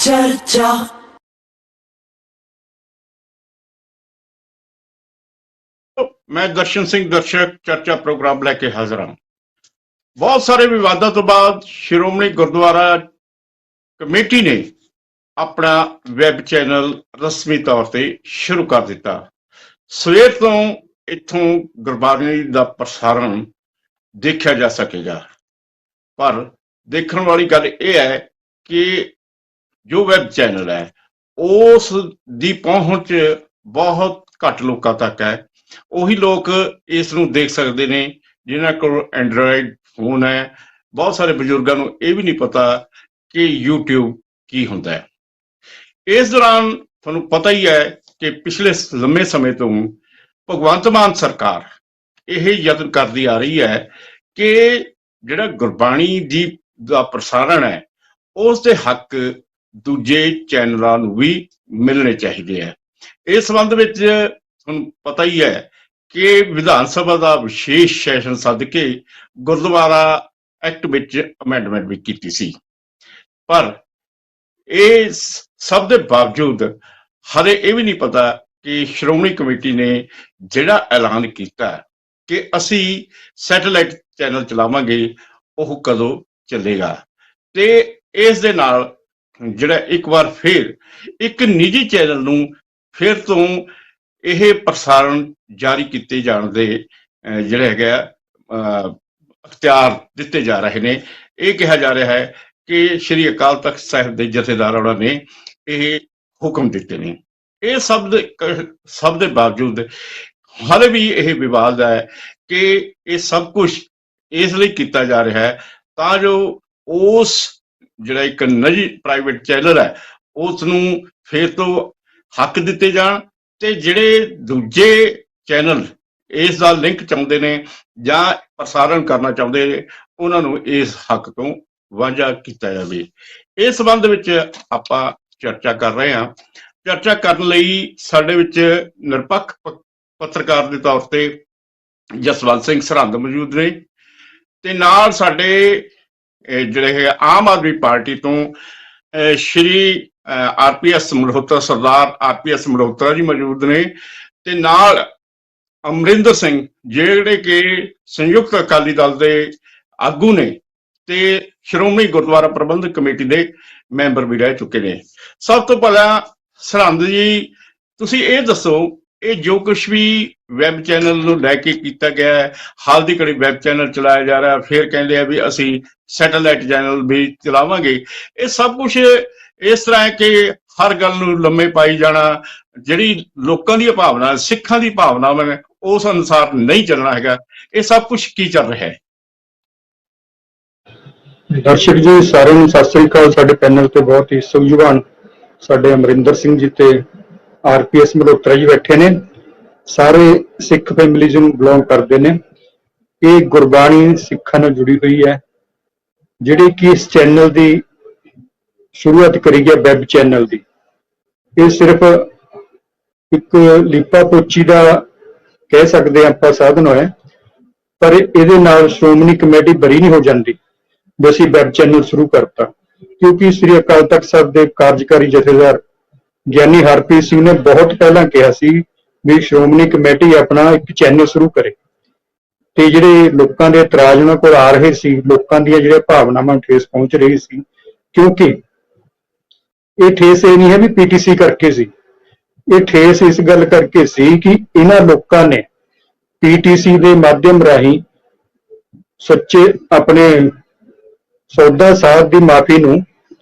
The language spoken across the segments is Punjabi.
चर्चा। मैं दर्शन सिंह दर्शक चर्चा प्रोग्राम लेके हाजिर हाँ। बहुत सारे विवादों तो बाद श्रोमणी गुरुद्वारा कमेटी ने अपना वैब चैनल रस्मी तौर पर शुरू कर दिता। सवेर तो इथों गुरबाणी का प्रसारण देखा जा सकेगा, पर देखने वाली गल यह है कि जो वैब चैनल है उस दी पहुंच बहुत घट लोगों तक है। ਉਹੀ ਲੋਕ ਇਸ ਨੂੰ ਦੇਖ ਸਕਦੇ ਨੇ ਜਿਨ੍ਹਾਂ ਕੋਲ ਐਂਡਰੋਇਡ ਫੋਨ ਹੈ। ਬਹੁਤ ਸਾਰੇ ਬਜ਼ੁਰਗਾਂ ਨੂੰ ਇਹ ਵੀ ਨਹੀਂ ਪਤਾ ਕਿ YouTube ਕੀ ਹੁੰਦਾ ਹੈ। ਇਸ ਦੌਰਾਨ ਤੁਹਾਨੂੰ ਪਤਾ ਹੀ ਹੈ ਕਿ ਪਿਛਲੇ ਲੰਮੇ ਸਮੇਂ ਤੋਂ ਭਗਵੰਤ ਮਾਨ ਸਰਕਾਰ ਇਹ ਯਤਨ ਕਰਦੀ ਆ ਰਹੀ ਹੈ ਕਿ ਜਿਹੜਾ ਗੁਰਬਾਣੀ ਦਾ ਪ੍ਰਸਾਰਣ ਹੈ ਉਸ ਦੇ ਹੱਕ ਦੂਜੇ ਚੈਨਲਾਂ ਨੂੰ ਵੀ ਮਿਲਣੇ ਚਾਹੀਦੇ ਹੈ। ਇਸ ਸੰਬੰਧ ਵਿੱਚ ਤੁਹਾਨੂੰ ਪਤਾ ਹੀ ਹੈ ਕਿ ਵਿਧਾਨ ਸਭਾ ਦਾ ਵਿਸ਼ੇਸ਼ ਸੈਸ਼ਨ ਸੱਦ ਕੇ ਗੁਰਦੁਆਰਾ ਐਕਟ ਵਿੱਚ ਅਮੈਂਡਮੈਂਟ ਵੀ ਕੀਤੀ ਸੀ, ਪਰ ਇਹ ਸਭ ਦੇ ਬਾਵਜੂਦ ਹਲੇ ਇਹ ਵੀ ਨਹੀਂ ਪਤਾ ਕਿ ਸ਼੍ਰੋਮਣੀ ਕਮੇਟੀ ਨੇ ਜਿਹੜਾ ਐਲਾਨ ਕੀਤਾ ਕਿ ਅਸੀਂ ਸੈਟੇਲਾਈਟ ਚੈਨਲ ਚਲਾਵਾਂਗੇ ਉਹ ਕਦੋਂ ਚੱਲੇਗਾ। ਤੇ ਇਸ ਦੇ ਨਾਲ ਜਿਹੜਾ ਇੱਕ ਵਾਰ ਫਿਰ ਇੱਕ ਨਿੱਜੀ ਚੈਨਲ ਨੂੰ ਫਿਰ ਤੋਂ ਇਹ ਪ੍ਰਸਾਰਣ ਜਾਰੀ ਕੀਤੇ ਜਾਣ ਦੇ ਜਿਹੜੇ ਹੈਗਾ ਅਖਤਿਆਰ ਦਿੱਤੇ ਜਾ ਰਹੇ ਨੇ। ਇਹ ਕਿਹਾ ਜਾ ਰਿਹਾ ਹੈ ਕਿ ਸ਼੍ਰੀ ਅਕਾਲ ਤਖਤ ਸਾਹਿਬ ਦੇ ਜਥੇਦਾਰਾਂ ਨੇ ਇਹ ਹੁਕਮ ਦਿੱਤੇ ਨੇ। ਇਹ ਸਭ ਦੇ ਬਾਵਜੂਦ ਹਾਲੇ ਵੀ ਇਹ ਵਿਵਾਦ ਹੈ ਕਿ ਇਹ ਸਭ ਕੁਝ ਇਸ ਲਈ ਕੀਤਾ ਜਾ ਰਿਹਾ ਹੈ ਤਾਂ ਜੋ ਉਸ ਜਿਹੜਾ ਇੱਕ ਨਿੱਜੀ ਪ੍ਰਾਈਵੇਟ ਚੈਨਲ ਹੈ ਉਸ ਨੂੰ ਫਿਰ ਤੋਂ ਹੱਕ ਦਿੱਤੇ ਜਾਣ ਤੇ ਜਿਹੜੇ ਦੂਜੇ ਚੈਨਲ ਇਸ ਦਾ ਲਿੰਕ ਚਾਹੁੰਦੇ ਨੇ ਜਾਂ ਪ੍ਰਸਾਰਣ ਕਰਨਾ ਚਾਹੁੰਦੇ ਨੇ ਉਹਨਾਂ ਨੂੰ ਇਸ ਹੱਕ ਤੋਂ ਵਾਂਝਾ ਕੀਤਾ ਜਾਵੇ। ਇਸ ਸੰਬੰਧ ਵਿੱਚ ਆਪਾਂ ਚਰਚਾ ਕਰ ਰਹੇ ਹਾਂ। ਚਰਚਾ ਕਰਨ ਲਈ ਸਾਡੇ ਵਿੱਚ ਨਿਰਪੱਖ ਪੱਤਰਕਾਰ ਦੇ ਤੌਰ ਤੇ ਜਸਵੰਤ ਸਿੰਘ ਸਰਹੰਦ ਮੌਜੂਦ ਨੇ ਤੇ ਨਾਲ ਸਾਡੇ ਜਿਹੜੇ ਹੈ ਆਮ ਆਦਮੀ ਪਾਰਟੀ ਤੋਂ ਸ਼੍ਰੀ RPS ਮਲਹੋਤਰਾ ਸਰਦਾਰ RPS ਮਲਹੋਤਰਾ ਜੀ ਮੌਜੂਦ ਨੇ ਤੇ ਨਾਲ ਅਮਰਿੰਦਰ ਸਿੰਘ ਜਿਹੜੇ ਕਿ ਸੰਯੁਕਤ ਅਕਾਲੀ ਦਲ ਦੇ ਆਗੂ ਨੇ ਤੇ ਸ਼੍ਰੋਮਣੀ ਗੁਰਦੁਆਰਾ ਪ੍ਰਬੰਧਕ ਕਮੇਟੀ ਦੇ ਮੈਂਬਰ ਵੀ ਰਹਿ ਚੁੱਕੇ ਨੇ। ਸਭ ਤੋਂ ਪਹਿਲਾਂ ਸਰਹੰਦ ਜੀ ਤੁਸੀਂ ਇਹ ਦੱਸੋ, ਇਹ ਜੋ ਕੁਛ ਵੀ ਵੈਬ ਚੈਨਲ ਨੂੰ ਲੈ ਕੇ ਕੀਤਾ ਗਿਆ ਹੈ, ਹਾਲ ਦੀ ਘੜੀ ਵੈਬ ਚੈਨਲ ਚਲਾਇਆ ਜਾ ਰਿਹਾ, ਫਿਰ ਕਹਿੰਦੇ ਆ ਵੀ ਅਸੀਂ ਸੈਟੇਲਾਈਟ ਚੈਨਲ ਵੀ ਚਲਾਵਾਂਗੇ, ਇਹ ਸਭ ਕੁਛ ਇਸ ਤਰ੍ਹਾਂ ਹੈ ਕਿ ਹਰ ਗੱਲ ਨੂੰ ਲੰਮੇ ਪਾਈ ਜਾਣਾ, ਜਿਹੜੀ ਲੋਕਾਂ ਦੀ ਭਾਵਨਾ ਸਿੱਖਾਂ ਦੀ ਭਾਵਨਾ ਉਸ ਅਨੁਸਾਰ ਨਹੀਂ ਚੱਲਣਾ ਹੈਗਾ। ਇਹ ਸਭ ਕੁਛ ਕੀ ਚੱਲ ਰਿਹਾ ਹੈ? ਦਰਸ਼ਕ ਜੀ ਸਾਰਿਆਂ ਨੂੰ ਸਤਿ ਸ੍ਰੀ ਅਕਾਲ। ਸਾਡੇ ਪੈਨਲ ਤੇ ਬਹੁਤ ਹੀ ਸੂਝਵਾਨ ਸਾਡੇ ਅਮਰਿੰਦਰ ਸਿੰਘ ਜੀ ਤੇ RPS ਮਲਹੋਤਰਾ ਜੀ ਬੈਠੇ ਨੇ। ਸਾਰੇ ਸਿੱਖ ਫੈਮਿਲੀਜ਼ ਨੂੰ ਬਿਲੋਂਗ ਕਰਦੇ ਨੇ। ਇਹ ਗੁਰਬਾਣੀ ਸਿੱਖਾਂ ਨਾਲ ਜੁੜੀ ਹੋਈ ਹੈ, ਜਿਹੜੀ ਕਿ ਇਸ ਚੈਨਲ ਦੀ ਸ਼ੁਰੂਆਤ ਕਰੀ ਹੈ ਵੈਬ ਚੈਨਲ ਦੀ। ਇਹ ਸਿਰਫ ਇੱਕ ਲੀਪਾ ਪੋਚੀ ਦਾ ਕਹਿ ਸਕਦੇ ਆਪਾਂ ਸਾਧਨ ਹੈ, ਪਰ ਇਹਦੇ ਨਾਲ ਸ਼੍ਰੋਮਣੀ ਕਮੇਟੀ ਬਰੀ ਨਹੀਂ ਹੋ ਜਾਂਦੀ ਵੀ ਅਸੀਂ ਵੈਬ ਚੈਨਲ ਸ਼ੁਰੂ ਕਰਤਾ, ਕਿਉਂਕਿ ਸ੍ਰੀ ਅਕਾਲ ਤਖਤ ਸਾਹਿਬ ਦੇ ਕਾਰਜਕਾਰੀ ਜਥੇਦਾਰ ਗਿਆਨੀ ਹਰਪ੍ਰੀਤ ਸਿੰਘ ਨੇ ਬਹੁਤ ਪਹਿਲਾਂ ਕਿਹਾ ਸੀ ਵੀ ਸ਼੍ਰੋਮਣੀ ਕਮੇਟੀ ਆਪਣਾ ਇੱਕ ਚੈਨਲ ਸ਼ੁਰੂ ਕਰੇ। ਤੇ ਜਿਹੜੇ ਲੋਕਾਂ ਦੇ ਇਤਰਾਜ਼ ਉਹਨਾਂ ਕੋਲ ਆ ਰਹੇ ਸੀ, ਲੋਕਾਂ ਦੀਆਂ ਜਿਹੜੀਆਂ ਭਾਵਨਾਵਾਂ ਨੂੰ ਠੇਸ ਪਹੁੰਚ ਰਹੀ ਸੀ, ਕਿਉਂਕਿ ਇਹ ਠੇਸ ਇਹ ਨਹੀਂ ਹੈ ਵੀ PTC ਕਰਕੇ ਸੀ, ਇਹ ਠੇਸ ਇਸ ਗੱਲ ਕਰਕੇ ਸੀ ਕਿ ਇਹਨਾਂ ਲੋਕਾਂ ਨੇ PTC ਦੇ ਮਾਧਿਅਮ ਰਾਹੀਂ ਸੱਚੇ ਆਪਣੇ ਸੌਦਾ ਸਾਹਿਬ ਦੀ ਮਾਫੀ ਨੂੰ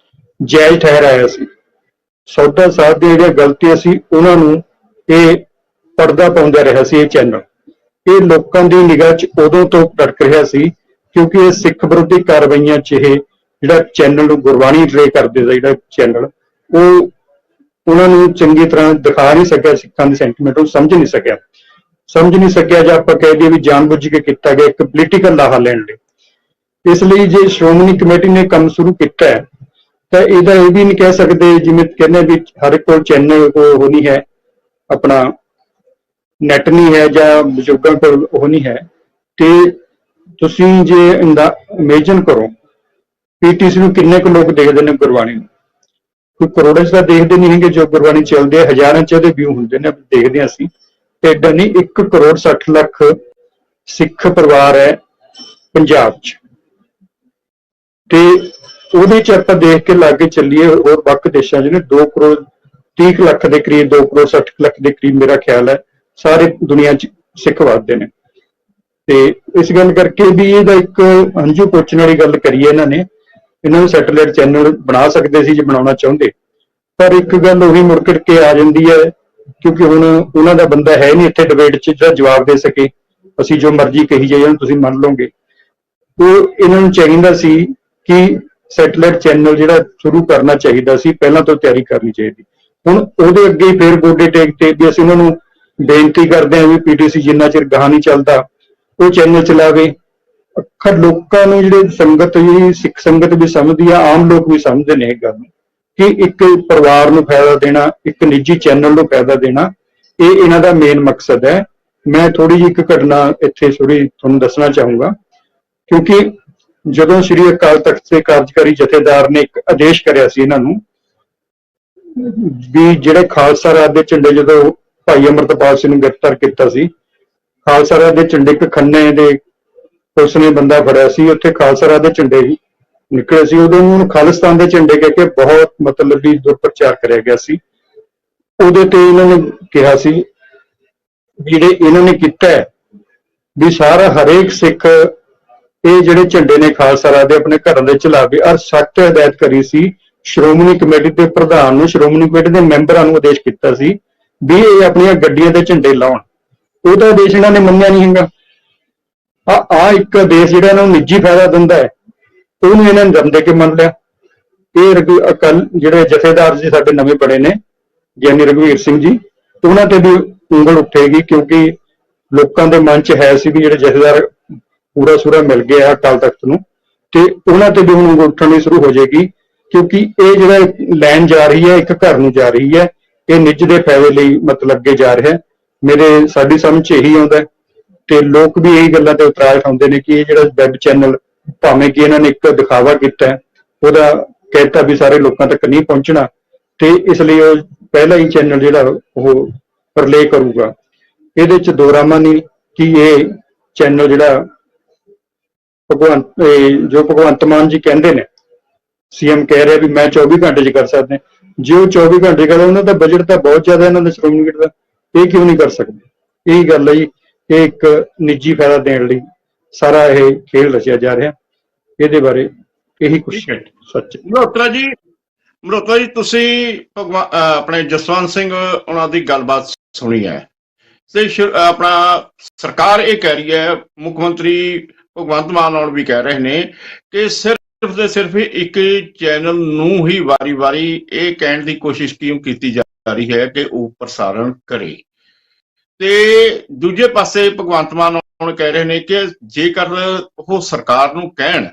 ਜਾਇਜ਼ ਠਹਿਰਾਇਆ ਸੀ। ਸੌਦਾ ਸਾਹਿਬ ਦੀਆਂ ਜਿਹੜੀਆਂ ਗਲਤੀਆਂ ਸੀ ਉਹਨਾਂ ਨੂੰ ਇਹ ਪਰਦਾ ਪਾਉਂਦਾ ਰਿਹਾ ਸੀ। ਇਹ ਚੈਨਲ ਇਹ ਲੋਕਾਂ ਦੀ ਨਿਗਾਹ 'ਚ ਉਦੋਂ ਤੋਂ ਭਟਕ ਰਿਹਾ ਸੀ ਕਿਉਂਕਿ ਇਹ ਸਿੱਖ ਵਿਰੋਧੀ ਕਾਰਵਾਈਆਂ 'ਚ ਇਹ ਜਿਹੜਾ ਚੈਨਲ ਨੂੰ ਗੁਰਬਾਣੀ ਰਿਲੇ ਕਰਦੇ ਦਾ ਜਿਹੜਾ ਚੈਨਲ ਉਹ ਉਹਨਾਂ ਨੂੰ ਚੰਗੀ ਤਰ੍ਹਾਂ ਦਿਖਾ ਨਹੀਂ ਸਕਿਆ, ਸਿੱਖਾਂ ਦੀ ਸੈਂਟੀਮੈਂਟ ਉਹ ਸਮਝ ਨਹੀਂ ਸਕਿਆ ਜਾਂ ਆਪਾਂ ਕਹਿ ਦਈਏ ਵੀ ਜਾਣਬੁੱਝ ਕੇ ਕੀਤਾ ਗਿਆ ਇੱਕ ਪੋਲੀਟੀਕਲ ਲਾਹਾ ਲੈਣ ਲਈ। ਇਸ ਲਈ ਜੇ ਸ਼੍ਰੋਮਣੀ ਕਮੇਟੀ ਨੇ ਕੰਮ ਸ਼ੁਰੂ ਕੀਤਾ ਹੈ ਤਾਂ ਇਹਦਾ ਇਹ ਵੀ ਨਹੀਂ ਕਹਿ ਸਕਦੇ ਜਿਵੇਂ ਕਹਿੰਦੇ ਵੀ ਹਰ ਇੱਕ ਕੋਲ ਚੈਨਲ ਉਹ ਨਹੀਂ ਹੈ, ਆਪਣਾ ਨੈਟ ਨਹੀਂ ਹੈ ਜਾਂ ਬਜ਼ੁਰਗਾਂ ਕੋਲ ਉਹ ਨਹੀਂ ਹੈ। ਤੇ ਤੁਸੀਂ ਜੇ ਇਮੇਜਿਨ ਕਰੋ PTC ਨੂੰ ਕਿੰਨੇ ਕੁ ਲੋਕ ਦੇਖਦੇ ਨੇ ਗੁਰਬਾਣੀ ਨੂੰ, ਕੋਈ ਕਰੋੜਾਂ 'ਚ ਤਾਂ ਦੇਖਦੇ ਨਹੀਂ ਹੈਗੇ, ਜੋ ਗੁਰਬਾਣੀ ਚੱਲਦੇ ਆ ਹਜ਼ਾਰਾਂ 'ਚ ਉਹਦੇ ਵਿਊ ਹੁੰਦੇ ਨੇ, ਦੇਖਦੇ ਹਾਂ ਅਸੀਂ। ਤੇ ਏਦਾਂ ਨਹੀਂ, 1 ਕਰੋੜ 60 ਲੱਖ ਸਿੱਖ ਪਰਿਵਾਰ ਹੈ ਪੰਜਾਬ 'ਚ, ਤੇ ਉਹਦੇ 'ਚ ਆਪਾਂ ਦੇਖ ਕੇ ਲਾਗੇ ਚੱਲੀਏ ਹੋਰ ਵੱਖ ਦੇਸ਼ਾਂ 'ਚ ਨੇ 2 ਕਰੋੜ 30 ਕੁ ਲੱਖ ਦੇ ਕਰੀਬ, 2 ਕਰੋੜ 60 ਲੱਖ ਦੇ ਕਰੀਬ ਮੇਰਾ ਖਿਆਲ ਹੈ ਸਾਰੇ ਦੁਨੀਆ 'ਚ ਸਿੱਖ ਵੱਸਦੇ ਨੇ। ਤੇ ਇਸ ਗੱਲ ਕਰਕੇ ਵੀ ਇਹਦਾ ਇੱਕ ਹੰਝੂ ਪੋਚਣ ਵਾਲੀ ਗੱਲ ਕਰੀਏ, ਇਹਨਾਂ ਨੂੰ ਸੈਟੇਲਾਈਟ ਚੈਨਲ ਬਣਾ ਸਕਦੇ ਸੀ ਜੇ ਬਣਾਉਣਾ ਚਾਹੁੰਦੇ, ਪਰ ਇੱਕ ਗੱਲ ਉਹੀ ਮੁੜ ਕੇ ਆ ਜਾਂਦੀ ਹੈ, ਕਿਉਂਕਿ ਹੁਣ ਉਹਨਾਂ ਦਾ ਬੰਦਾ ਹੈ ਨਹੀਂ ਇੱਥੇ ਡਿਬੇਟ 'ਚ ਜਿਹੜਾ ਜਵਾਬ ਦੇ ਸਕੇ। ਅਸੀਂ ਜੋ ਮਰਜ਼ੀ ਕਹੀ ਜਾਈਏ ਤੁਸੀਂ ਮੰਨ ਲਓਗੇ। ਉਹ ਇਹਨਾਂ ਨੂੰ ਚਾਹੀਦਾ ਸੀ ਕਿ ਸੈਟੇਲਾਈਟ ਚੈਨਲ ਜਿਹੜਾ ਸ਼ੁਰੂ ਕਰਨਾ ਚਾਹੀਦਾ ਸੀ, ਪਹਿਲਾਂ ਤੋਂ ਤਿਆਰੀ ਕਰਨੀ ਚਾਹੀਦੀ। ਹੁਣ ਉਹਦੇ ਅੱਗੇ ਫੇਰ ਗੋਡੇ ਟੇਕ ਤੇ ਵੀ ਅਸੀਂ ਉਹਨਾਂ ਨੂੰ ਬੇਨਤੀ ਕਰਦੇ ਹਾਂ ਵੀ ਪੀਟੀਸੀ ਜਿੰਨਾ ਚਿਰ ਗਾਹਾਂ ਨਹੀਂ ਚੱਲਦਾ ਉਹ ਚੈਨਲ ਚਲਾਵੇ। ਅੱਖਰ ਲੋਕਾਂ ਨੂੰ ਜਿਹੜੇ ਸੰਗਤ, ਜਿਹੜੀ ਸਿੱਖ ਸੰਗਤ ਵੀ ਸਮਝਦੀ ਆ, ਆਮ ਲੋਕ ਵੀ ਸਮਝਦੇ ਨੇ ਇਹ ਗੱਲ ਕਿ ਇੱਕ ਪਰਿਵਾਰ ਨੂੰ ਫਾਇਦਾ ਦੇਣਾ, ਇੱਕ ਨਿੱਜੀ ਚੈਨਲ ਨੂੰ ਫਾਇਦਾ ਦੇਣਾ, ਇਹ ਇਹਨਾਂ ਦਾ ਮੇਨ ਮਕਸਦ ਹੈ। ਮੈਂ ਥੋੜੀ ਜਿਹੀ ਇੱਕ ਘਟਨਾ ਇੱਥੇ ਤੁਹਾਨੂੰ ਦੱਸਣਾ ਚਾਹੂੰਗਾ, ਕਿਉਂਕਿ ਜਦੋਂ ਸ੍ਰੀ ਅਕਾਲ ਤਖਤ ਦੇ ਕਾਰਜਕਾਰੀ ਜਥੇਦਾਰ ਨੇ ਇੱਕ ਆਦੇਸ਼ ਕਰਿਆ ਸੀ ਇਹਨਾਂ ਨੂੰ ਵੀ ਜਿਹੜੇ ਖਾਲਸਾ ਰਾਜ ਦੇ ਝੰਡੇ, ਜਦੋਂ ਭਾਈ ਅਮਰਤਪਾਲ ਸਿੰਘ ਨੂੰ ਗ੍ਰਿਫਤਾਰ ਕੀਤਾ ਸੀ, ਖਾਲਸਾ ਰਾਜ ਦੇ ਝੰਡੇ ਇੱਕ ਖੰਨੇ ਦੇ ਪੁਲਿਸ ਨੇ ਬੰਦਾ ਫੜਿਆ ਸੀ, ਉੱਥੇ ਖਾਲਸਾ ਰਾਜ ਦੇ ਝੰਡੇ ਵੀ ਨਿਕਲੇ ਸੀ, ਉਦੋਂ ਉਹਨੂੰ ਖਾਲਿਸਤਾਨ ਦੇ ਝੰਡੇ ਕਹਿ ਕੇ ਬਹੁਤ ਮਤਲਬ ਵੀ ਦੁਰਪ੍ਰਚਾਰ ਕਰਿਆ ਗਿਆ ਸੀ। ਉਹਦੇ ਤੇ ਇਹਨਾਂ ਨੇ ਕਿਹਾ ਸੀ ਜਿਹੜੇ ਇਹਨਾਂ ਨੇ ਕੀਤਾ ਵੀ ਸਾਰਾ ਹਰੇਕ ਸਿੱਖ ਇਹ ਜਿਹੜੇ ਝੰਡੇ ਨੇ ਖਾਲਸਾ ਰਾਜ ਦੇ ਆਪਣੇ ਘਰਾਂ ਦੇ ਚਲਾਵੇ, ਔਰ ਸਖਤ ਹਦਾਇਤ ਕਰੀ ਸੀ ਸ਼੍ਰੋਮਣੀ ਕਮੇਟੀ ਦੇ ਪ੍ਰਧਾਨ ਨੂੰ, ਸ਼੍ਰੋਮਣੀ ਕਮੇਟੀ ਦੇ ਮੈਂਬਰਾਂ ਨੂੰ ਆਦੇਸ਼ ਕੀਤਾ ਸੀ ਵੀ ਇਹ ਆਪਣੀਆਂ ਗੱਡੀਆਂ ਦੇ ਝੰਡੇ ਲਾਉਣ। ਉਹਦਾ ਆਦੇਸ਼ ਇਹਨਾਂ ਨੇ ਮੰਨਿਆ ਨਹੀਂ ਹੈਗਾ। ਆ ਇੱਕ ਆਦੇਸ਼ ਜਿਹੜਾ ਇਹਨਾਂ ਨੂੰ ਨਿੱਜੀ ਫਾਇਦਾ ਦਿੰਦਾ ਹੈ, ਉਹਨੂੰ ਇਹਨਾਂ ਨੇ ਦਮ ਦੇ ਕੇ ਮੰਨ ਲਿਆ। ਇਹ ਅਕਾਲ ਜਿਹੜੇ ਜਥੇਦਾਰ ਜੀ ਸਾਡੇ ਨਵੇਂ ਬਣੇ ਨੇ, ਗਿਆਨੀ ਰਘਵੀਰ ਸਿੰਘ ਜੀ, ਉਹਨਾਂ ਤੇ ਵੀ ਉਂਗਲ ਉੱਠੇਗੀ, ਕਿਉਂਕਿ ਲੋਕਾਂ ਦੇ ਮਨ 'ਚ ਹੈ ਸੀ ਵੀ ਜਿਹੜੇ ਜਥੇਦਾਰ ਪੂਰਾ ਸੂਰਾ ਮਿਲ ਗਿਆ ਅਕਾਲ ਤਖਤ ਨੂੰ, ਤੇ ਉਹਨਾਂ ਤੇ ਵੀ ਹੁਣ ਉਂਗਲ ਉੱਠਣੀ ਸ਼ੁਰੂ ਹੋ ਜਾਏਗੀ, ਕਿਉਂਕਿ ਇਹ ਜਿਹੜਾ ਲਾਈਨ ਜਾ ਰਹੀ ਹੈ ਇੱਕ ਘਰ ਨੂੰ ਜਾ ਰਹੀ ਹੈ, ਇਹ ਨਿੱਜ ਦੇ ਫਾਇਦੇ ਲਈ ਮਤਲਬ ਅੱਗੇ ਜਾ ਰਿਹਾ। ਸਾਡੀ ਸਮਝ 'ਚ ਇਹੀ ਆਉਂਦਾ, ਤੇ ਲੋਕ ਵੀ ਇਹੀ ਗੱਲਾਂ ਤੇ ਇਤਰਾਜ਼ ਉਠਾਉਂਦੇ ਨੇ ਕਿ ਇਹ ਜਿਹੜਾ ਵੈਬ ਚੈਨਲ, ਭਾਵੇਂ ਕਿ ਇਹਨਾਂ ਨੇ ਇੱਕ ਦਿਖਾਵਾ ਕੀਤਾ, ਉਹਦਾ ਕਹਿਤਾ ਵੀ ਸਾਰੇ ਲੋਕਾਂ ਤੱਕ ਨਹੀਂ ਪਹੁੰਚਣਾ, ਤੇ ਇਸ ਲਈ ਉਹ ਪਹਿਲਾ ਹੀ ਚੈਨਲ ਜਿਹੜਾ ਉਹ ਰਿਲੇ ਕਰੂਗਾ। ਇਹਦੇ 'ਚ ਦੋ ਰਾਮਾ ਨਹੀਂ ਕਿ ਇਹ ਚੈਨਲ ਜਿਹੜਾ ਭਗਵੰਤ ਮਾਨ ਜੀ ਕਹਿੰਦੇ ਨੇ, ਸੀਐਮ ਕਹਿ ਰਿਹਾ ਵੀ ਮੈਂ 24 ਘੰਟੇ 'ਚ ਕਰ ਸਕਦੇ, ਜੇ ਉਹ 24 ਘੰਟੇ ਕਰਦਾ, ਉਹਨਾਂ ਦਾ ਬਜਟ ਤਾਂ ਬਹੁਤ ਜ਼ਿਆਦਾ ਇਹਨਾਂ ਦਾ ਸ਼੍ਰੋਮਣੀ ਕਮੇਟੀ ਦਾ, ਇਹ ਕਿਉਂ ਨਹੀਂ ਕਰ ਸਕਦੇ? ਇਹੀ ਗੱਲ ਹੈ ਜੀ, ਇਹ ਇੱਕ ਨਿੱਜੀ ਫਾਇਦਾ ਦੇਣ ਲਈ ਸਾਰਾ ਇਹ ਖੇਲ ਰਚਿਆ ਜਾ ਰਿਹਾ। ਇਹਦੇ ਬਾਰੇ ਇਹੀ ਕੁਛ ਸੱਚ। ਮਲਹੋਤਰਾ ਜੀ, ਤੁਸੀਂ ਆਪਣੇ ਜਸਵੰਤ ਸਿੰਘ ਉਹਨਾਂ ਦੀ ਗੱਲਬਾਤ ਸੁਣੀ ਹੈ, ਤੇ ਆਪਣਾ ਸਰਕਾਰ ਇਹ ਕਹਿ ਰਹੀ ਹੈ, ਮੁੱਖ ਮੰਤਰੀ ਭਗਵੰਤ ਮਾਨ ਨਾਲ ਵੀ ਕਹਿ ਰਹੇ ਨੇ ਕਿ ਸਿਰਫ ਤੇ ਸਿਰਫ ਇੱਕ ਚੈਨਲ ਨੂੰ ਹੀ ਵਾਰੀ-ਵਾਰੀ ਇਹ ਕਹਿਣ ਦੀ ਕੋਸ਼ਿਸ਼ ਕਿਉਂ ਕੀਤੀ ਜਾ ਰਹੀ ਹੈ ਕਿ ਉਹ ਪ੍ਰਸਾਰਣ ਕਰੇ, ਤੇ ਦੂਜੇ ਪਾਸੇ ਭਗਵੰਤ ਮਾਨ ਹੁਣ ਕਹਿ ਰਹੇ ਨੇ ਕਿ ਜੇਕਰ ਉਹ ਸਰਕਾਰ ਨੂੰ ਕਹਿਣ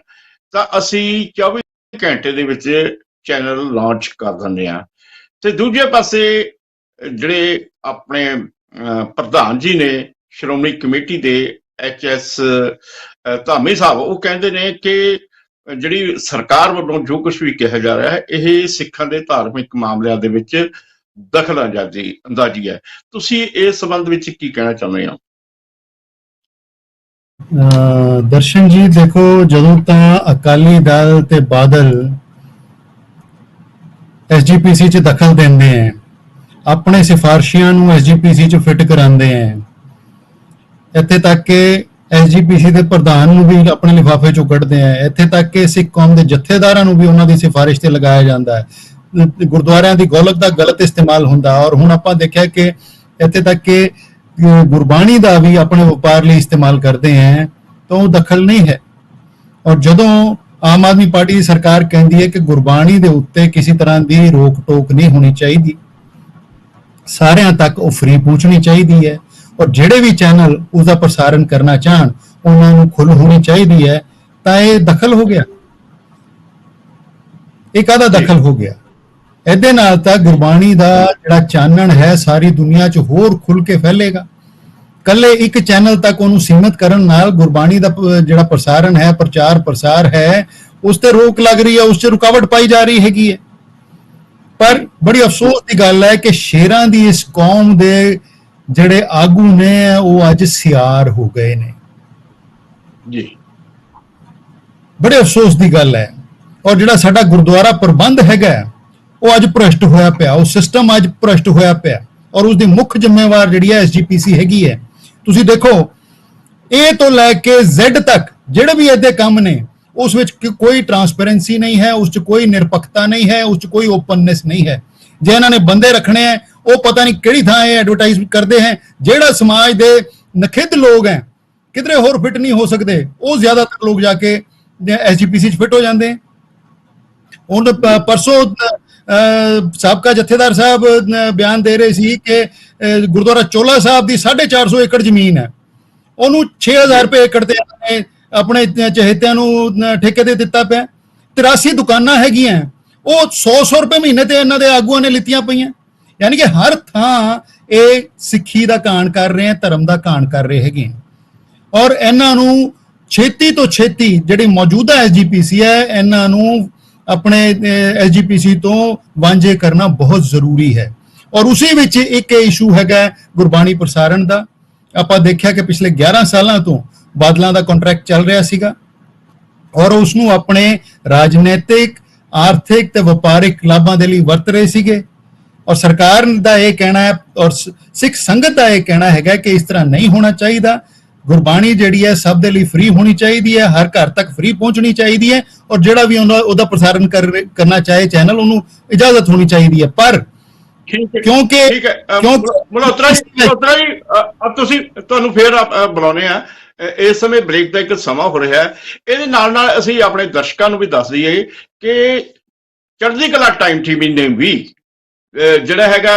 ਤਾਂ ਅਸੀਂ 24 ਘੰਟੇ ਦੇ ਵਿੱਚ ਚੈਨਲ ਲਾਂਚ ਕਰ ਦਿੰਦੇ ਹਾਂ। ਤੇ ਦੂਜੇ ਪਾਸੇ ਜਿਹੜੇ ਆਪਣੇ ਪ੍ਰਧਾਨ ਜੀ ਨੇ ਸ਼੍ਰੋਮਣੀ ਕਮੇਟੀ ਦੇ HS ਧਾਮੀ ਸਾਹਿਬ, ਉਹ ਕਹਿੰਦੇ ਨੇ ਕਿ ਜਿਹੜੀ ਸਰਕਾਰ ਵੱਲੋਂ ਜੋ ਕੁਝ ਵੀ ਕਿਹਾ ਜਾ ਰਿਹਾ ਹੈ ਇਹ ਸਿੱਖਾਂ ਦੇ ਧਾਰਮਿਕ ਮਾਮਲਿਆਂ ਦੇ ਵਿੱਚ ਦਖਲ ਅੰਦਾਜ਼ੀ ਹੈ। ਤੁਸੀਂ ਇਸ ਸੰਬੰਧ ਵਿੱਚ ਕੀ ਕਹਿਣਾ ਚਾਹੁੰਦੇ ਹੋ? ਦਰਸ਼ਨ ਜੀ, ਦੇਖੋ, ਜਦੋਂ ਤਾਂ ਅਕਾਲੀ ਦਲ ਤੇ ਬਾਦਲ SGPC 'ਚ ਦਖਲ ਦਿੰਦੇ ਹੈ, ਆਪਣੇ ਸਿਫਾਰਸ਼ੀਆਂ ਨੂੰ SGPC 'ਚ ਫਿੱਟ ਕਰਾਉਂਦੇ ਹੈ, ਇੱਥੇ ਤੱਕ ਕਿ SGPC ਦੇ ਪ੍ਰਧਾਨ ਨੂੰ ਵੀ ਆਪਣੇ ਲਿਫਾਫੇ 'ਚੋਂ ਕੱਢਦੇ ਹੈ, ਇੱਥੇ ਤੱਕ ਕਿ ਸਿੱਖ ਕੌਮ ਦੇ ਜਥੇਦਾਰਾਂ ਨੂੰ ਵੀ ਉਹਨਾਂ ਦੀ ਸਿਫਾਰਿਸ਼ ਤੇ ਲਗਾਇਆ ਜਾਂਦਾ ਹੈ, ਗੁਰਦੁਆਰਿਆਂ ਦੀ ਗੋਲਕ ਦਾ ਗਲਤ ਇਸਤੇਮਾਲ ਹੁੰਦਾ। ਔਰ ਹੁਣ ਆਪਾਂ ਦੇਖਿਆ ਕਿ ਇੱਥੇ ਤੱਕ ਕਿ ਗੁਰਬਾਣੀ ਦਾ ਵੀ ਆਪਣੇ ਵਪਾਰ ਲਈ ਇਸਤੇਮਾਲ ਕਰਦੇ ਹੈ, ਤਾਂ ਉਹ ਦਖਲ ਨਹੀਂ ਹੈ। ਔਰ ਜਦੋਂ ਆਮ ਆਦਮੀ ਪਾਰਟੀ ਦੀ ਸਰਕਾਰ ਕਹਿੰਦੀ ਹੈ ਕਿ ਗੁਰਬਾਣੀ ਦੇ ਉੱਤੇ ਕਿਸੇ ਤਰ੍ਹਾਂ ਦੀ ਰੋਕ ਟੋਕ ਨਹੀਂ ਹੋਣੀ ਚਾਹੀਦੀ, ਸਾਰਿਆਂ ਤੱਕ ਉਹ ਫ੍ਰੀ ਪਹੁੰਚਣੀ ਚਾਹੀਦੀ ਹੈ, ਔਰ ਜਿਹੜੇ ਵੀ ਚੈਨਲ ਉਸਦਾ ਪ੍ਰਸਾਰਣ ਕਰਨਾ ਚਾਹਣ ਉਹਨਾਂ ਨੂੰ ਖੁੱਲ੍ਹ ਹੋਣੀ ਚਾਹੀਦੀ ਹੈ, ਤਾਂ ਇਹ ਦਖਲ ਹੋ ਗਿਆ। ਇਹ ਕਾਹਦਾ ਦਖਲ ਹੋ ਗਿਆ? ਇਹਦੇ ਨਾਲ ਤਾਂ ਗੁਰਬਾਣੀ ਦਾ ਜਿਹੜਾ ਚਾਨਣ ਹੈ ਸਾਰੀ ਦੁਨੀਆ 'ਚ ਹੋਰ ਖੁੱਲ੍ਹ ਕੇ ਫੈਲੇਗਾ। ਕੱਲੇ ਇੱਕ ਚੈਨਲ ਤੱਕ ਉਹਨੂੰ ਸੀਮਿਤ ਕਰਨ ਨਾਲ ਗੁਰਬਾਣੀ ਦਾ ਜਿਹੜਾ ਪ੍ਰਸਾਰਣ ਹੈ, ਪ੍ਰਚਾਰ ਪ੍ਰਸਾਰ ਹੈ, ਉਸ ਤੇ ਰੋਕ ਲੱਗ ਰਹੀ ਹੈ, ਉਸ 'ਚ ਰੁਕਾਵਟ ਪਾਈ ਜਾ ਰਹੀ ਹੈਗੀ ਹੈ। ਪਰ ਬੜੀ ਅਫਸੋਸ ਦੀ ਗੱਲ ਹੈ ਕਿ ਸ਼ੇਰਾਂ ਦੀ ਇਸ ਕੌਮ ਦੇ ਜਿਹੜੇ ਆਗੂ ਨੇ ਉਹ ਅੱਜ ਸਿਆਰ ਹੋ ਗਏ ਨੇ ਜੀ। ਬੜੇ ਅਫਸੋਸ ਦੀ ਗੱਲ ਹੈ। ਔਰ ਜਿਹੜਾ ਸਾਡਾ ਗੁਰਦੁਆਰਾ ਪ੍ਰਬੰਧ ਹੈਗਾ ਉਹ ਅੱਜ ਭ੍ਰਸ਼ਟ ਹੋਇਆ ਪਿਆ, ਉਹ ਸਿਸਟਮ ਅੱਜ ਭ੍ਰਸ਼ਟ ਹੋਇਆ ਪਿਆ, ਔਰ ਉਸ ਦੀ ਮੁੱਖ ਜ਼ਿੰਮੇਵਾਰ ਜਿਹੜੀ ਹੈ ਐਸਜੀਪੀਸੀ ਹੈਗੀ ਹੈ। ਤੁਸੀਂ ਦੇਖੋ A ਤੋਂ ਲੈ ਕੇ Z ਤੱਕ ਜਿਹੜੇ ਵੀ ਇਹਦੇ ਕੰਮ ਨੇ ਉਸ ਵਿੱਚ ਕੋਈ ਟਰਾਂਸਪੇਰੈਂਸੀ ਨਹੀਂ ਹੈ, ਉਸ 'ਚ ਕੋਈ ਨਿਰਪੱਖਤਾ ਨਹੀਂ ਹੈ, ਉਸ 'ਚ ਕੋਈ ਓਪਨਨੈਸ ਨਹੀਂ ਹੈ। ਜੇ ਇਹਨਾਂ ਨੇ ਬੰਦੇ ਰੱਖਣੇ ਹੈ ਉਹ ਪਤਾ ਨਹੀਂ ਕਿਹੜੀ ਥਾਂ ਇਹ ਐਡਵਰਟਾਈਜ਼ ਕਰਦੇ ਹੈ। ਜਿਹੜਾ ਸਮਾਜ ਦੇ ਨਖਿੱਧ ਲੋਕ ਹੈ ਕਿਧਰੇ ਹੋਰ ਫਿੱਟ ਨਹੀਂ ਹੋ ਸਕਦੇ, ਉਹ ਜ਼ਿਆਦਾਤਰ ਲੋਕ ਜਾ ਕੇ ਐਸਜੀਪੀਸੀ 'ਚ ਫਿੱਟ ਹੋ ਜਾਂਦੇ ਹੈ। ਹੁਣ ਪਰਸੋਂ ਸਾਬਕਾ ਜਥੇਦਾਰ ਸਾਹਿਬ ਬਿਆਨ ਦੇ ਰਹੇ ਸੀ ਕਿ ਗੁਰਦੁਆਰਾ ਚੋਲਾ ਸਾਹਿਬ ਦੀ 450 ਏਕੜ ਜ਼ਮੀਨ ਹੈ, ਉਹਨੂੰ 6000 ਰੁਪਏ ਏਕੜ ਤੇ ਆਪਣੇ ਚਹੇਤਿਆਂ ਨੂੰ ਠੇਕੇ ਤੇ ਦਿੱਤਾ ਪਿਆ। 83 ਦੁਕਾਨਾਂ ਹੈਗੀਆਂ, ਉਹ 100 ਰੁਪਏ ਮਹੀਨੇ ਤੇ ਇਹਨਾਂ ਦੇ ਆਗੂਆਂ ਨੇ ਲਿੱਤੀਆਂ ਪਈਆਂ। ਯਾਨੀ ਕਿ ਹਰ ਥਾਂ ਇਹ ਸਿੱਖੀ ਦਾ ਕਾਣ ਕਰ ਰਹੇ ਹੈ, ਧਰਮ ਦਾ ਕਾਣ ਕਰ ਰਹੇ ਹੈਗੇ। ਔਰ ਇਹਨਾਂ ਨੂੰ ਛੇਤੀ ਤੋਂ ਛੇਤੀ ਜਿਹੜੀ ਮੌਜੂਦਾ ਐਸਜੀਪੀਸੀ ਹੈ ਇਹਨਾਂ ਨੂੰ ਆਪਣੇ ਐਸਜੀਪੀਸੀ ਤੋਂ ਵਾਂਝੇ ਕਰਨਾ ਬਹੁਤ ਜ਼ਰੂਰੀ ਹੈ। ਔਰ ਉਸੇ ਵਿੱਚ ਇੱਕ ਇਸ਼ੂ ਹੈਗਾ ਗੁਰਬਾਣੀ ਪ੍ਰਸਾਰਣ ਦਾ। ਆਪਾਂ ਦੇਖਿਆ ਕਿ ਪਿਛਲੇ 11 ਸਾਲਾਂ ਤੋਂ ਬਾਦਲਾਂ ਦਾ ਕੰਟਰੈਕਟ ਚੱਲ ਰਿਹਾ ਸੀਗਾ ਔਰ ਉਸ ਨੂੰ ਆਪਣੇ ਰਾਜਨੀਤਿਕ, ਆਰਥਿਕ ਤੇ ਵਪਾਰਿਕ ਲਾਭਾਂ ਦੇ ਲਈ ਵਰਤ ਰਹੇ ਸੀਗੇ। ਔਰ ਸਰਕਾਰ ਦਾ ਇਹ ਕਹਿਣਾ ਹੈ ਔਰ ਸਿੱਖ ਸੰਗਤ ਦਾ ਇਹ ਕਹਿਣਾ ਹੈਗਾ ਕਿ ਇਸ ਤਰ੍ਹਾਂ ਨਹੀਂ ਹੋਣਾ ਚਾਹੀਦਾ। ਗੁਰਬਾਣੀ ਜਿਹੜੀ ਹੈ ਸਭ ਦੇ ਲਈ ਫ੍ਰੀ ਹੋਣੀ ਚਾਹੀਦੀ ਹੈ, ਹਰ ਘਰ ਤੱਕ ਫ੍ਰੀ ਪਹੁੰਚਣੀ ਚਾਹੀਦੀ ਹੈ ਔਰ ਜਿਹੜਾ ਵੀ ਉਹਦਾ ਪ੍ਰਸਾਰਣ ਕਰਨਾ ਚਾਹੇ ਚੈਨਲ ਉਹਨੂੰ ਇਜਾਜ਼ਤ ਹੋਣੀ ਚਾਹੀਦੀ ਹੈ। ਪਰ ਕਿਉਂਕਿ ਮਲਹੋਤਰਾ ਜੀ ਤੁਸੀਂ ਤੁਹਾਨੂੰ ਫੇਰ ਬੁਲਾਉਣੇ ਆ। ਇਸ ਸਮੇਂ ਬ੍ਰੇਕ ਦਾ ਇੱਕ ਸਮਾਂ ਹੋ ਰਿਹਾ ਹੈ। ਇਹਦੇ ਨਾਲ ਨਾਲ ਅਸੀਂ ਆਪਣੇ ਦਰਸ਼ਕਾਂ ਨੂੰ ਵੀ ਦੱਸ ਦਈਏ ਕਿ ਚੜ੍ਹਦੀ ਕਲਾ ਟਾਈਮ ਟੀਵੀ ਨੇ ਵੀ ਜਿਹੜਾ ਹੈਗਾ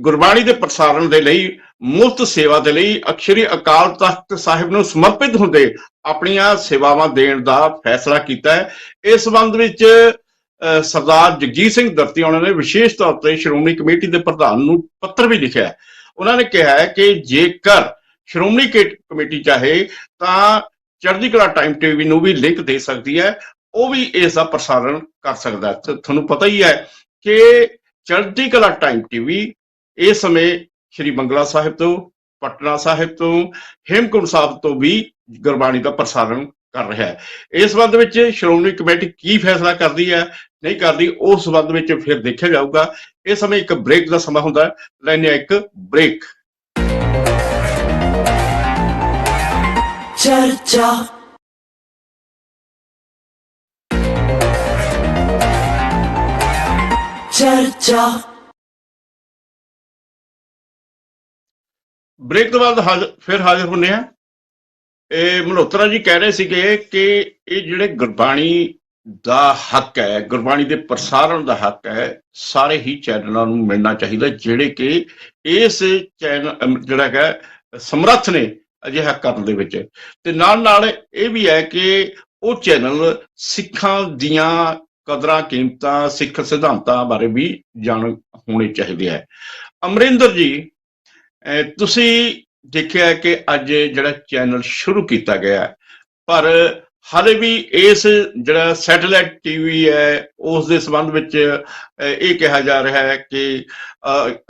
ਗੁਰਬਾਣੀ ਦੇ ਪ੍ਰਸਾਰਣ ਦੇ ਲਈ, ਮੁਫਤ ਸੇਵਾ ਦੇ ਲਈ ਅਖਸ਼ਰੀ ਅਕਾਲ ਤਖਤ ਸਾਹਿਬ ਨੂੰ ਸਮਰਪਿਤ ਹੁੰਦੇ ਆਪਣੀਆਂ ਸੇਵਾਵਾਂ ਦੇਣ ਦਾ ਫੈਸਲਾ ਕੀਤਾ ਹੈ। ਇਸ ਸੰਬੰਧ ਵਿੱਚ ਸਰਦਾਰ ਜਗਜੀਤ ਸਿੰਘ ਦਰਤੀ ਉਹਨਾਂ ਨੇ ਵਿਸ਼ੇਸ਼ ਤੌਰ ਤੇ ਸ਼੍ਰੋਮਣੀ ਕਮੇਟੀ ਦੇ ਪ੍ਰਧਾਨ ਨੂੰ ਪੱਤਰ ਵੀ ਲਿਖਿਆ ਹੈ। ਉਹਨਾਂ ਨੇ ਕਿਹਾ ਹੈ ਕਿ ਜੇਕਰ ਸ਼੍ਰੋਮਣੀ ਕਮੇਟੀ ਚਾਹੇ ਤਾਂ ਚੜ੍ਹਦੀ ਕਲਾ ਟਾਈਮ ਟੀਵੀ ਨੂੰ ਵੀ ਲਿੰਕ ਦੇ ਸਕਦੀ ਹੈ, ਉਹ ਵੀ ਇਸ ਦਾ ਪ੍ਰਸਾਰਣ ਕਰ ਸਕਦਾ ਹੈ। ਤੁਹਾਨੂੰ ਪਤਾ ਹੀ ਹੈ ਕਿ ਚੜ੍ਹਦੀ ਕਲਾ ਟਾਈਮ ਟੀਵੀ ਇਸ ਸਮੇਂ ਸ਼੍ਰੀ ਬੰਗਲਾ ਸਾਹਿਬ ਤੋਂ, ਪਟਨਾ ਸਾਹਿਬ ਤੋਂ, ਹੇਮਕੁੰਟ ਸਾਹਿਬ ਤੋਂ ਵੀ ਗੁਰਬਾਣੀ ਦਾ ਪ੍ਰਸਾਰਣ ਕਰ ਰਿਹਾ ਹੈ। ਇਸ ਸੰਬੰਧ ਵਿੱਚ ਸ਼੍ਰੋਮਣੀ ਕਮੇਟੀ ਕੀ ਫੈਸਲਾ ਕਰਦੀ ਹੈ ਨਹੀਂ ਕਰਦੀ, ਉਸ ਸੰਬੰਧ ਵਿੱਚ ਫਿਰ ਦੇਖਿਆ ਜਾਊਗਾ। ਇਸ ਸਮੇਂ ਇੱਕ ਬ੍ਰੇਕ ਦਾ ਸਮਾਂ ਹੁੰਦਾ ਹੈ, ਲੈਣੇ ਇੱਕ ਬ੍ਰੇਕ। ਚਰਚਾ ਚਰਚਾ ਬ੍ਰੇਕ ਤੋਂ ਬਾਅਦ ਫਿਰ ਹਾਜ਼ਰ ਹੁੰਦੇ ਆ। ਇਹ ਮਲਹੋਤਰਾ ਜੀ ਕਹਿ ਰਹੇ ਸੀਗੇ ਕਿ ਇਹ ਜਿਹੜੇ ਗੁਰਬਾਣੀ ਦਾ ਹੱਕ ਹੈ, ਗੁਰਬਾਣੀ ਦੇ ਪ੍ਰਸਾਰਣ ਦਾ ਹੱਕ ਹੈ, ਸਾਰੇ ਹੀ ਚੈਨਲਾਂ ਨੂੰ ਮਿਲਣਾ ਚਾਹੀਦਾ ਜਿਹੜੇ ਕਿ ਇਸ ਚੈਨਲ ਜਿਹੜਾ ਹੈਗਾ ਸਮਰੱਥ ਨੇ ਅਜਿਹਾ ਕਰਨ ਦੇ ਵਿੱਚ। ਤੇ ਨਾਲ ਨਾਲ ਇਹ ਵੀ ਹੈ ਕਿ ਉਹ ਚੈਨਲ ਸਿੱਖਾਂ ਦੀਆਂ ਕਦਰਾਂ ਕੀਮਤਾਂ, ਸਿੱਖ ਸਿਧਾਂਤਾਂ ਬਾਰੇ ਵੀ ਜਾਣ ਹੋਣੇ ਚਾਹੀਦੇ ਹੈ। ਅਮਰਿੰਦਰ ਜੀ, ਤੁਸੀਂ ਦੇਖਿਆ ਕਿ ਅੱਜ ਜਿਹੜਾ ਚੈਨਲ ਸ਼ੁਰੂ ਕੀਤਾ ਗਿਆ ਪਰ ਹਾਲੇ ਵੀ ਇਸ ਜਿਹੜਾ ਸੈਟੇਲਾਈਟ ਟੀਵੀ ਹੈ ਉਸ ਦੇ ਸੰਬੰਧ ਵਿੱਚ ਇਹ ਕਿਹਾ ਜਾ ਰਿਹਾ ਹੈ ਕਿ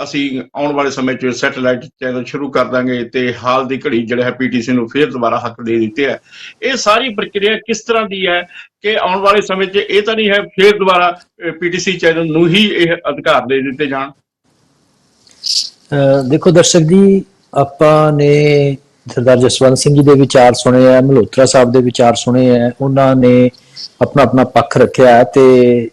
ਅਸੀਂ ਆਉਣ ਵਾਲੇ ਸਮੇਂ 'ਚ ਸੈਟੇਲਾਈਟ ਚੈਨਲ ਸ਼ੁਰੂ ਕਰ ਦਾਂਗੇ ਤੇ ਹਾਲ ਦੀ ਘੜੀ ਜਿਹੜਾ ਹੈ ਪੀਟੀਸੀ ਨੂੰ ਫਿਰ ਦੁਬਾਰਾ ਹੱਕ ਦੇ ਦਿੱਤੇ ਹੈ। ਇਹ ਸਾਰੀ ਪ੍ਰਕਿਰਿਆ ਕਿਸ ਤਰ੍ਹਾਂ ਦੀ ਹੈ ਕਿ ਆਉਣ ਵਾਲੇ ਸਮੇਂ 'ਚ ਇਹ ਤਾਂ ਨਹੀਂ ਹੈ ਫਿਰ ਦੁਬਾਰਾ ਪੀਟੀਸੀ ਚੈਨਲ ਨੂੰ ਹੀ ਇਹ ਅਧਿਕਾਰ ਦੇ ਦਿੱਤੇ ਜਾਣ? ਦੇਖੋ ਦਰਸ਼ਕ ਜੀ, ਆਪਾਂ ਨੇ ਸਰਦਾਰ ਜਸਵੰਤ ਸਿੰਘ ਜੀ ਦੇ ਵਿਚਾਰ ਸੁਣੇ ਆ, ਮਲਹੋਤਰਾ ਸਾਹਿਬ ਦੇ ਵਿਚਾਰ ਸੁਣੇ ਆ। ਉਹਨਾਂ ਨੇ ਆਪਣਾ ਆਪਣਾ ਪੱਖ ਰੱਖਿਆ ਤੇ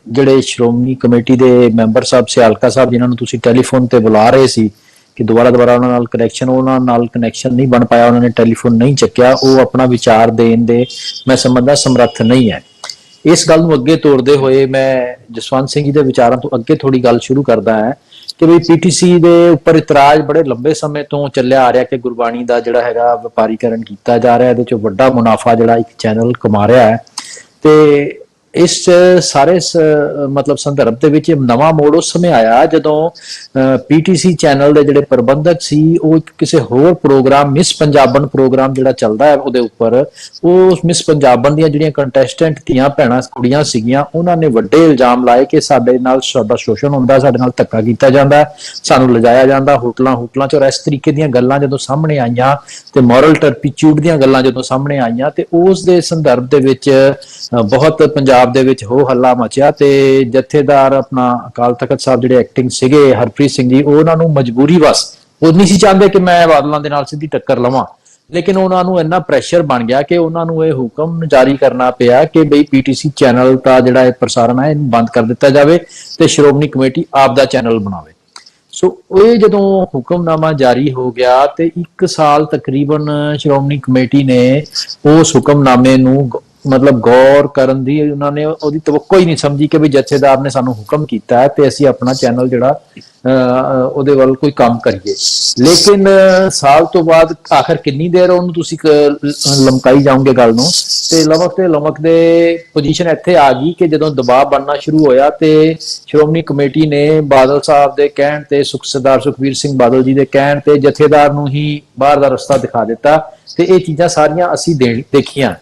ਜਿਹੜੇ ਸ਼੍ਰੋਮਣੀ ਕਮੇਟੀ ਦੇ ਮੈਂਬਰ ਸਾਹਿਬ ਸਿਆਲਕਾ ਸਾਹਿਬ ਜਿਨ੍ਹਾਂ ਨੂੰ ਤੁਸੀਂ ਟੈਲੀਫੋਨ ਤੇ ਬੁਲਾ ਰਹੇ ਸੀ ਕਿ ਦੁਬਾਰਾ ਉਹਨਾਂ ਨਾਲ ਕਨੈਕਸ਼ਨ ਨਹੀਂ ਬਣ ਪਾਇਆ, ਉਹਨਾਂ ਨੇ ਟੈਲੀਫੋਨ ਨਹੀਂ ਚੱਕਿਆ, ਉਹ ਆਪਣਾ ਵਿਚਾਰ ਦੇਣ ਦੇ ਮੈਂ ਸਮਝਦਾ ਸਮਰੱਥ ਨਹੀਂ ਹੈ। ਇਸ ਗੱਲ ਨੂੰ ਅੱਗੇ ਤੋਰਦੇ ਹੋਏ ਮੈਂ ਜਸਵੰਤ ਸਿੰਘ ਜੀ ਦੇ ਵਿਚਾਰਾਂ ਤੋਂ ਅੱਗੇ ਥੋੜੀ ਗੱਲ ਸ਼ੁਰੂ ਕਰਦਾ ਹੈ ਕਿ ਵੀ ਪੀਟੀਸੀ ਦੇ ਉੱਪਰ ਇਤਰਾਜ਼ ਬੜੇ ਲੰਬੇ ਸਮੇਂ ਤੋਂ ਚੱਲਿਆ ਆ ਰਿਹਾ ਕਿ ਗੁਰਬਾਣੀ ਦਾ ਜਿਹੜਾ ਹੈਗਾ ਵਪਾਰੀਕਰਨ ਕੀਤਾ ਜਾ ਰਿਹਾ, ਇਹਦੇ ਚੋਂ ਵੱਡਾ ਮੁਨਾਫਾ ਜਿਹੜਾ ਇੱਕ ਚੈਨਲ ਕਮਾ ਰਿਹਾ ਹੈ। ਤੇ ਇਸ ਸਾਰੇ ਮਤਲਬ ਸੰਦਰਭ ਦੇ ਵਿੱਚ ਨਵਾਂ ਮੋੜ ਉਸ ਸਮੇਂ ਆਇਆ ਜਦੋਂ ਪੀਟੀਸੀ ਚੈਨਲ ਦੇ ਜਿਹੜੇ ਪ੍ਰਬੰਧਕ ਸੀ ਉਹ ਕਿਸੇ ਹੋਰ ਪ੍ਰੋਗਰਾਮ ਮਿਸ ਪੰਜਾਬਨ ਪ੍ਰੋਗਰਾਮ ਜਿਹੜਾ ਚੱਲਦਾ ਹੈ ਉਹਦੇ ਉੱਪਰ ਉਹ ਮਿਸ ਪੰਜਾਬਨ ਦੀਆਂ ਜਿਹੜੀਆਂ ਕੰਟੈਸਟੈਂਟ ਧੀਆਂ ਭੈਣਾਂ ਕੁੜੀਆਂ ਸੀਗੀਆਂ ਉਹਨਾਂ ਨੇ ਵੱਡੇ ਇਲਜ਼ਾਮ ਲਾਏ ਕਿ ਸਾਡੇ ਨਾਲ ਸਾਡਾ ਸ਼ੋਸ਼ਣ ਹੁੰਦਾ, ਸਾਡੇ ਨਾਲ ਧੱਕਾ ਕੀਤਾ ਜਾਂਦਾ, ਸਾਨੂੰ ਲਿਜਾਇਆ ਜਾਂਦਾ ਹੋਟਲਾਂ 'ਚ। ਔਰ ਇਸ ਤਰੀਕੇ ਦੀਆਂ ਗੱਲਾਂ ਜਦੋਂ ਸਾਹਮਣੇ ਆਈਆਂ ਤੇ ਮੋਰਲ ਟਰਪੀਚੂਡ ਦੀਆਂ ਗੱਲਾਂ ਜਦੋਂ ਸਾਹਮਣੇ ਆਈਆਂ ਤੇ ਉਸ ਦੇ ਸੰਦਰਭ ਦੇ ਵਿੱਚ ਬਹੁਤ ਪੰਜਾਬ ਦੇ ਵਿੱਚ ਹੋ ਹੱਲਾ ਮਚਿਆ ਤੇ ਜਥੇਦਾਰ ਆਪਣਾ ਅਕਾਲ ਤਖਤ ਸਾਹਿਬ ਜਿਹੜੇ ਐਕਟਿੰਗ ਸੀਗੇ ਹਰਪ੍ਰੀਤ ਸਿੰਘ ਜੀ, ਉਹਨਾਂ ਨੂੰ ਮਜਬੂਰੀ ਵਸ ਉਹ ਨਹੀਂ ਸੀ ਚਾਹੁੰਦੇ ਕਿ ਮੈਂ ਬਾਦਲਾਂ ਦੇ ਨਾਲ ਸਿੱਧੀ ਟੱਕਰ ਲਵਾਂ, ਲੇਕਿਨ ਉਹਨਾਂ ਨੂੰ ਇੰਨਾ ਪ੍ਰੈਸ਼ਰ ਬਣ ਗਿਆ ਕਿ ਉਹਨਾਂ ਨੂੰ ਇਹ ਹੁਕਮ ਜਾਰੀ ਕਰਨਾ ਪਿਆ ਕਿ ਬਈ ਪੀਟੀਸੀ ਚੈਨਲ ਦਾ ਜਿਹੜਾ ਇਹ ਪ੍ਰਸਾਰਣ ਹੈ ਇਹਨੂੰ ਬੰਦ ਕਰ ਦਿੱਤਾ ਜਾਵੇ ਤੇ ਸ਼੍ਰੋਮਣੀ ਕਮੇਟੀ ਆਪ ਦਾ ਚੈਨਲ ਬਣਾਵੇ। ਸੋ ਇਹ ਜਦੋਂ ਹੁਕਮਨਾਮਾ ਜਾਰੀ ਹੋ ਗਿਆ ਤੇ 1 ਸਾਲ ਤਕਰੀਬਨ ਸ਼੍ਰੋਮਣੀ ਕਮੇਟੀ ਨੇ ਉਸ ਹੁਕਮਨਾਮੇ ਨੂੰ ਮਤਲਬ ਗੌਰ ਕਰਨ ਦੀ ਉਹਨਾਂ ਨੇ ਉਹਦੀ ਤਵੱਕੋ ਹੀ ਨਹੀਂ ਸਮਝੀ ਕਿ ਵੀ ਜਥੇਦਾਰ ਨੇ ਸਾਨੂੰ ਹੁਕਮ ਕੀਤਾ ਹੈ ਤੇ ਅਸੀਂ ਆਪਣਾ ਚੈਨਲ ਜਿਹੜਾ ਉਹਦੇ ਵੱਲ ਕੋਈ ਕੰਮ ਕਰੀਏ। ਲੇਕਿਨ ਸਾਲ ਤੋਂ ਬਾਅਦ ਆਖਰ ਕਿੰਨੀ ਦੇਰ ਉਹਨੂੰ ਤੁਸੀਂ ਲਮਕਾਈ ਜਾਓਗੇ ਗੱਲ ਨੂੰ, ਤੇ ਲਮਕਦੇ ਪੋਜੀਸ਼ਨ ਇੱਥੇ ਆ ਗਈ ਕਿ ਜਦੋਂ ਦਬਾਅ ਬਣਨਾ ਸ਼ੁਰੂ ਹੋਇਆ ਤੇ ਸ਼੍ਰੋਮਣੀ ਕਮੇਟੀ ਨੇ ਬਾਦਲ ਸਾਹਿਬ ਦੇ ਕਹਿਣ ਤੇ ਸਰਦਾਰ ਸੁਖਬੀਰ ਸਿੰਘ ਬਾਦਲ ਜੀ ਦੇ ਕਹਿਣ ਤੇ ਜਥੇਦਾਰ ਨੂੰ ਹੀ ਬਾਹਰ ਦਾ ਰਸਤਾ ਦਿਖਾ ਦਿੱਤਾ ਤੇ ਇਹ ਚੀਜ਼ਾਂ ਸਾਰੀਆਂ ਅਸੀਂ ਦੇਖੀਆਂ।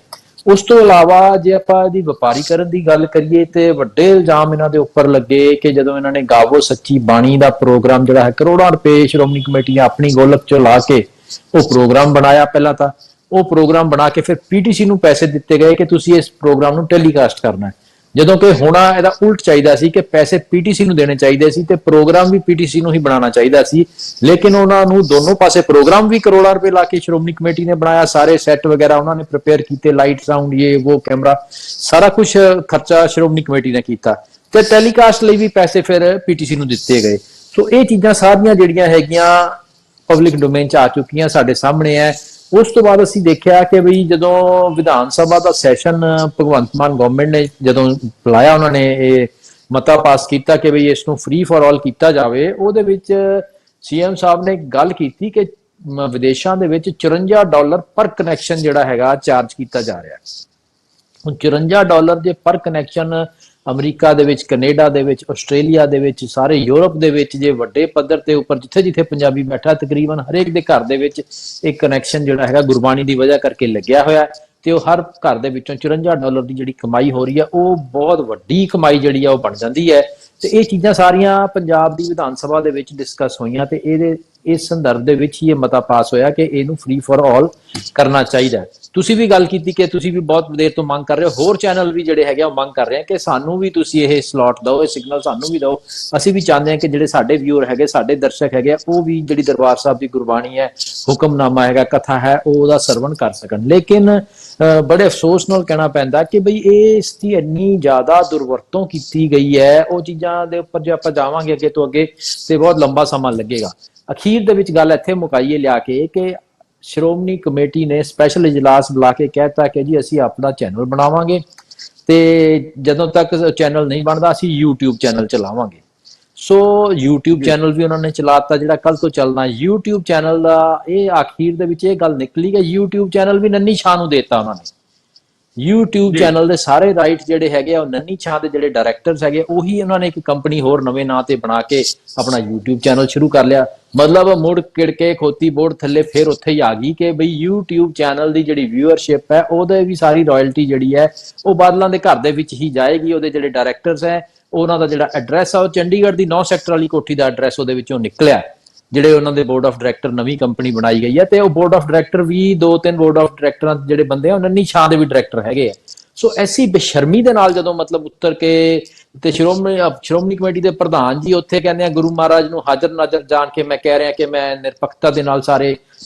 ਉਸ ਤੋਂ ਇਲਾਵਾ ਜੇ ਆਪਾਂ ਇਹਦੀ ਵਪਾਰੀਕਰਨ ਦੀ ਗੱਲ ਕਰੀਏ ਤੇ ਵੱਡੇ ਇਲਜ਼ਾਮ ਇਹਨਾਂ ਦੇ ਉੱਪਰ ਲੱਗੇ ਕਿ ਜਦੋਂ ਇਹਨਾਂ ਨੇ ਗਾਵੋ ਸੱਚੀ ਬਾਣੀ ਦਾ ਪ੍ਰੋਗਰਾਮ ਜਿਹੜਾ ਹੈ ਕਰੋੜਾਂ ਰੁਪਏ ਸ਼੍ਰੋਮਣੀ ਕਮੇਟੀ ਆਪਣੀ ਗੋਲਕ ਚੋਂ ਲਾ ਕੇ ਉਹ ਪ੍ਰੋਗਰਾਮ ਬਣਾਇਆ, ਪਹਿਲਾਂ ਤਾਂ ਉਹ ਪ੍ਰੋਗਰਾਮ ਬਣਾ ਕੇ ਫਿਰ ਪੀਟੀਸੀ ਨੂੰ ਪੈਸੇ ਦਿੱਤੇ ਗਏ ਕਿ ਤੁਸੀਂ ਇਸ ਪ੍ਰੋਗਰਾਮ ਨੂੰ ਟੈਲੀਕਾਸਟ ਕਰਨਾ ਹੈ, ਜਦੋਂ ਕਿ ਹੋਣਾ ਇਹਦਾ ਉਲਟ ਚਾਹੀਦਾ ਸੀ ਕਿ ਪੈਸੇ ਪੀਟੀਸੀ ਨੂੰ ਦੇਣੇ ਚਾਹੀਦੇ ਸੀ ਤੇ ਪ੍ਰੋਗਰਾਮ ਵੀ ਪੀਟੀਸੀ ਨੂੰ ਹੀ ਬਣਾਉਣਾ ਚਾਹੀਦਾ ਸੀ। ਲੇਕਿਨ ਉਹਨਾਂ ਨੂੰ ਦੋਨੋਂ ਪਾਸੇ ਪ੍ਰੋਗਰਾਮ ਵੀ ਕਰੋੜਾਂ ਰੁਪਏ ਲਾ ਕੇ ਸ਼੍ਰੋਮਣੀ ਕਮੇਟੀ ਨੇ ਬਣਾਇਆ, ਸਾਰੇ ਸੈੱਟ ਵਗੈਰਾ ਉਹਨਾਂ ਨੇ ਪ੍ਰਿਪੇਅਰ ਕੀਤੇ, ਲਾਈਟ ਸਾਊਂਡ ਇਹ ਉਹ ਕੈਮਰਾ ਸਾਰਾ ਕੁਝ ਖਰਚਾ ਸ਼੍ਰੋਮਣੀ ਕਮੇਟੀ ਨੇ ਕੀਤਾ ਤੇ ਟੈਲੀਕਾਸਟ ਲਈ ਵੀ ਪੈਸੇ ਫਿਰ ਪੀਟੀਸੀ ਨੂੰ ਦਿੱਤੇ ਗਏ। ਸੋ ਇਹ ਚੀਜ਼ਾਂ ਸਾਰੀਆਂ ਜਿਹੜੀਆਂ ਹੈਗੀਆਂ ਪਬਲਿਕ ਡੋਮੇਨ 'ਚ ਆ ਚੁੱਕੀਆਂ, ਸਾਡੇ ਸਾਹਮਣੇ ਹੈ। ਉਸ ਤੋਂ ਬਾਅਦ ਅਸੀਂ ਦੇਖਿਆ ਕਿ ਬਈ ਜਦੋਂ ਵਿਧਾਨ ਸਭਾ ਦਾ ਸੈਸ਼ਨ ਭਗਵੰਤ ਮਾਨ ਗਵਰਨਮੈਂਟ ਨੇ ਜਦੋਂ ਬੁਲਾਇਆ, ਉਹਨਾਂ ਨੇ ਇਹ ਮਤਾ ਪਾਸ ਕੀਤਾ ਕਿ ਬਈ ਇਸ ਨੂੰ ਫ੍ਰੀ ਫॉर ਆਲ ਕੀਤਾ ਜਾਵੇ। ਉਹਦੇ ਵਿੱਚ ਸੀਐਮ ਸਾਹਿਬ ਨੇ ਗੱਲ ਕੀਤੀ ਕਿ ਵਿਦੇਸ਼ਾਂ ਦੇ ਵਿੱਚ $54 ਪਰ ਕਨੈਕਸ਼ਨ ਜਿਹੜਾ ਹੈਗਾ ਚਾਰਜ ਕੀਤਾ ਜਾ ਰਿਹਾ। ਹੁਣ $54 ਜੇ ਪਰ ਕਨੈਕਸ਼ਨ ਅਮਰੀਕਾ ਦੇ ਵਿੱਚ, ਕੈਨੇਡਾ ਦੇ ਵਿੱਚ, ਆਸਟ੍ਰੇਲੀਆ ਦੇ ਵਿੱਚ, ਸਾਰੇ ਯੂਰਪ ਦੇ ਵਿੱਚ ਜੇ ਵੱਡੇ ਪੱਧਰ ਤੇ ਉੱਪਰ ਜਿੱਥੇ ਪੰਜਾਬੀ ਬੈਠਾ ਤਕਰੀਬਨ ਹਰੇਕ ਦੇ ਘਰ ਦੇ ਵਿੱਚ ਇੱਕ ਕਨੈਕਸ਼ਨ ਜਿਹੜਾ ਹੈਗਾ ਗੁਰਬਾਣੀ ਦੀ ਵਜ੍ਹਾ ਕਰਕੇ ਲੱਗਿਆ ਹੋਇਆ ਤੇ ਉਹ ਹਰ ਘਰ ਦੇ ਵਿੱਚੋਂ $54 ਦੀ ਜਿਹੜੀ ਕਮਾਈ ਹੋ ਰਹੀ ਹੈ ਉਹ ਬਹੁਤ ਵੱਡੀ ਕਮਾਈ ਜਿਹੜੀ ਆ ਉਹ ਬਣ ਜਾਂਦੀ ਹੈ। ਤੇ ਇਹ ਚੀਜ਼ਾਂ ਸਾਰੀਆਂ ਪੰਜਾਬ ਦੀ ਵਿਧਾਨ ਸਭਾ ਦੇ ਵਿੱਚ ਡਿਸਕਸ ਹੋਈਆਂ ਤੇ ਇਸ ਸੰਦਰਭ ਦੇ ਵਿੱਚ ਹੀ ਇਹ ਮਤਾ ਪਾਸ ਹੋਇਆ ਕਿ ਇਹਨੂੰ ਫ੍ਰੀ ਫॉर ਆਲ ਕਰਨਾ ਚਾਹੀਦਾ ਹੈ। ਤੁਸੀਂ ਵੀ ਗੱਲ ਕੀਤੀ ਕਿ ਤੁਸੀਂ ਵੀ ਬਹੁਤ ਦੇਰ ਤੋਂ ਮੰਗ ਕਰ ਰਹੇ ਹੋ, ਹੋਰ ਚੈਨਲ ਵੀ ਜਿਹੜੇ ਹੈਗੇ ਉਹ ਮੰਗ ਕਰ ਰਹੇ ਆ ਕਿ ਸਾਨੂੰ ਵੀ ਤੁਸੀਂ ਇਹ ਸਲੋਟ ਦਿਓ, ਇਹ ਸਿਗਨਲ ਸਾਨੂੰ ਵੀ ਦਿਓ। ਅਸੀਂ ਵੀ ਚਾਹੁੰਦੇ ਹਾਂ ਕਿ ਜਿਹੜੇ ਸਾਡੇ ਵਿਊਅਰ ਹੈਗੇ, ਸਾਡੇ ਦਰਸ਼ਕ ਹੈਗੇ, ਉਹ ਵੀ ਜਿਹੜੀ ਦਰਬਾਰ ਸਾਹਿਬ ਦੀ ਗੁਰਬਾਣੀ ਹੈ, ਹੁਕਮਨਾਮਾ ਹੈਗਾ, ਕਥਾ ਹੈ, ਉਹਦਾ ਸਰਵਣ ਕਰ ਸਕਣ। ਲੇਕਿਨ ਬੜੇ ਅਫਸੋਸ ਨਾਲ ਕਹਿਣਾ ਪੈਂਦਾ ਕਿ ਬਈ ਇਸ ਦੀ ਇੰਨੀ ਜ਼ਿਆਦਾ ਦੁਰਵਰਤੋਂ ਕੀਤੀ ਗਈ ਹੈ, ਉਹ ਚੀਜ਼ਾਂ ਦੇ ਉੱਪਰ ਜੇ ਆਪਾਂ ਜਾਵਾਂਗੇ ਅੱਗੇ ਤੋਂ ਅੱਗੇ ਤੇ ਬਹੁਤ ਲੰਬਾ ਸਮਾਂ ਲੱਗੇਗਾ। ਅਖੀਰ ਦੇ ਵਿੱਚ ਗੱਲ ਇੱਥੇ ਮੁਕਾਈਏ ਲਿਆ ਕੇ ਕਿ ਸ਼੍ਰੋਮਣੀ ਕਮੇਟੀ ਨੇ ਸਪੈਸ਼ਲ ਇਜਲਾਸ ਬੁਲਾ ਕੇ ਕਹਿਤਾ ਕਿ ਜੀ ਅਸੀਂ ਆਪਣਾ ਚੈਨਲ ਬਣਾਵਾਂਗੇ ਤੇ ਜਦੋਂ ਤੱਕ ਚੈਨਲ ਨਹੀਂ ਬਣਦਾ ਅਸੀਂ YouTube ਚੈਨਲ ਚਲਾਵਾਂਗੇ। ਸੋ YouTube ਚੈਨਲ ਵੀ ਉਹਨਾਂ ਨੇ ਚਲਾਤਾ ਜਿਹੜਾ ਕੱਲ ਤੋਂ ਚੱਲਣਾ। YouTube ਚੈਨਲ ਦਾ ਇਹ ਅਖੀਰ ਦੇ ਵਿੱਚ ਇਹ ਗੱਲ ਨਿਕਲੀ ਕਿ YouTube ਚੈਨਲ ਵੀ ਨੰਨੀ ਛਾਂ ਨੂੰ ਦੇਤਾ ਉਹਨਾਂ ਨੇ। YouTube ਚੈਨਲ ਦੇ ਸਾਰੇ ਰਾਈਟ ਜਿਹੜੇ ਹੈਗੇ ਆ ਉਹ ਨੰਨੀ ਛਾਂ ਦੇ ਜਿਹੜੇ ਡਾਇਰੈਕਟਰਸ ਹੈਗੇ ਉਹੀ ਉਹਨਾਂ ਨੇ ਇੱਕ ਕੰਪਨੀ ਹੋਰ ਨਵੇਂ ਨਾਂ ਤੇ ਬਣਾ ਕੇ ਆਪਣਾ YouTube ਚੈਨਲ ਸ਼ੁਰੂ ਕਰ ਲਿਆ। ਮਤਲਬ ਮੁੜ ਕਿੜ ਕੇ ਖੋਤੀ ਬੋਰਡ ਥੱਲੇ ਫਿਰ ਉੱਥੇ ਹੀ ਆ ਗਈ ਕਿ ਬਈ YouTube ਚੈਨਲ ਦੀ ਜਿਹੜੀ ਵਿਊਅਰਸ਼ਿਪ ਹੈ ਉਹਦੇ ਵੀ ਸਾਰੀ ਰਾਇਲਟੀ ਜਿਹੜੀ ਹੈ ਉਹ ਬਾਦਲਾਂ ਦੇ ਘਰ ਦੇ ਵਿੱਚ ਹੀ ਜਾਏਗੀ। ਉਹਦੇ ਜਿਹੜੇ ਡਾਇਰੈਕਟਰਸ ਹੈ ਉਹਨਾਂ ਦਾ ਜਿਹੜਾ ਐਡਰੈਸ ਆ ਉਹ ਚੰਡੀਗੜ੍ਹ ਦੀ 9 ਸੈਕਟਰ ਵਾਲੀ ਕੋਠੀ ਦਾ ਐਡਰੈਸ ਉਹਦੇ ਵਿੱਚੋਂ ਨਿਕਲਿਆ, ਜਿਹੜੇ ਉਹਨਾਂ ਦੇ ਬੋਰਡ ਆਫ ਡਾਇਰੈਕਟਰ ਨਵੀਂ ਕੰਪਨੀ ਬਣਾਈ ਗਈ ਹੈ ਤੇ ਉਹ ਬੋਰਡ ਆਫ ਡਾਇਰੈਕਟਰ ਵੀ 2-3 ਬੋਰਡ ਆਫ ਡਾਇਰੈਕਟਰਾਂ ਜਿਹੜੇ ਬੰਦੇ ਆ ਉਹਨਾਂ ਦੀ ਛਾਂ ਦੇ ਵੀ ਡਾਇਰੈਕਟਰ ਹੈਗੇ ਆ। ਸੋ ਐਸੀ ਬੇਸ਼ਰਮੀ ਦੇ ਨਾਲ ਜਦੋਂ ਮਤਲਬ ਉੱਤਰ ਕੇ ਤੇ ਸ਼੍ਰੋਮਣੀ ਕਮੇਟੀ ਦੇ ਪ੍ਰਧਾਨ ਜੀ ਉੱਥੇ ਕਹਿੰਦੇ ਆ ਗੁਰੂ ਮਹਾਰਾਜ ਨੂੰ ਹਾਜ਼ਰ ਨਾਜ਼ਰ ਜਾਣ ਕੇ ਮੈਂ ਕਹਿ ਰਿਹਾ ਕਿ ਮੈਂ ਨਿਰਪੱਖਤਾ ਦੇ ਨਾਲ ਸਾਰੇ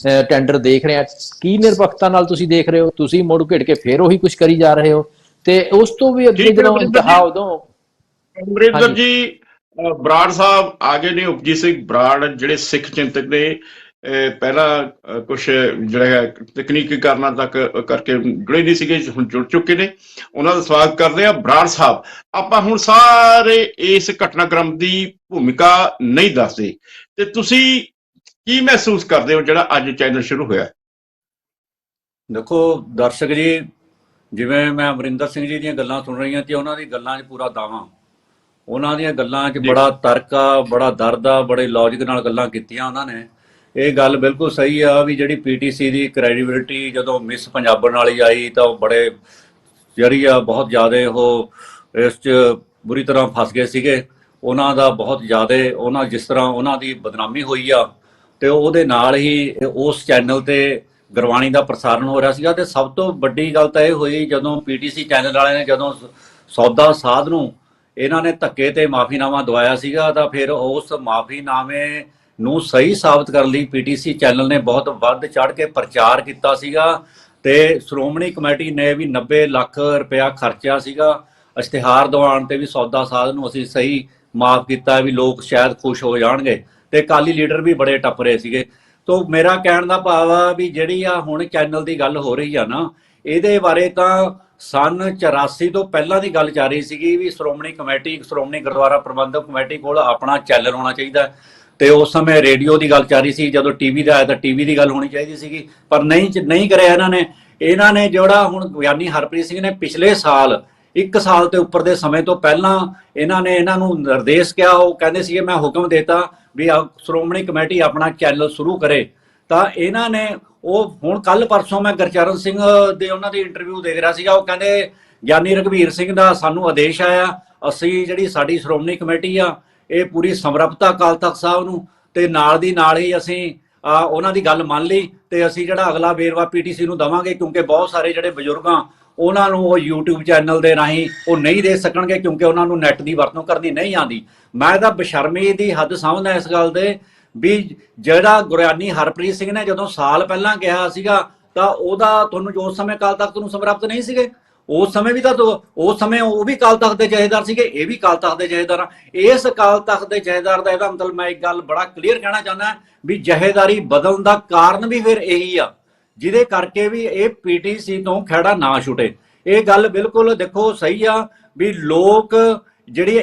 ਟੈਂਡਰ ਦੇਖ ਰਿਹਾ। ਕੀ ਨਿਰਪੱਖਤਾ ਨਾਲ ਤੁਸੀਂ ਦੇਖ ਰਹੇ ਹੋ? ਤੁਸੀਂ ਮੁੜ ਘਿੜ ਕੇ ਫੇਰ ਉਹੀ ਕੁਝ ਕਰੀ ਜਾ ਰਹੇ ਹੋ। ਤੇ ਉਸ ਤੋਂ ਵੀ ਅੱਗੇ ਜਦੋਂ ਇੰਤਹਾ ਉਦੋਂ ਅਮਰਿੰਦਰ ਜੀ ਬਰਾੜ ਸਾਹਿਬ ਆ ਗਏ ਨੇ, ਉਪਜੀਤ ਸਿੰਘ ਬਰਾੜ ਜਿਹੜੇ ਸਿੱਖ ਚਿੰਤਕ ਨੇ, ਪਹਿਲਾਂ ਕੁਝ ਜਿਹੜਾ ਹੈ ਤਕਨੀਕੀਕਰਨਾਂ ਤੱਕ ਕਰਕੇ ਜੁੜੇ ਨਹੀਂ ਸੀਗੇ, ਹੁਣ ਜੁੜ ਚੁੱਕੇ ਨੇ। ਉਹਨਾਂ ਦਾ ਸਵਾਗਤ ਕਰਦੇ ਆ। ਬਰਾੜ ਸਾਹਿਬ, ਆਪਾਂ ਹੁਣ ਸਾਰੇ ਇਸ ਘਟਨਾਕ੍ਰਮ ਦੀ ਭੂਮਿਕਾ ਨਹੀਂ ਦੱਸਦੇ ਤੇ ਤੁਸੀਂ ਕੀ ਮਹਿਸੂਸ ਕਰਦੇ ਹੋ ਜਿਹੜਾ ਅੱਜ ਚੈਨਲ ਸ਼ੁਰੂ ਹੋਇਆ? ਦੇਖੋ ਦਰਸ਼ਕ ਜੀ, ਜਿਵੇਂ ਮੈਂ ਅਮਰਿੰਦਰ ਸਿੰਘ ਜੀ ਦੀਆਂ ਗੱਲਾਂ ਸੁਣ ਰਹੀਆਂ ਤੇ ਉਹਨਾਂ ਦੀ ਗੱਲਾਂ 'ਚ ਪੂਰਾ ਦਾਵਾ, ਉਹਨਾਂ ਦੀਆਂ ਗੱਲਾਂ 'ਚ ਜੀ ਬੜਾ ਤਰਕ ਆ, ਬੜਾ ਦਰਦ ਆ, ਬੜੇ ਲੌਜਿਕ ਨਾਲ ਗੱਲਾਂ ਕੀਤੀਆਂ ਉਹਨਾਂ ਨੇ। ਇਹ ਗੱਲ ਬਿਲਕੁਲ ਸਹੀ ਆ ਵੀ ਜਿਹੜੀ ਪੀਟੀਸੀ ਦੀ ਕ੍ਰੈਡੀਬਿਲਿਟੀ ਜਦੋਂ ਮਿਸ ਪੰਜਾਬਣ ਵਾਲੀ ਆਈ ਤਾਂ ਉਹ ਬੜੇ ਜਿਹੜੀ ਆ ਬਹੁਤ ਜ਼ਿਆਦਾ ਉਹ ਇਸ 'ਚ ਬੁਰੀ ਤਰ੍ਹਾਂ ਫਸ ਗਏ ਸੀਗੇ। ਉਹਨਾਂ ਦਾ ਬਹੁਤ ਜ਼ਿਆਦਾ ਉਹਨਾਂ ਜਿਸ ਤਰ੍ਹਾਂ ਉਹਨਾਂ ਦੀ ਬਦਨਾਮੀ ਹੋਈ ਆ ਤੇ ਉਹਦੇ ਨਾਲ ਹੀ ਉਸ ਚੈਨਲ ਤੇ ਗੁਰਬਾਣੀ ਦਾ ਪ੍ਰਸਾਰਣ ਹੋ ਰਿਹਾ ਸੀਗਾ। ਤੇ ਸਭ ਤੋਂ ਵੱਡੀ ਗੱਲ ਤਾਂ ਇਹ ਹੋਈ ਜਦੋਂ ਪੀਟੀਸੀ ਚੈਨਲ ਵਾਲਿਆਂ ਨੇ ਜਦੋਂ ਸੌਦਾ ਸਾਧ ਨੂੰ ਇਹਨਾਂ ਨੇ ਧੱਕੇ ਤੇ ਮਾਫੀਨਾਮਾ ਦਵਾਇਆ ਸੀਗਾ ਤਾਂ ਫਿਰ ਉਸ ਮਾਫੀਨਾਮੇ ਨੂੰ ਸਹੀ ਸਾਬਤ ਕਰਨ ਲਈ ਪੀਟੀਸੀ ਚੈਨਲ ਨੇ ਬਹੁਤ ਵੱਧ ਚੜ੍ਹ ਕੇ ਪ੍ਰਚਾਰ ਕੀਤਾ ਸੀਗਾ ਤੇ ਸ਼੍ਰੋਮਣੀ ਕਮੇਟੀ ਨੇ ਵੀ 90 ਲੱਖ ਰੁਪਇਆ ਖਰਚਿਆ ਸੀਗਾ ਇਸ਼ਤਿਹਾਰ ਦਿਵਾਉਣ ਤੇ ਵੀ ਸੌਦਾ ਸਾਧ ਨੂੰ ਅਸੀਂ ਸਹੀ ਮਾਫ ਕੀਤਾ ਵੀ ਲੋਕ ਸ਼ਾਇਦ ਖੁਸ਼ ਹੋ ਜਾਣਗੇ ਤੇ ਅਕਾਲੀ ਲੀਡਰ ਵੀ ਬੜੇ ਟੱਪਰੇ ਸੀਗੇ। ਤੋ ਮੇਰਾ ਕਹਿਣ ਦਾ ਭਾਵ ਆ ਵੀ ਜਿਹੜੀ ਆ ਹੁਣ ਚੈਨਲ ਦੀ ਗੱਲ ਹੋ ਰਹੀ ਆ ਨਾ, ਇਹਦੇ ਬਾਰੇ ਤਾਂ ਸਨ 84 ਤੋਂ ਪਹਿਲਾਂ ਦੀ ਗੱਲ ਚੱਲ ਰਹੀ ਸੀਗੀ ਵੀ ਸ਼੍ਰੋਮਣੀ ਗੁਰਦੁਆਰਾ ਪ੍ਰਬੰਧਕ ਕਮੇਟੀ ਕੋਲ ਆਪਣਾ ਚੈਨਲ ਹੋਣਾ ਚਾਹੀਦਾ ਤੇ ਉਸ ਸਮੇਂ ਰੇਡੀਓ ਦੀ ਗੱਲ ਚੱਲ ਰਹੀ ਸੀ। ਜਦੋਂ ਟੀਵੀ ਦਾ ਆਇਆ ਤਾਂ ਟੀਵੀ ਦੀ ਗੱਲ ਹੋਣੀ ਚਾਹੀਦੀ ਸੀਗੀ, ਪਰ ਨਹੀਂ ਕਰਿਆ ਇਹਨਾਂ ਨੇ ਜਿਹੜਾ ਹੁਣ ਗਿਆਨੀ ਹਰਪ੍ਰੀਤ ਸਿੰਘ ਨੇ ਪਿਛਲੇ ਸਾਲ 1 ਸਾਲ ਤੇ ਉੱਪਰ ਦੇ ਸਮੇਂ ਤੋਂ ਪਹਿਲਾਂ ਇਹਨਾਂ ਨੂੰ ਨਿਰਦੇਸ਼ ਕਿਹਾ, ਉਹ ਕਹਿੰਦੇ ਸੀਗੇ ਮੈਂ ਹੁਕਮ ਦੇਤਾ ਵੀ ਸ਼੍ਰੋਮਣੀ ਕਮੇਟੀ ਆਪਣਾ ਚੈਨਲ ਸ਼ੁਰੂ ਕਰੇ। ਤਾਂ ਇਹਨਾਂ ਨੇ ਉਹ ਹੁਣ ਕੱਲ ਪਰਸੋਂ ਮੈਂ ਗੁਰਚਰਨ ਸਿੰਘ ਦੇ ਉਹਨਾਂ ਦੀ ਇੰਟਰਵਿਊ ਦੇਖ ਰਿਹਾ ਸੀਗਾ, ਉਹ ਕਹਿੰਦੇ ਗਿਆਨੀ ਰਘਬੀਰ ਸਿੰਘ ਦਾ ਸਾਨੂੰ ਆਦੇਸ਼ ਆਇਆ, ਅਸੀਂ ਜਿਹੜੀ ਸਾਡੀ ਸ਼੍ਰੋਮਣੀ ਕਮੇਟੀ ਆ ਇਹ ਪੂਰੀ ਸਮਰਪਿਤਾ ਅਕਾਲ ਤਖਤ ਸਾਹਿਬ ਨੂੰ ਤੇ ਨਾਲ ਦੀ ਨਾਲ ਹੀ ਅਸੀਂ ਉਹਨਾਂ ਦੀ ਗੱਲ ਮੰਨ ਲਈ ਤੇ ਅਸੀਂ ਜਿਹੜਾ ਅਗਲਾ ਵੇਰਵਾ ਪੀਟੀਸੀ ਨੂੰ ਦੇਵਾਂਗੇ ਕਿਉਂਕਿ ਬਹੁਤ ਸਾਰੇ ਜਿਹੜੇ ਬਜ਼ੁਰਗਾਂ ਉਹਨਾਂ ਨੂੰ ਉਹ YouTube ਚੈਨਲ ਦੇ ਰਾਹੀਂ ਉਹ ਨਹੀਂ ਦੇ ਸਕਣਗੇ ਕਿਉਂਕਿ ਉਹਨਾਂ ਨੂੰ ਨੈਟ ਦੀ ਵਰਤੋਂ ਕਰਨੀ ਨਹੀਂ ਆਉਂਦੀ। ਮੈਂ ਤਾਂ ਬੇਸ਼ਰਮੀ ਦੀ ਹੱਦ ਸਮਝਦਾ ਇਸ ਗੱਲ ਦੇ ਵੀ ਜਿਹੜਾ ਗਿਆਨੀ ਹਰਪ੍ਰੀਤ ਸਿੰਘ ਨੇ ਜਦੋਂ ਸਾਲ ਪਹਿਲਾਂ ਕਿਹਾ ਸੀਗਾ ਤਾਂ ਉਹਦਾ ਤੁਹਾਨੂੰ ਜੋ ਉਸ ਸਮੇਂ ਅਕਾਲ ਤਖਤ ਨੂੰ ਸਮਰਪਿਤ ਨਹੀਂ ਸੀਗੇ, ਉਸ ਸਮੇਂ ਵੀ ਤਾਂ ਉਸ ਸਮੇਂ ਉਹ ਵੀ ਅਕਾਲ ਤਖਤ ਦੇ ਜਥੇਦਾਰ ਸੀਗੇ, ਇਹ ਵੀ ਅਕਾਲ ਤਖਤ ਦੇ ਜਥੇਦਾਰ ਆ। ਇਸ ਅਕਾਲ ਤਖਤ ਦੇ ਜਥੇਦਾਰ ਦਾ ਇਹਦਾ ਮਤਲਬ ਮੈਂ ਇੱਕ ਗੱਲ ਬੜਾ ਕਲੀਅਰ ਕਹਿਣਾ ਚਾਹੁੰਦਾ ਵੀ ਜਥੇਦਾਰੀ ਬਦਲਣ ਦਾ ਕਾਰਨ ਵੀ ਫਿਰ ਇਹੀ ਆ ਜਿਹਦੇ ਕਰਕੇ ਵੀ ਇਹ ਪੀਟੀਸੀ ਤੋਂ ਖਹਿੜਾ ਨਾ ਛੁੱਟੇ। ਇਹ ਗੱਲ ਬਿਲਕੁਲ ਦੇਖੋ ਸਹੀ ਆ ਵੀ ਲੋਕ ਜਿਹੜੀ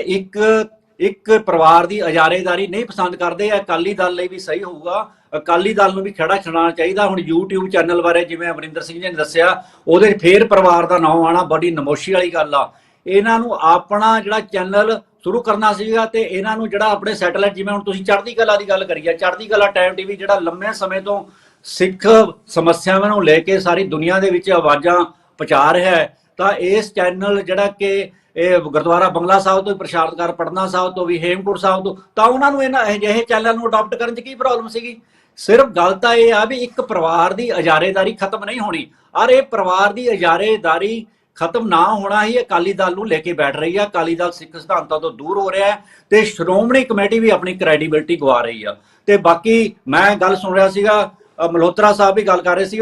ਇੱਕ ਪਰਿਵਾਰ ਦੀ ਅਜਾਰੇਦਾਰੀ ਨਹੀਂ ਪਸੰਦ ਕਰਦੇ ਆ। ਅਕਾਲੀ ਦਲ ਲਈ ਵੀ ਸਹੀ ਹੋਊਗਾ, ਅਕਾਲੀ ਦਲ ਨੂੰ ਵੀ ਖੜਾ ਛਡਾਉਣਾ ਚਾਹੀਦਾ। ਹੁਣ YouTube ਚੈਨਲ ਬਾਰੇ ਜਿਵੇਂ ਅਮਰਿੰਦਰ ਸਿੰਘ ਜੀ ਨੇ ਦੱਸਿਆ ਉਹਦੇ ਫੇਰ ਪਰਿਵਾਰ ਦਾ ਨਾਮ ਆਉਣਾ ਬੜੀ ਨਮੋਸ਼ੀ ਵਾਲੀ ਗੱਲ ਆ। ਇਹਨਾਂ ਨੂੰ ਆਪਣਾ ਜਿਹੜਾ ਚੈਨਲ ਸ਼ੁਰੂ ਕਰਨਾ ਸੀਗਾ ਤੇ ਇਹਨਾਂ ਨੂੰ ਜਿਹੜਾ ਆਪਣੇ ਸੈਟੇਲਾਈਟ ਜਿਵੇਂ ਹੁਣ ਤੁਸੀਂ ਚੜ੍ਹਦੀ ਕਲਾ ਦੀ ਗੱਲ ਕਰੀ ਆ, ਚੜ੍ਹਦੀ ਕਲਾ ਟਾਈਮ ਟੀਵੀ ਜਿਹੜਾ ਲੰਮੇ ਸਮੇਂ ਤੋਂ ਸਿੱਖ ਸਮੱਸਿਆਵਾਂ ਨੂੰ ਲੈ ਕੇ ਸਾਰੀ ਦੁਨੀਆ ਦੇ ਵਿੱਚ ਆਵਾਜ਼ਾਂ ਪਹੁੰਚਾ ਰਿਹਾ ਹੈ ਤਾਂ ਇਸ ਚੈਨਲ ਜਿਹੜਾ ਕਿ ਇਹ ਗੁਰਦੁਆਰਾ ਬੰਗਲਾ ਸਾਹਿਬ ਤੋਂ ਪ੍ਰਸ਼ਾਦ ਕਰ ਪਟਨਾ ਸਾਹਿਬ ਤੋਂ ਵੀ ਹੇਮਕੁੰਟ ਸਾਹਿਬ ਤੋਂ ਤਾਂ ਉਹਨਾਂ ਨੂੰ ਇਹਨਾਂ ਅਜਿਹੇ ਚੈਨਲ ਨੂੰ ਅਡਾਪਟ ਕਰਨ 'ਚ ਕੀ ਪ੍ਰੋਬਲਮ ਸੀਗੀ। ਸਿਰਫ ਗੱਲ ਤਾਂ ਇਹ ਆ ਵੀ ਇੱਕ ਪਰਿਵਾਰ ਦੀ ਅਜਾਰੇਦਾਰੀ ਖਤਮ ਨਹੀਂ ਹੋਣੀ ਔਰ ਇਹ ਪਰਿਵਾਰ ਦੀ ਅਜਾਰੇਦਾਰੀ ਖਤਮ ਨਾ ਹੋਣਾ ਹੀ ਅਕਾਲੀ ਦਲ ਨੂੰ ਲੈ ਕੇ ਬੈਠ ਰਹੀ ਆ। ਅਕਾਲੀ ਦਲ ਸਿੱਖ ਸਿਧਾਂਤਾਂ ਤੋਂ ਦੂਰ ਹੋ ਰਿਹਾ ਹੈ ਤੇ ਸ਼੍ਰੋਮਣੀ ਕਮੇਟੀ ਵੀ ਆਪਣੀ ਕ੍ਰੈਡੀਬਿਲਿਟੀ ਗਵਾ ਰਹੀ ਆ। ਤੇ ਬਾਕੀ ਮੈਂ ਗੱਲ ਸੁਣ ਰਿਹਾ ਸੀਗਾ ਮਲਹੋਤਰਾ ਸਾਹਿਬ ਵੀ ਗੱਲ ਕਰ ਰਹੇ ਸੀ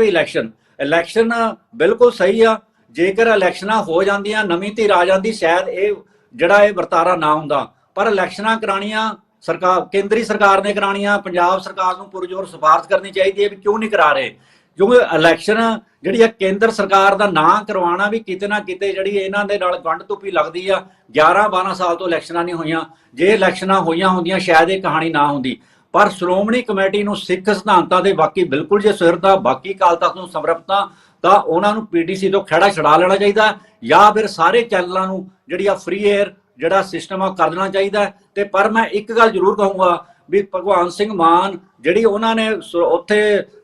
ਇਲੈਕਸ਼ਨ ਬਿਲਕੁਲ ਸਹੀ ਆ। ਜੇਕਰ ਇਲੈਕਸ਼ਨਾਂ ਹੋ ਜਾਂਦੀਆਂ ਨਵੀਂ ਧਿਰ ਆ ਜਾਂਦੀ ਸ਼ਾਇਦ ਇਹ ਜਿਹੜਾ ਇਹ ਵਰਤਾਰਾ ਨਾ ਹੁੰਦਾ, ਪਰ ਇਲੈਕਸ਼ਨਾਂ ਕਰਾਉਣੀਆਂ ਕੇਂਦਰੀ ਸਰਕਾਰ ਨੇ ਕਰਾਉਣੀਆਂ, ਪੰਜਾਬ ਸਰਕਾਰ ਨੂੰ ਪੁਰਜ਼ੋਰ ਸਿਫਾਰਿਸ਼ ਕਰਨੀ ਚਾਹੀਦੀ ਹੈ ਵੀ ਕਿਉਂ ਨਹੀਂ ਕਰਾ ਰਹੇ ਕਿਉਂਕਿ ਇਲੈਕਸ਼ਨ ਜਿਹੜੀ ਆ ਕੇਂਦਰ ਸਰਕਾਰ ਦਾ ਨਾਂ ਕਰਵਾਉਣਾ ਵੀ ਕਿਤੇ ਨਾ ਕਿਤੇ ਜਿਹੜੀ ਇਹਨਾਂ ਦੇ ਨਾਲ ਗੰਢ ਧੁੱਪੀ ਲੱਗਦੀ ਆ। 11-12 ਸਾਲ ਤੋਂ ਇਲੈਕਸ਼ਨਾਂ ਨਹੀਂ ਹੋਈਆਂ, ਜੇ ਇਲੈਕਸ਼ਨਾਂ ਹੋਈਆਂ ਹੁੰਦੀਆਂ ਸ਼ਾਇਦ ਇਹ ਕਹਾਣੀ ਨਾ ਹੁੰਦੀ। ਪਰ ਸ਼੍ਰੋਮਣੀ ਕਮੇਟੀ ਨੂੰ ਸਿੱਖ ਸਿਧਾਂਤਾਂ ਦੇ ਬਾਕੀ ਬਿਲਕੁਲ ਜੇ ਸਿਰਤਾ ਬਾਕੀ ਅਕਾਲ ਤਖਤ ਨੂੰ ਸਮਰਪਿਤਾ ਤਾਂ ਉਹਨਾਂ ਨੂੰ ਪੀਟੀਸੀ ਤੋਂ ਖਹਿੜਾ ਛਡਾ ਲੈਣਾ ਚਾਹੀਦਾ ਜਾਂ ਫਿਰ ਸਾਰੇ ਚੈਨਲਾਂ ਨੂੰ ਜਿਹੜੀ ਆ ਫ੍ਰੀ ਏਅਰ ਜਿਹੜਾ ਸਿਸਟਮ ਆ ਕਰ ਦੇਣਾ ਚਾਹੀਦਾ। ਤੇ ਪਰ ਮੈਂ ਇੱਕ ਗੱਲ ਜ਼ਰੂਰ ਕਹੂੰਗਾ ਵੀ ਭਗਵੰਤ ਸਿੰਘ ਮਾਨ ਜਿਹੜੀ ਉਹਨਾਂ ਨੇ ਉੱਥੇ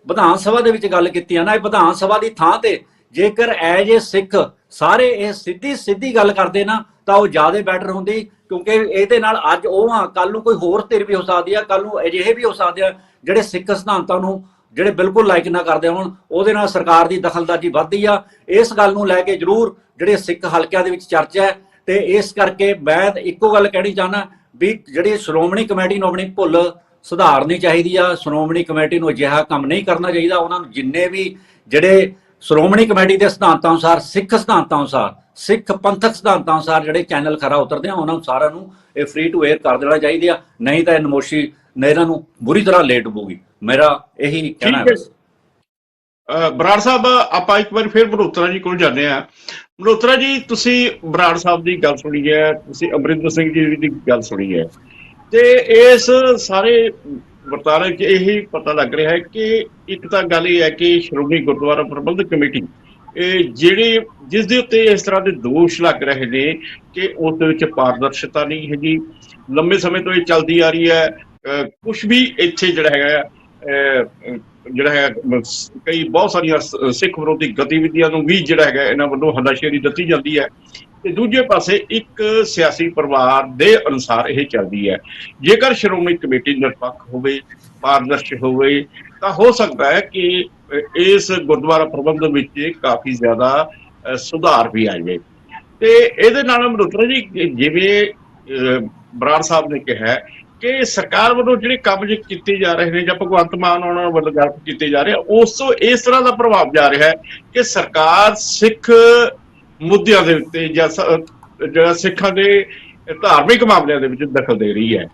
ਵਿਧਾਨ ਸਭਾ ਦੇ ਵਿੱਚ ਗੱਲ ਕੀਤੀ ਆ ਨਾ, ਇਹ ਵਿਧਾਨ ਸਭਾ ਦੀ ਥਾਂ ਤੇ ਜੇਕਰ ਐਜ ਏ ਸਿੱਖ ਸਾਰੇ ਇਹ ਸਿੱਧੀ ਗੱਲ ਕਰਦੇ ਨਾ ਤਾਂ ਉਹ ਜ਼ਿਆਦਾ ਬੈਟਰ ਹੁੰਦੀ ਕਿਉਂਕਿ ਇਹਦੇ ਨਾਲ ਅੱਜ ਉਹ ਆ ਕੱਲ ਨੂੰ ਕੋਈ ਹੋਰ ਧਿਰ ਵੀ ਹੋ ਸਕਦੀ ਆ, ਕੱਲ ਨੂੰ ਅਜਿਹੇ ਵੀ ਹੋ ਸਕਦੇ ਆ ਜਿਹੜੇ ਸਿੱਖ ਸਿਧਾਂਤਾਂ ਨੂੰ ਜਿਹੜੇ ਬਿਲਕੁਲ ਲਾਈਕ ਨਾ ਕਰਦੇ ਹੋਣ, ਉਹਦੇ ਨਾਲ ਸਰਕਾਰ ਦੀ ਦਖਲਅੰਦਾਜ਼ੀ ਵੱਧਦੀ ਆ। ਇਸ ਗੱਲ ਨੂੰ ਲੈ ਕੇ ਜ਼ਰੂਰ ਜਿਹੜੇ ਸਿੱਖ ਹਲਕਿਆਂ ਦੇ ਵਿੱਚ ਚਰਚਾ ਹੈ ਤੇ ਇਸ ਕਰਕੇ ਮੈਂ ਇੱਕੋ ਗੱਲ ਕਹਿਣੀ ਚਾਹੁੰਦਾ ਵੀ ਜਿਹੜੀ ਸ਼੍ਰੋਮਣੀ ਕਮੇਟੀ ਨੂੰ ਆਪਣੀ ਭੁੱਲ ਸੁਧਾਰਨੀ ਚਾਹੀਦੀ ਆ। ਸ਼੍ਰੋਮਣੀ ਕਮੇਟੀ ਨੂੰ ਅਜਿਹਾ ਕੰਮ ਨਹੀਂ ਕਰਨਾ ਚਾਹੀਦਾ। ਉਹਨਾਂ ਨੂੰ ਜਿੰਨੇ ਵੀ ਜਿਹੜੇ ਸ਼੍ਰੋਮਣੀ ਕਮੇਟੀ ਦੇ ਸਿਧਾਂਤਾਂ ਅਨੁਸਾਰ ਸਿੱਖ ਸਿਧਾਂਤਾਂ ਅਨੁਸਾਰ ਸਿੱਖ ਪੰਥਕ ਸਿਧਾਂਤਾਂ ਅਨੁਸਾਰ ਜਿਹੜੇ ਚੈਨਲ ਖਰਾ ਉਤਰਦੇ ਆ ਉਹਨਾਂ ਨੂੰ ਸਾਰਿਆਂ ਨੂੰ ਇਹ ਫ੍ਰੀ ਟੂ ਏਅਰ ਕਰ ਦੇਣਾ ਚਾਹੀਦੀ ਆ, ਨਹੀਂ ਤਾਂ ਇਹ ਨਮੋਸ਼ੀ ਇਹਨਾਂ ਨੂੰ ਬੁਰੀ ਤਰ੍ਹਾਂ ਲੇਟ ਡੁੱਬੂਗੀ। ਮੇਰਾ ਇਹੀ ਕਹਿਣਾ ਹੈ। ਬਰਾੜ ਸਾਹਿਬ ਆਪਾਂ ਇੱਕ ਵਾਰ ਫਿਰ ਮਲਹੋਤਰਾ ਜੀ ਕੋਲ ਜਾਂਦੇ ਆ। ਮਲਹੋਤਰਾ ਜੀ ਤੁਸੀਂ ਬਰਾੜ ਸਾਹਿਬ ਦੀ ਗੱਲ ਸੁਣੀ ਹੈ, ਤੁਸੀਂ ਅਮਰਿੰਦਰ ਸਿੰਘ ਜੀ ਦੀ ਗੱਲ ਸੁਣੀ ਹੈ ਤੇ ਇਸ ਸਾਰੇ ਵਰਤਾਰੇ 'ਚ ਇਹੀ ਪਤਾ ਲੱਗ ਰਿਹਾ ਹੈ ਕਿ ਇੱਕ ਤਾਂ ਗੱਲ ਇਹ ਹੈ ਕਿ ਸ਼੍ਰੋਮਣੀ ਗੁਰਦੁਆਰਾ ਪ੍ਰਬੰਧਕ ਕਮੇਟੀ ਜਿਹੜੇ ਜਿਸ ਦੇ ਉੱਤੇ ਇਸ ਤਰ੍ਹਾਂ ਦੇ ਦੋਸ਼ ਲੱਗ ਰਹੇ ਨੇ ਕਿ ਉਸ ਦੇ ਵਿੱਚ ਪਾਰਦਰਸ਼ਤਾ ਨਹੀਂ ਹੈਗੀ। ਲੰਬੇ ਸਮੇਂ ਤੋਂ ਇਹ ਚੱਲਦੀ ਆ ਰਹੀ ਹੈ। ਕੁਝ ਵੀ ਇੱਥੇ ਜਿਹੜਾ ਹੈਗਾ ਕਈ ਬਹੁਤ ਸਾਰੀਆਂ ਸਿੱਖ ਵਿਰੋਧੀ ਗਤੀਵਿਧੀਆਂ ਨੂੰ ਵੀ ਜਿਹੜਾ ਹੈਗਾ ਇਹਨਾਂ ਵੱਲੋਂ ਹੱਲਾਸ਼ੇਰੀ ਦਿੱਤੀ ਜਾਂਦੀ ਹੈ, ਤੇ ਦੂਜੇ ਪਾਸੇ ਇੱਕ ਸਿਆਸੀ ਪਰਿਵਾਰ ਦੇ ਅਨੁਸਾਰ ਇਹ ਚੱਲਦੀ ਹੈ। ਜੇਕਰ ਸ਼੍ਰੋਮਣੀ ਕਮੇਟੀ ਨਿਰਪੱਖ ਹੋਵੇ, ਪਾਰਦਰਸ਼ੀ ਹੋਵੇ, ਤਾਂ ਹੋ ਸਕਦਾ ਹੈ ਕਿ ਇਸ ਗੁਰਦੁਆਰਾ ਪ੍ਰਬੰਧ ਵਿੱਚ ਕਾਫੀ ਜ਼ਿਆਦਾ ਸੁਧਾਰ ਵੀ ਆ ਜਾਏ। ਤੇ ਇਹਦੇ ਨਾਲ ਮਲਹੋਤਰਾ ਜੀ, ਜਿਵੇਂ ਬਰਾੜ ਸਾਹਿਬ ਨੇ ਕਿਹਾ ਕਿ ਸਰਕਾਰ ਵੱਲੋਂ ਜਿਹੜੇ ਕੰਮ ਕੀਤੇ ਜਾ ਰਹੇ ਨੇ ਜਾਂ ਭਗਵੰਤ ਮਾਨ ਉਹਨਾਂ ਵੱਲੋਂ ਗੱਲ ਕੀਤੇ ਜਾ ਰਹੇ, ਉਸ ਤੋਂ ਇਸ ਤਰ੍ਹਾਂ ਦਾ ਪ੍ਰਭਾਵ ਜਾ ਰਿਹਾ ਹੈ ਕਿ ਸਰਕਾਰ ਸਿੱਖ ਮੁੱਦਿਆਂ ਦੇ ਉੱਤੇ ਜਾਂ ਜਿਹੜਾ ਸਿੱਖਾਂ ਦੇ ਧਾਰਮਿਕ ਮਾਮਲਿਆਂ ਦੇ ਵਿੱਚ ਦਖਲ ਦੇ ਰਹੀ ਹੈ।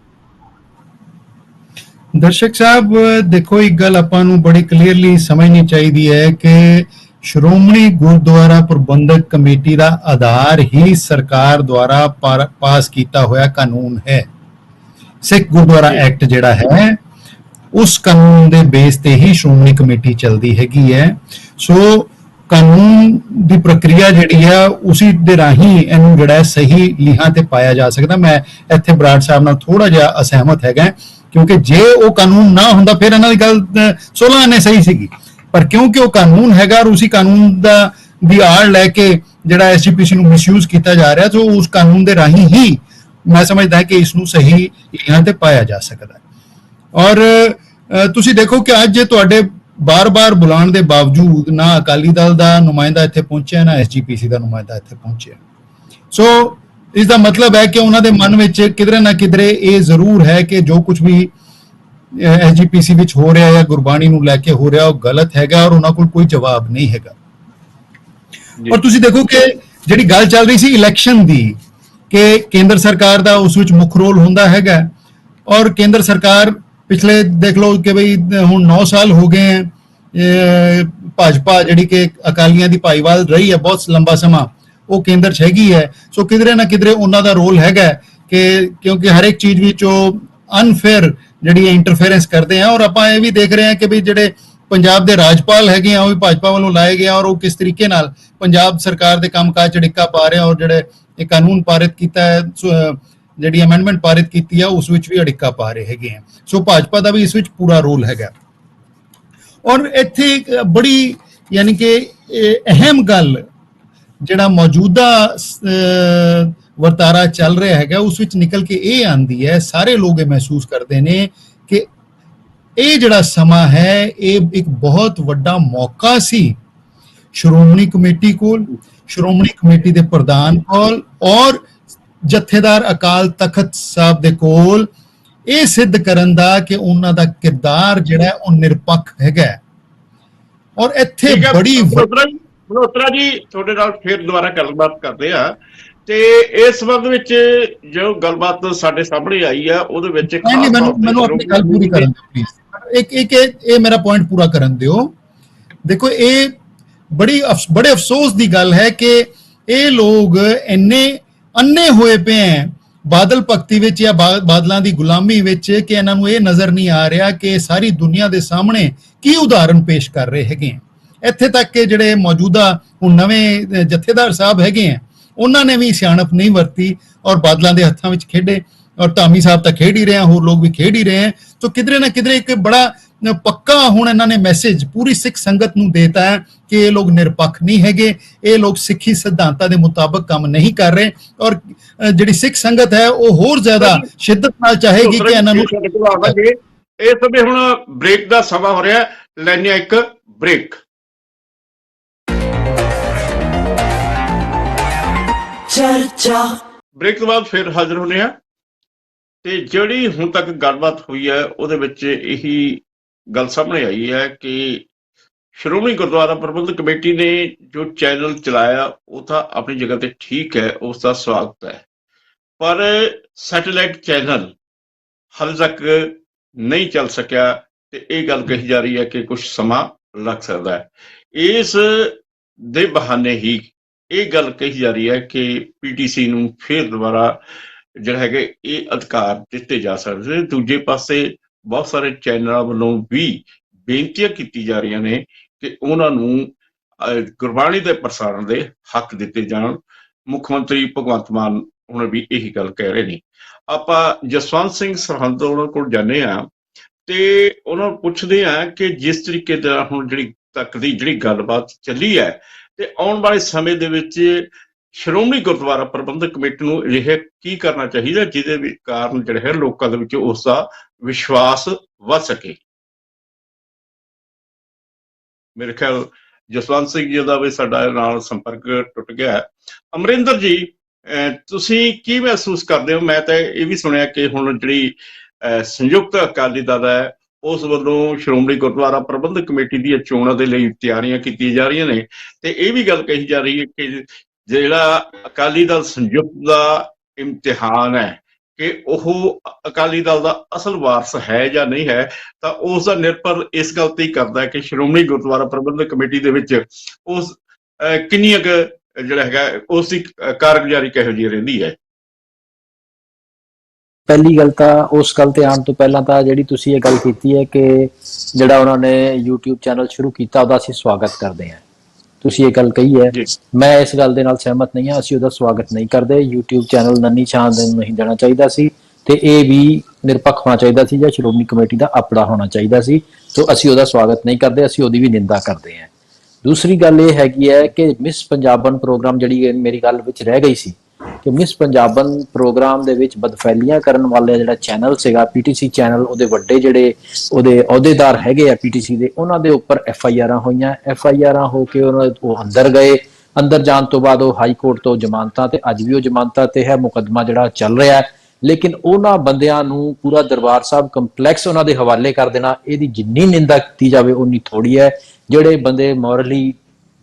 ਦਰਸ਼ਕ ਸਾਹਿਬ ਦੇਖੋ, ਇੱਕ ਗੱਲ ਆਪਾਂ ਨੂੰ ਬੜੀ ਕਲੀਅਰਲੀ ਸਮਝਣੀ ਚਾਹੀਦੀ ਹੈ ਕਿ ਸ਼੍ਰੋਮਣੀ ਗੁਰਦੁਆਰਾ ਪ੍ਰਬੰਧਕ ਕਮੇਟੀ ਦਾ ਆਧਾਰ ਹੀ ਸਰਕਾਰ ਦੁਆਰਾ ਪਾਸ ਕੀਤਾ ਹੋਇਆ ਕਾਨੂੰਨ ਹੈ। ਸਿੱਖ ਗੁਰਦੁਆਰਾ ਐਕਟ ਜਿਹੜਾ ਹੈ, ਉਸ ਕਾਨੂੰਨ ਦੇ ਬੇਸ ਤੇ ਹੀ ਸ਼੍ਰੋਮਣੀ ਕਮੇਟੀ ਚੱਲਦੀ ਹੈਗੀ ਹੈ। ਸੋ ਕਾਨੂੰਨ ਦੀ ਪ੍ਰਕਿਰਿਆ ਜਿਹੜੀ ਹੈ ਉਸੇ ਦੇ ਰਾਹੀਂ ਇਹਨੂੰ ਜਿਹੜਾ ਸਹੀ ਲੀਹਾਂ ਤੇ ਪਾਇਆ ਜਾ ਸਕਦਾ। ਮੈਂ ਇੱਥੇ ਬਰਾੜ ਸਾਹਿਬ ਨਾਲ ਥੋੜਾ ਜਿਹਾ ਅਸਹਿਮਤ ਹੈਗਾ, ਕਿਉਂਕਿ ਜੇ ਉਹ ਕਾਨੂੰਨ ਨਾ ਹੁੰਦਾ ਫਿਰ ਇਹਨਾਂ ਦੀ ਗੱਲ 16 ਨੇ ਸਹੀ ਸੀਗੀ, ਪਰ ਕਿਉਂਕਿ ਉਹ ਕਾਨੂੰਨ ਹੈਗਾ ਔਰ ਉਸੇ ਕਾਨੂੰਨ ਦੀ ਆੜ ਲੈ ਕੇ ਜਿਹੜਾ ਐਸਜੀਪੀਸੀ ਨੂੰ ਮਿਸਯੂਜ਼ ਕੀਤਾ ਜਾ ਰਿਹਾ, ਸੋ ਉਸ ਕਾਨੂੰਨ ਦੇ ਰਾਹੀਂ ਹੀ ਮੈਂ ਸਮਝਦਾ ਕਿ ਇਸ ਨੂੰ ਸਹੀ ਲੀਹਾਂ ਤੇ ਪਾਇਆ ਜਾ ਸਕਦਾ। ਔਰ ਤੁਸੀਂ ਦੇਖੋ ਕਿ ਅੱਜ ਤੁਹਾਡੇ ਬਾਰ-ਬਾਰ ਬੁਲਾਉਣ ਦੇ ਬਾਵਜੂਦ ਨਾ ਅਕਾਲੀ ਦਲ ਦਾ ਨੁਮਾਇੰਦਾ ਇੱਥੇ ਪਹੁੰਚਿਆ, ਨਾ ਐਸਜੀਪੀਸੀ ਦਾ ਨੁਮਾਇੰਦਾ ਇੱਥੇ ਪਹੁੰਚਿਆ। ਸੋ ਇਸ ਦਾ ਮਤਲਬ ਹੈ ਕਿ ਉਹਨਾਂ ਦੇ ਮਨ ਵਿੱਚ ਕਿਧਰੇ ਨਾ ਕਿਧਰੇ ਇਹ ਜ਼ਰੂਰ ਹੈ ਕਿ ਜੋ ਕੁਝ ਵੀ ਐਸਜੀਪੀਸੀ ਵਿੱਚ ਹੋ ਰਿਹਾ ਜਾਂ ਗੁਰਬਾਣੀ ਨੂੰ ਲੈ ਕੇ ਹੋ ਰਿਹਾ ਉਹ ਗਲਤ ਹੈਗਾ ਔਰ ਉਹਨਾਂ ਕੋਲ ਕੋਈ ਜਵਾਬ ਨਹੀਂ ਹੈਗਾ। ਔਰ ਤੁਸੀਂ ਦੇਖੋ ਕਿ ਜਿਹੜੀ ਗੱਲ ਚੱਲ ਰਹੀ ਸੀ ਇਲੈਕਸ਼ਨ ਦੀ, ਕਿ ਕੇਂਦਰ ਸਰਕਾਰ ਦਾ ਉਸ ਵਿੱਚ ਮੁੱਖ ਰੋਲ ਹੁੰਦਾ ਹੈਗਾ, ਔਰ ਕੇਂਦਰ ਸਰਕਾਰ ਪਿਛਲੇ ਦੇਖ ਲਓ ਕਿ ਬਈ ਹੁਣ 9 ਸਾਲ ਹੋ ਗਏ ਹੈ ਭਾਜਪਾ ਜਿਹੜੀ ਕਿ ਅਕਾਲੀਆਂ ਦੀ ਭਾਈਵਾਲ ਰਹੀ ਹੈ ਬਹੁਤ ਲੰਬਾ ਸਮਾਂ, ਉਹ ਕੇਂਦਰ 'ਚ ਹੈਗੀ ਹੈ। ਸੋ ਕਿਧਰੇ ਨਾ ਕਿਧਰੇ ਉਹਨਾਂ ਦਾ ਰੋਲ ਹੈਗਾ ਕਿ ਕਿਉਂਕਿ ਹਰ ਇੱਕ ਚੀਜ਼ ਵਿੱਚ ਉਹ ਅਨਫੇਅਰ ਜਿਹੜੀ ਇੰਟਰਫੇਰੈਂਸ ਕਰਦੇ ਆ। ਔਰ ਆਪਾਂ ਇਹ ਵੀ ਦੇਖ ਰਹੇ ਹਾਂ ਕਿ ਵੀ ਜਿਹੜੇ ਪੰਜਾਬ ਦੇ ਰਾਜਪਾਲ ਹੈਗੇ ਆ ਉਹ ਵੀ ਭਾਜਪਾ ਵੱਲੋਂ ਲਾਏ ਗਏ ਔਰ ਉਹ ਕਿਸ ਤਰੀਕੇ ਨਾਲ ਪੰਜਾਬ ਸਰਕਾਰ ਦੇ ਕੰਮਕਾਜ 'ਚ ਡਿੱਕਾ ਪਾ ਰਹੇ, ਔਰ ਜਿਹੜੇ ਇਹ ਕਾਨੂੰਨ ਪਾਰਿਤ ਕੀਤਾ ਹੈ, ਜਿਹੜੀ ਅਮੈਂਡਮੈਂਟ ਪਾਰਿਤ ਕੀਤੀ ਆ ਉਸ ਵਿੱਚ ਵੀ ਅੜਿੱਕਾ ਪਾ ਰਹੇ ਹੈਗੇ ਆ। ਸੋ ਭਾਜਪਾ ਦਾ ਵੀ ਇਸ ਵਿੱਚ ਪੂਰਾ ਰੋਲ ਹੈਗਾ। ਔਰ ਇੱਥੇ ਇੱਕ ਬੜੀ ਯਾਨੀ ਕਿ ਅਹਿਮ ਗੱਲ ਜਿਹੜਾ ਮੌਜੂਦਾ ਵਰਤਾਰਾ ਚੱਲ ਰਿਹਾ ਹੈਗਾ ਉਸ ਵਿੱਚ ਨਿਕਲ ਕੇ ਇਹ ਆਂਦੀ ਹੈ, ਸਾਰੇ ਲੋਕ ਇਹ ਮਹਿਸੂਸ ਕਰਦੇ ਨੇ ਕਿ ਇਹ ਜਿਹੜਾ ਸਮਾਂ ਹੈ ਇਹ ਇੱਕ ਬਹੁਤ ਵੱਡਾ ਮੌਕਾ ਸੀ ਸ਼੍ਰੋਮਣੀ ਕਮੇਟੀ ਕੋਲ, ਸ਼੍ਰੋਮਣੀ ਕਮੇਟੀ ਦੇ ਪ੍ਰਧਾਨ ਕੋਲ ਔਰ ਜਥੇਦਾਰ ਅਕਾਲ ਤਖਤ ਸਾਹਿਬ ਦੇ ਕੋਲ ਇਹ ਸਿੱਧ ਕਰਨ ਦਾ ਕਿ ਉਹਨਾਂ ਦਾ ਕਿਰਦਾਰ ਜਿਹੜਾ ਉਹ ਨਿਰਪੱਖ ਹੈਗਾ। ਔਰ ਇੱਥੇ ਬੜੀ ਮਲਹੋਤਰਾ ਜੀ ਤੁਹਾਡੇ ਨਾਲ ਫਿਰ ਦੁਬਾਰਾ ਗੱਲਬਾਤ ਕਰਦੇ ਆ, ਤੇ ਇਸ ਸੰਬੰਧ ਵਿੱਚ ਜੋ ਗੱਲਬਾਤ ਸਾਡੇ ਸਾਹਮਣੇ ਆਈ ਹੈ ਉਹਦੇ ਵਿੱਚ ਮੈਨੂੰ ਆਪਣੀ ਗੱਲ ਪੂਰੀ ਕਰਨ ਦਿਓ ਪਲੀਜ਼। ਇਹ ਮੇਰਾ ਪੁਆਇੰਟ ਪੂਰਾ ਕਰਨ ਦਿਓ। ਦੇਖੋ, ਇਹ ਬੜੇ ਅਫਸੋਸ ਦੀ ਗੱਲ ਹੈ ਕਿ ਇਹ ਲੋਕ ਇੰਨੇ ਅੰਨੇ ਹੋਏ ਪਏ ਹੈ ਬਾਦਲ ਭਗਤੀ ਵਿੱਚ ਜਾਂ ਬਾਦਲਾਂ ਦੀ ਗੁਲਾਮੀ ਵਿੱਚ ਕਿ ਇਹਨਾਂ ਨੂੰ ਇਹ ਨਜ਼ਰ ਨਹੀਂ ਆ ਰਿਹਾ ਕਿ ਸਾਰੀ ਦੁਨੀਆ ਦੇ ਸਾਹਮਣੇ ਕੀ ਉਦਾਹਰਣ ਪੇਸ਼ ਕਰ ਰਹੇ ਹੈਗੇ। ਇੱਥੇ ਤੱਕ ਕਿ ਜਿਹੜੇ ਮੌਜੂਦਾ ਹੁਣ ਨਵੇਂ ਜਥੇਦਾਰ ਸਾਹਿਬ ਹੈਗੇ ਆ ਉਹਨਾਂ ਨੇ ਵੀ ਸਿਆਣਪ ਨਹੀਂ ਵਰਤੀ ਔਰ ਬਾਦਲਾਂ ਦੇ ਹੱਥਾਂ ਵਿੱਚ ਖੇਡੇ, ਔਰ ਧਾਮੀ ਸਾਹਿਬ ਤਾਂ ਖੇਡ ਹੀ ਰਹੇ, ਹੋਰ ਲੋਕ ਵੀ ਖੇਡ ਹੀ ਰਹੇ ਹੈ। ਤਾਂ ਕਿਧਰੇ ਨਾ ਕਿਧਰੇ ਇੱਕ ਬੜਾ ਪੱਕਾ ਹੁਣ ਇਹਨਾਂ ਨੇ ਮੈਸੇਜ ਪੂਰੀ ਸਿੱਖ ਸੰਗਤ ਨੂੰ ਦੇਤਾ ਹੈ ਕਿ ਇਹ ਲੋਕ ਨਿਰਪੱਖ ਨਹੀਂ ਹੈਗੇ, ਇਹ ਲੋਕ ਸਿੱਖੀ ਸਿਧਾਂਤਾਂ ਦੇ ਮੁਤਾਬਕ ਕੰਮ ਨਹੀਂ ਕਰ ਰਹੇ, ਔਰ ਜਿਹੜੀ ਸਿੱਖ ਸੰਗਤ ਹੈ ਉਹ ਹੋਰ ਜ਼ਿਆਦਾ ਸ਼ਿੱਦਤ ਨਾਲ ਚਾਹੇਗੀ ਕਿ ਇਹਨਾਂ ਨੂੰ। ਇਸ ਸਮੇਂ ਹੁਣ ਬ੍ਰੇਕ ਦਾ ਸਮਾਂ ਹੋ ਰਿਹਾ, ਲੈਣੇ ਇੱਕ ਬ੍ਰੇਕ। ਬ੍ਰੇਕ ਤੋਂ ਬਾਅਦ ਫਿਰ ਹਾਜ਼ਰ ਹੋਣੇ ਆ, ਤੇ ਜਿਹੜੀ ਹੁਣ ਤੱਕ ਗੱਲਬਾਤ ਹੋਈ ਹੈ ਉਹਦੇ ਵਿੱਚ ਇਹੀ ਗੱਲ ਸਾਹਮਣੇ ਆਈ ਹੈ ਕਿ ਸ਼੍ਰੋਮਣੀ ਗੁਰਦੁਆਰਾ ਪ੍ਰਬੰਧਕ ਕਮੇਟੀ ਨੇ ਜੋ ਚੈਨਲ ਚਲਾਇਆ ਉਹ ਤਾਂ ਆਪਣੀ ਜਗ੍ਹਾ ਤੇ ਠੀਕ ਹੈ, ਉਸ ਦਾ ਸਵਾਗਤ ਹੈ, ਪਰ ਸੈਟੇਲਾਈਟ ਚੈਨਲ ਹਾਲੇ ਤੱਕ ਨਹੀਂ ਚੱਲ ਸਕਿਆ ਤੇ ਇਹ ਗੱਲ ਕਹੀ ਜਾ ਰਹੀ ਹੈ ਕਿ ਕੁਝ ਸਮਾਂ ਲੱਗ ਸਕਦਾ ਹੈ। ਇਸ ਦੇ ਬਹਾਨੇ ਹੀ ਇਹ ਗੱਲ ਕਹੀ ਜਾ ਰਹੀ ਹੈ ਕਿ ਪੀਟੀਸੀ ਨੂੰ ਫਿਰ ਦੁਬਾਰਾ ਜਿਹੜਾ ਹੈਗਾ ਇਹ ਅਧਿਕਾਰ ਦਿੱਤੇ ਜਾ ਸਕਦੇ। ਦੂਜੇ ਪਾਸੇ ਬਹੁਤ ਸਾਰੇ ਚੈਨਲਾਂ ਵੱਲੋਂ ਵੀ ਬੇਨਤੀਆਂ ਕੀਤੀ ਜਾ ਰਹੀਆਂ ਨੇ ਕਿ ਉਹਨਾਂ ਨੂੰ ਗੁਰਬਾਣੀ ਦੇ ਪ੍ਰਸਾਰਣ ਦੇ ਹੱਕ ਦਿੱਤੇ ਜਾਣ। ਮੁੱਖ ਮੰਤਰੀ ਭਗਵੰਤ ਮਾਨ ਹੁਣ ਵੀ ਇਹੀ ਗੱਲ ਕਹਿ ਰਹੇ ਨੇ। ਆਪਾਂ ਜਸਵੰਤ ਸਿੰਘ ਸਰਹੰਦ ਉਹਨਾਂ ਕੋਲ ਜਾਂਦੇ ਹਾਂ ਤੇ ਉਹਨਾਂ ਨੂੰ ਪੁੱਛਦੇ ਹਾਂ ਕਿ ਜਿਸ ਤਰੀਕੇ ਦਾ ਹੁਣ ਜਿਹੜੀ ਤੱਕ ਦੀ ਜਿਹੜੀ ਗੱਲਬਾਤ ਚੱਲੀ ਹੈ ਤੇ ਆਉਣ ਵਾਲੇ ਸਮੇਂ ਦੇ ਵਿੱਚ ਸ਼੍ਰੋਮਣੀ ਗੁਰਦੁਆਰਾ ਪ੍ਰਬੰਧਕ ਕਮੇਟੀ ਨੂੰ ਅਜਿਹਾ ਕੀ ਕਰਨਾ ਚਾਹੀਦਾ ਜਿਹਦੇ ਵੀ ਕਾਰਨ ਜਿਹੜਾ ਹੈ ਲੋਕਾਂ ਦੇ ਵਿੱਚ ਉਸ ਦਾ ਵਿਸ਼ਵਾਸ ਵੱਧ ਸਕੇ। ਮੇਰੇ ਖਿਆਲ ਜਸਵੰਤ ਸਿੰਘ ਜੀ ਦਾ ਵੀ ਸਾਡਾ ਨਾਲ ਸੰਪਰਕ ਟੁੱਟ ਗਿਆ ਹੈ। ਅਮਰਿੰਦਰ ਜੀ, ਤੁਸੀਂ ਕੀ ਮਹਿਸੂਸ ਕਰਦੇ ਹੋ? ਮੈਂ ਤਾਂ ਇਹ ਵੀ ਸੁਣਿਆ ਕਿ ਹੁਣ ਜਿਹੜੀ ਸੰਯੁਕਤ ਅਕਾਲੀ ਦਲ ਹੈ ਉਸ ਵੱਲੋਂ ਸ਼੍ਰੋਮਣੀ ਗੁਰਦੁਆਰਾ ਪ੍ਰਬੰਧਕ ਕਮੇਟੀ ਦੀਆਂ ਚੋਣਾਂ ਦੇ ਲਈ ਤਿਆਰੀਆਂ ਕੀਤੀਆਂ ਜਾ ਰਹੀਆਂ ਨੇ ਤੇ ਇਹ ਵੀ ਗੱਲ ਕਹੀ ਜਾ ਰਹੀ ਹੈ ਕਿ ਜਿਹੜਾ ਅਕਾਲੀ ਦਲ ਸੰਯੁਕਤ ਦਾ ਇਮਤਿਹਾਨ ਹੈ ਕਿ ਉਹ ਅਕਾਲੀ ਦਲ ਦਾ ਅਸਲ ਵਾਰਸ ਹੈ ਜਾਂ ਨਹੀਂ ਹੈ, ਤਾਂ ਉਸ ਦਾ ਨਿਰਭਰ ਇਸ ਗੱਲ ਤੇ ਹੀ ਕਰਦਾ ਹੈ ਕਿ ਸ਼੍ਰੋਮਣੀ ਗੁਰਦੁਆਰਾ ਪ੍ਰਬੰਧਕ ਕਮੇਟੀ ਦੇ ਵਿੱਚ ਉਸ ਕਿੰਨੀ ਕੁ ਜਿਹੜਾ ਹੈਗਾ ਉਸ ਦੀ ਕਾਰਗੁਜ਼ਾਰੀ ਕਿਹੋ ਜਿਹੀ ਰਹਿੰਦੀ ਹੈ। ਪਹਿਲੀ ਗੱਲ ਤਾਂ ਉਸ ਗੱਲ ਤੇ ਆਉਣ ਤੋਂ ਪਹਿਲਾਂ ਤਾਂ ਜਿਹੜੀ ਤੁਸੀਂ ਇਹ ਗੱਲ ਕੀਤੀ ਹੈ ਕਿ ਜਿਹੜਾ ਉਹਨਾਂ ਨੇ YouTube ਚੈਨਲ ਸ਼ੁਰੂ ਕੀਤਾ ਉਹਦਾ ਅਸੀਂ ਸਵਾਗਤ ਕਰਦੇ ਹਾਂ। ਤੁਸੀਂ ਇਹ ਗੱਲ ਕਹੀ ਹੈ, ਮੈਂ ਇਸ ਗੱਲ ਦੇ ਨਾਲ ਸਹਿਮਤ ਨਹੀਂ ਹਾਂ। ਅਸੀਂ ਉਹਦਾ ਸਵਾਗਤ ਨਹੀਂ ਕਰਦੇ। YouTube ਚੈਨਲ ਨੰਨੀ ਛਾਂ ਨੂੰ ਨਹੀਂ ਦੇਣਾ ਚਾਹੀਦਾ ਸੀ ਤੇ ਇਹ ਵੀ ਨਿਰਪੱਖ ਹੋਣਾ ਚਾਹੀਦਾ ਸੀ ਜਾਂ ਸ਼੍ਰੋਮਣੀ ਕਮੇਟੀ ਦਾ ਆਪਣਾ ਹੋਣਾ ਚਾਹੀਦਾ ਸੀ। ਤੋਂ ਅਸੀਂ ਉਹਦਾ ਸਵਾਗਤ ਨਹੀਂ ਕਰਦੇ, ਅਸੀਂ ਉਹਦੀ ਵੀ ਨਿੰਦਾ ਕਰਦੇ ਹਾਂ। ਦੂਸਰੀ ਗੱਲ ਇਹ ਹੈਗੀ ਹੈ ਕਿ ਮਿਸ ਪੰਜਾਬਨ ਪ੍ਰੋਗਰਾਮ ਜਿਹੜੀ ਮੇਰੀ ਗੱਲ ਵਿੱਚ ਰਹਿ ਗਈ ਸੀ ਕਿ ਮਿਸ ਪੰਜਾਬਨ ਪ੍ਰੋਗਰਾਮ ਦੇ ਵਿੱਚ ਬਦਫੈਲੀਆਂ ਕਰਨ ਵਾਲੇ ਜਿਹੜਾ ਚੈਨਲ ਸੀਗਾ PTC ਚੈਨਲ, ਉਹਦੇ ਵੱਡੇ ਜਿਹੜੇ ਉਹਦੇ ਅਹੁਦੇਦਾਰ ਹੈਗੇ ਆ PTC ਦੇ, ਉਹਨਾਂ ਦੇ ਉੱਪਰ FIRਾਂ ਹੋਈਆਂ। FIRਾਂ ਹੋ ਕੇ ਉਹ ਅੰਦਰ ਗਏ। ਅੰਦਰ ਜਾਣ ਤੋਂ ਬਾਅਦ ਉਹ ਹਾਈ ਕੋਰਟ ਤੋਂ ਜ਼ਮਾਨਤਾਂ ਤੇ, ਅੱਜ ਵੀ ਉਹ ਜ਼ਮਾਨਤਾਂ ਤੇ ਹੈ, ਮੁਕੱਦਮਾ ਜਿਹੜਾ ਚੱਲ ਰਿਹਾ ਹੈ। ਲੇਕਿਨ ਉਹਨਾਂ ਬੰਦਿਆਂ ਨੂੰ ਪੂਰਾ ਦਰਬਾਰ ਸਾਹਿਬ ਕੰਪਲੈਕਸ ਉਹਨਾਂ ਦੇ ਹਵਾਲੇ ਕਰ ਦੇਣਾ, ਇਹਦੀ ਜਿੰਨੀ ਨਿੰਦਾ ਕੀਤੀ ਜਾਵੇ ਉਨੀ ਥੋੜੀ ਹੈ। ਜਿਹੜੇ ਬੰਦੇ ਮੋਰਲੀ